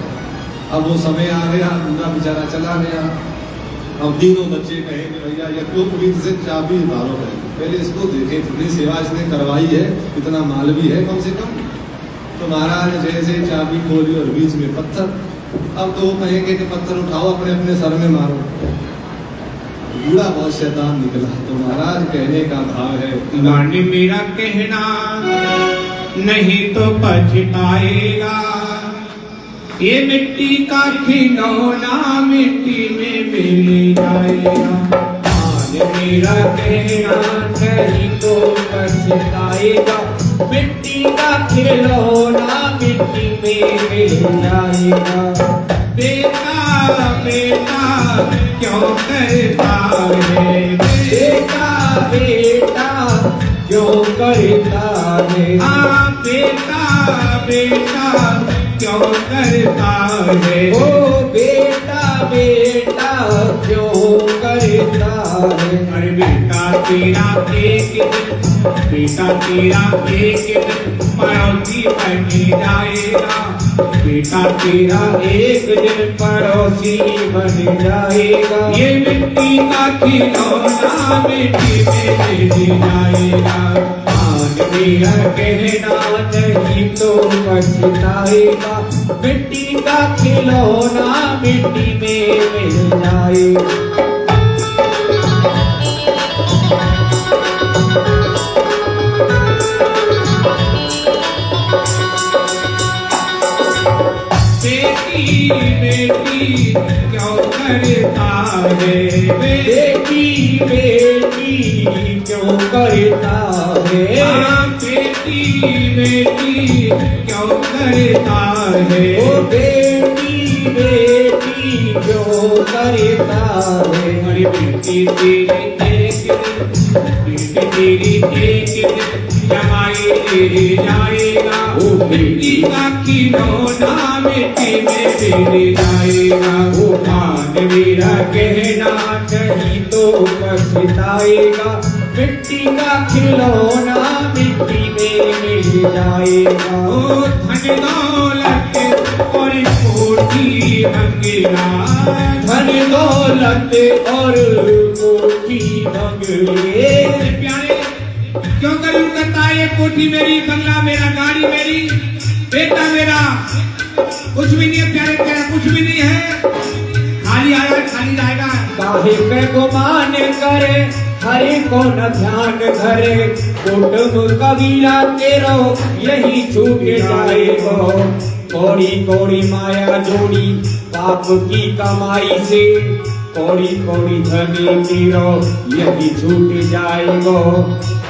S4: अब वो समय आ गया, बूढ़ा बेचारा चला गया। अब तीनों बच्चे कहेंगे भैया यज्ञोपवीत से चाबी मारो है, पहले इसको देखें कितनी सेवा इसने करवाई है, इतना माल भी है कम से कम। तो महाराज ने जैसे चाबी खोली और बीच में पत्थर। अब तो वो कहेंगे कि पत्थर उठाओ अपने अपने सर में मारो। बूढ़ा बहुत शैतान निकला। तो महाराज कहने का भाव है
S1: मान मेरा कहना नहीं तो पछताएगा, ये मिट्टी का खिलौना मिट्टी में मिल जाएगा। मान मेरा कहना नहीं तो पछताएगा, मिट्टी का खिलौना मिट्टी में मिल जाएगा। बेटा बेटा क्यों करता है, बेटा बेटा क्यों करता है। हाँ बेटा बेटा क्यों करता है, ओ बेटा बेटा क्यों करता है। अरे बेटा तेरा एक दिन, बेटा तेरा एक दिन पड़ोसी बन जाएगा। बेटा तेरा एक दिन पड़ोसी बन जाएगा। ये मिट्टी का खिलौना मिट्टी में मिल जाएगा। मान मेरा कहना नहीं तो पछताएगा, मिट्टी का खिलौना मिट्टी में मिल जाएगा। बेटी क्यों करता है, बेटी बेटी क्यों करता है। हाँ बेटी बेटी क्यों करता है, ओ बेटी बेटी क्यों करता है। अरे बेटी तेरी एक दिन, बेटी तेरी एक दिन जमाई ले जाएगा। ओ बेटी का खिलौना मिट्टी में मिल जाएगा। ओ मान मेरा कहना नहीं तो पछताएगा, मिट्टी का खिलौना मिट्टी में मिल जाएगा। ओ धन दौलत और कोठी बंगला, धन दौलत और कोठी बंगले। प्यारे क्यों करूं करता है, कोठी मेरी, बंगला मेरा, गाड़ी मेरी, बेटा मेरा कुछ भी नहीं है। प्यारे क्या कुछ भी नहीं है, खाली आया खाली जाएगा। काहे पे गुमान करे, हरे को न ध्यान धरे, कुटुंब कबीला तेरो यही छूट जाएगा। कौड़ी कौड़ी माया जोड़ी पाप की कमाई से, कौड़ी कौड़ी धनी तेरो यही छूट जाएगा।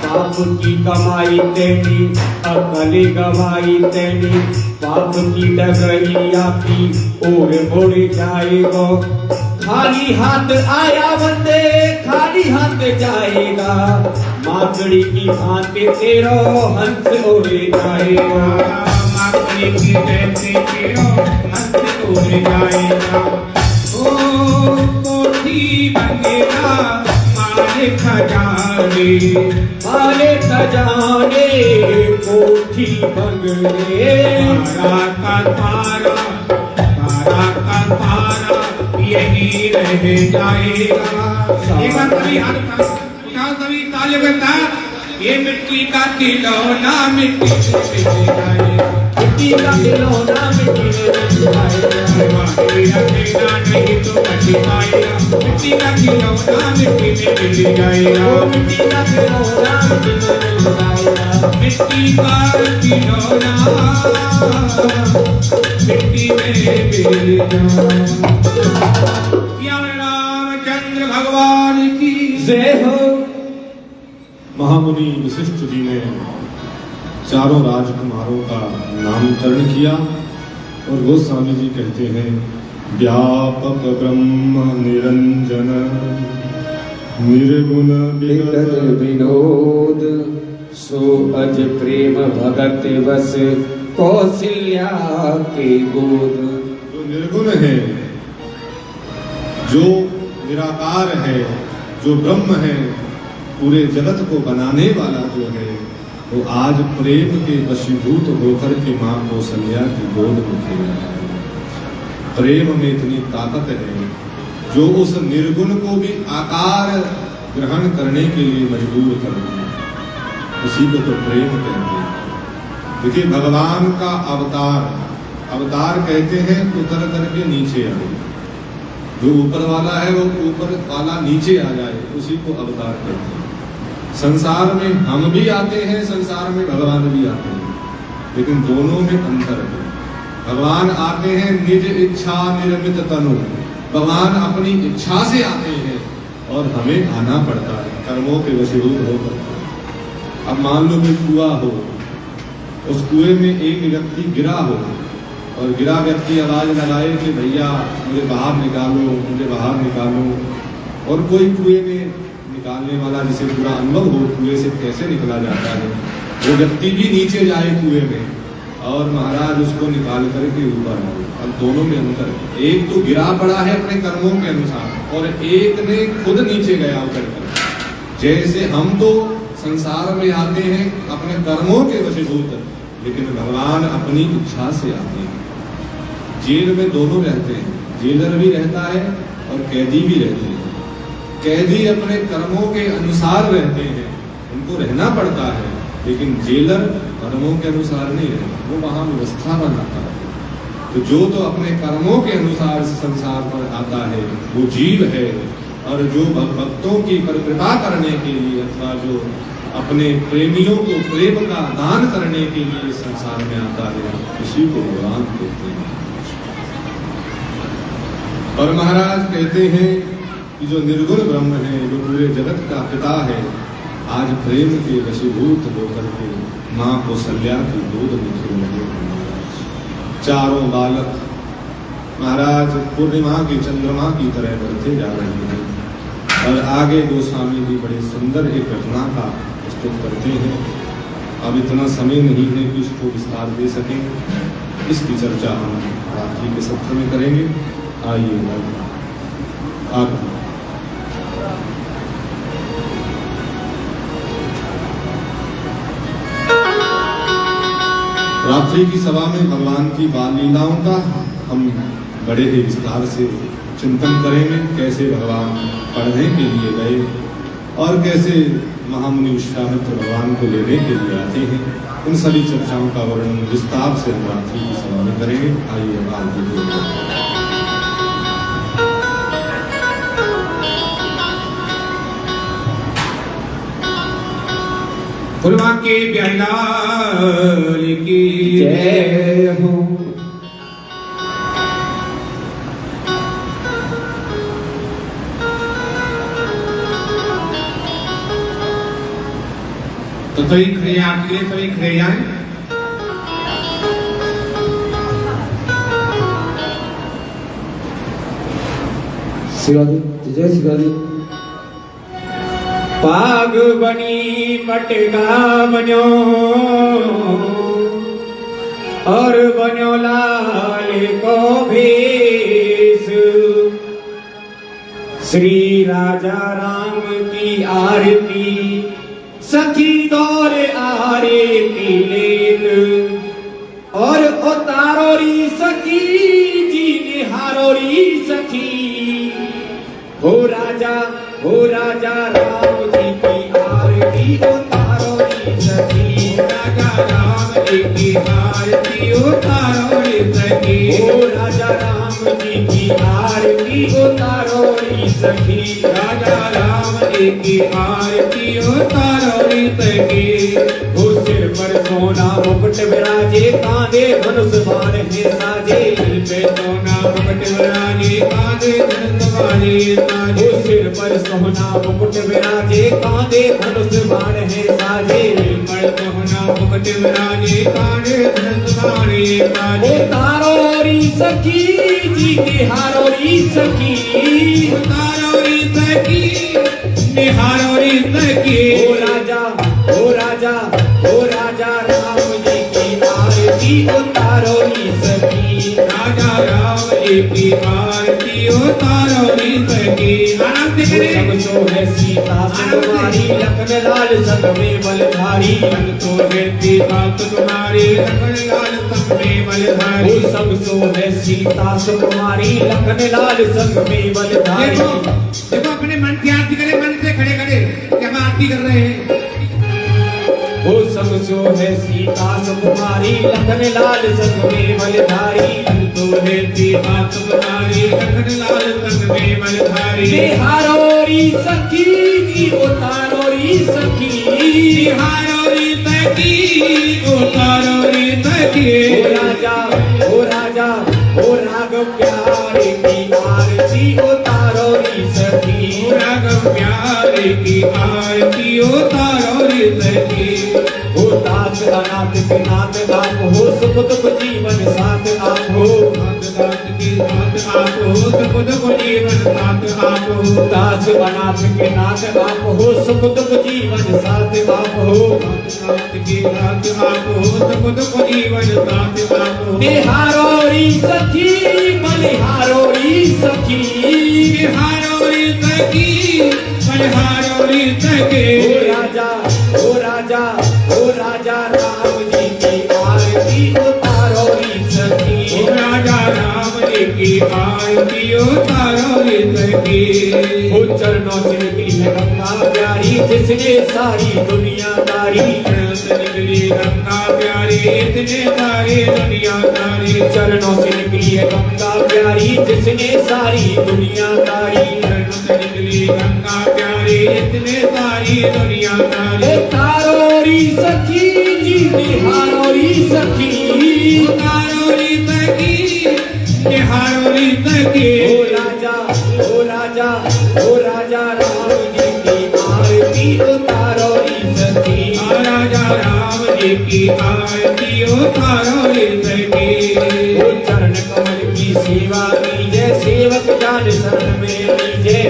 S1: पाप की कमाई तेरी अकल गवाई तेरी, पाप की डगरिया की ओर मुड़ जाएगा। खाली हाथ आया बंदे खाली हाथ जाएगा, माकड़ी की भांति तेरो हंस उड़ जाएगा। माकड़ी की भांति तेरो हंस उड़ जाएगा। ओ कोठी बंगला मालिक खजाने
S2: माले खजाने कोठी बंगले
S1: तारा का तारा यही रह जाएगा। एक बार कभी हाथ उठाओ, कभी ताली बजा। ये मिट्टी का खिलौना मिट्टी में मिल जाएगा।
S2: मिट्टी का खिलौना मिट्टी में मिल जाएगा।
S1: रखेगा नहीं तो बच पाएगा। मिट्टी का खिलौना मिट्टी में मिल जाएगा।
S2: मिट्टी का खिलौना मिट्टी में मिल जाएगा।
S1: मिट्टी का खिलौना मिट्टी में मिल जाएगा। रामचंद्र भगवान की
S2: जय हो।
S3: महामुनि वशिष्ठ जी ने चारों राजकुमारों का नामकरण किया और गोस्वामी जी कहते हैं व्यापक ब्रह्म निरंजन निर्गुण
S2: विगत विनोद सो अज प्रेम भगत बस कौशल्या के गोद।
S3: जो निर्गुण है, जो निराकार है, जो ब्रह्म है, पूरे जगत को बनाने वाला जो है, वो आज प्रेम के वशीभूत होकर के मां कौशल्या की गोद में खेल रहा है। प्रेम में इतनी ताकत है जो उस निर्गुण को भी आकार ग्रहण करने के लिए मजबूर कर दिया। उसी को तो प्रेम कहते हैं। देखिए भगवान का अवतार कहते हैं उतर करके नीचे आए। जो ऊपर वाला है वो ऊपर वाला नीचे आ जाए, उसी को अवतार कहते हैं। संसार में हम भी आते हैं, संसार में भगवान भी आते हैं, लेकिन दोनों में अंतर है। भगवान आते हैं निज इच्छा निर्मित तनु, भगवान अपनी इच्छा से आते हैं और हमें आना पड़ता है कर्मों के वशीभूत होकर। अब मान लो कि कुआं हो, उस कुएं में एक व्यक्ति गिरा हो और गिरा व्यक्ति आवाज लगाए कि भैया मुझे बाहर निकालो, मुझे बाहर निकालो, और कोई कुएं में निकालने वाला जिसे पूरा अनुभव हो कुएं से कैसे निकला जाता है, वो व्यक्ति भी नीचे जाए कुएं में और महाराज उसको निकाल करके ऊपर आए। अब दोनों में अंतर है। एक तो गिरा पड़ा है अपने कर्मों के अनुसार और एक ने खुद नीचे गया उतर कर। जैसे हम तो संसार में आते हैं अपने कर्मों के वशीभूत, लेकिन भगवान अपनी इच्छा से आते हैं। जेल में दोनों रहते हैं, जेलर भी रहता है और कैदी भी रहते हैं। कैदी अपने कर्मों के अनुसार रहते हैं, उनको रहना पड़ता है, लेकिन जेलर कर्मों के अनुसार नहीं रहता, वो वहां व्यवस्था बनाता है। तो जो तो अपने कर्मों के अनुसार संसार पर आता है वो जीव है, और जो भक्तों की पर कृपा करने के लिए अथवा जो अपने प्रेमियों को प्रेम का दान करने के लिए संसार में आता है, उसी को भगवान कहते हैं। और महाराज कहते हैं कि जो निर्गुण ब्रह्म है, जो पूरे जगत का पिता है, आज प्रेम के वशीभूत होकर के मां कौशल्या की गोद में खेल रहे हैं। चारों बालक महाराज पूर्णिमा की चंद्रमा की तरह बढ़ते जा रहे हैं। और आगे गोस्वामी जी बड़े सुंदर एक घटना का प्रस्तुत करते हैं। अब इतना समय नहीं है कि इसको विस्तार दे सकें, इसकी चर्चा हम रात्रि के सत्र में करेंगे। आइए आप रात्रि की सभा में भगवान की बाल लीलाओं का हम बड़े ही विस्तार से चिंतन करेंगे। कैसे भगवान पढ़ने के लिए गए और कैसे महामुनि विश्वामित्र भगवान को लेने के लिए आते हैं, उन सभी चर्चाओं का वर्णन विस्तार से हम रात्रि की सभा में करेंगे। आइए आप
S1: फुलवा के बिहारी की
S2: जय हो।
S1: तो सभी खड़े हैं, आपके लिए सभी खड़े जाएं।
S2: शिवाजी जय शिवाजी। पाग बनी मटका बन्यो और बन्यो लाल को भेस, श्री राजा राम की आरती सखी दौर आरे पीलेन और उतारो री सखी जी निहारो री सखी हो राजा राम जी की आरती उतारो री सखी
S1: राजा राम जी की आरती उतारो रे सखी
S2: हो राजा राम जी की आरती उतारो री सखी
S1: राजा राम जी की आरती उतारो रे सखी
S2: हो सिर पर सोना मुकुट विराजे कांधे धनुष बाण है साजे
S1: दिल पे सोना मुकुट विराजे कांधे धनुष बाणे साजे
S2: हो सिर पर सोना मुकुट विराजे कांधे धनुष बाण है साजे
S1: दिल पर सोना मुकुट विराजे कांधे धनुष बाणे
S2: हो
S1: साजे
S2: तारो री सखी जी निहारो री सखी
S1: उतारो रे सखी निहारो रे सखी
S2: हो राजा राम जी की आरती उतारो री सखी
S1: राजा राम जी की आरती उतारो रे सखी आराम से
S2: वो सब
S1: करे
S2: सो है सीता सुकुमारी लखन लाल संग में बलधारी
S1: मन तो रहती बात तुम्हारी लखन लाल संग में
S2: वो
S1: बलधारी
S2: सब सो है सीता सुकुमारी लखन लाल संग में बलधारी
S1: देखो देखो अपने मन की आरती करे मन से खड़े खड़े कि हम आरती कर रहे हैं
S2: वो सब सो है सीता सुकुमारी लखन लाल संग में बलधारी
S1: मन तो रहती बात तुम्हारी लखन लाल संग में बलधारी
S2: निहारो री सखी जी उतारो री सखी
S1: निहारो रे सखी उतारो रे सखी
S2: ओ राघव प्यारे की आरती उतारो री सखी
S1: राघव प्यारे की आरती उतारो रे सखी
S2: हो दास अनाथ के नाथ आप हो सुख दुख जीवन साथ आप हो
S1: दास की साथ आप हो सुख दुख जीवन साथ आप हो
S2: दास अनाथ के नाथ आप हो सुख दुख जीवन साथ आप हो
S1: दास की साथ आप हो सुख दुख जीवन साथ आप हो
S2: निहारो री सखी बलिहारो री सखी
S1: निहारो रे सखी बलिहारो रे सखी
S2: ओ राजा राम जी की आरती उतारो री सखी
S1: राजा राम जी की आरती उतारो रे सखी
S2: हो चरणों से निकली है गंगा प्यारी जिसने सारी दुनिया तारी
S1: निकली गंगा प्यारी इतने सारे दुनिया तारी
S2: चरणों से निकली है गंगा प्यारी जिसने सारी दुनिया तारी
S1: निकली गंगा प्यारी इतने सारी दुनिया तारी
S2: तारो री सखी जी निहारो री सखी
S1: उतारो रे सखी निहारो रे सखी
S2: ओ राजा राम जी की आरती उतारो री सखी
S1: राजा राम जी की आरती उतारो रे सखी
S2: ओ चरण कमल की सेवा कीजिए सेवक जान शरण में लीजिए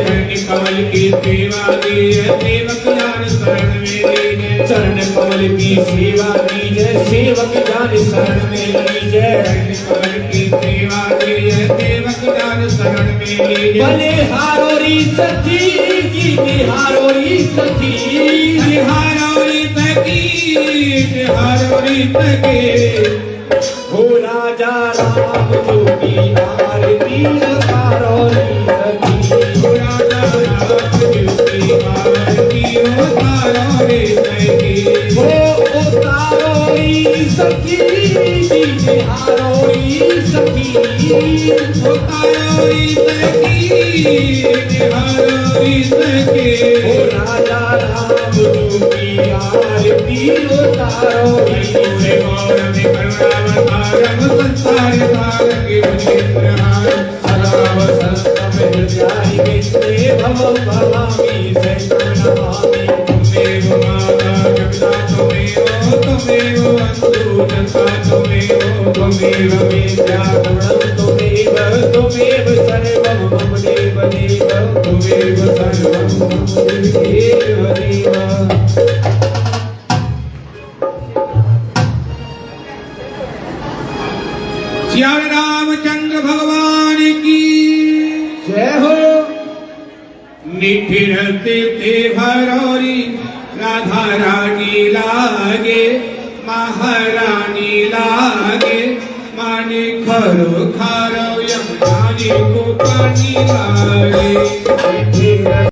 S1: कमल की सेवा कीजिए सेवक जान शरण में लीजिए
S2: चरण कमल की सेवा कीजिए सेवक जान शरण में लीजिए
S1: कमल की सेवा कीजिए सेवक जान शरण में लीजिए
S2: बलिहारो री सखी जी निहारो री सखी
S1: निहारो रे सखी निहारो रे सखी
S2: हो राजा राम जो की आरती उतारो री सखी
S1: राजा राम जी की आरती उतारो रे सखी
S2: हो उतारो री सखी जी निहारो री सखी
S1: उतारो रे सखी निहारो रे सखी
S2: हो राजा राम जो की आरती उतारो री
S1: पूरे गौर में करुणावतारम संसार सार के मुनीन्द्रहार
S2: सदा वसंत हृदयानि विष्णे भव भवामि शरणं नमामि
S1: त्वमेव माता जगता त्वमेव अन्तु जन्ता
S2: त्वमेव विद्या गुणं त्वमेव सर्वं मम देव देव त्वमेव सर्वं मम देव देव
S1: श्याम रामचंद्र भगवान की
S2: जय हो
S1: निठिरते थे हरौरी राधा रानी लागे महारानी लागे माने खरो खारो यमुनानी को पानी लागे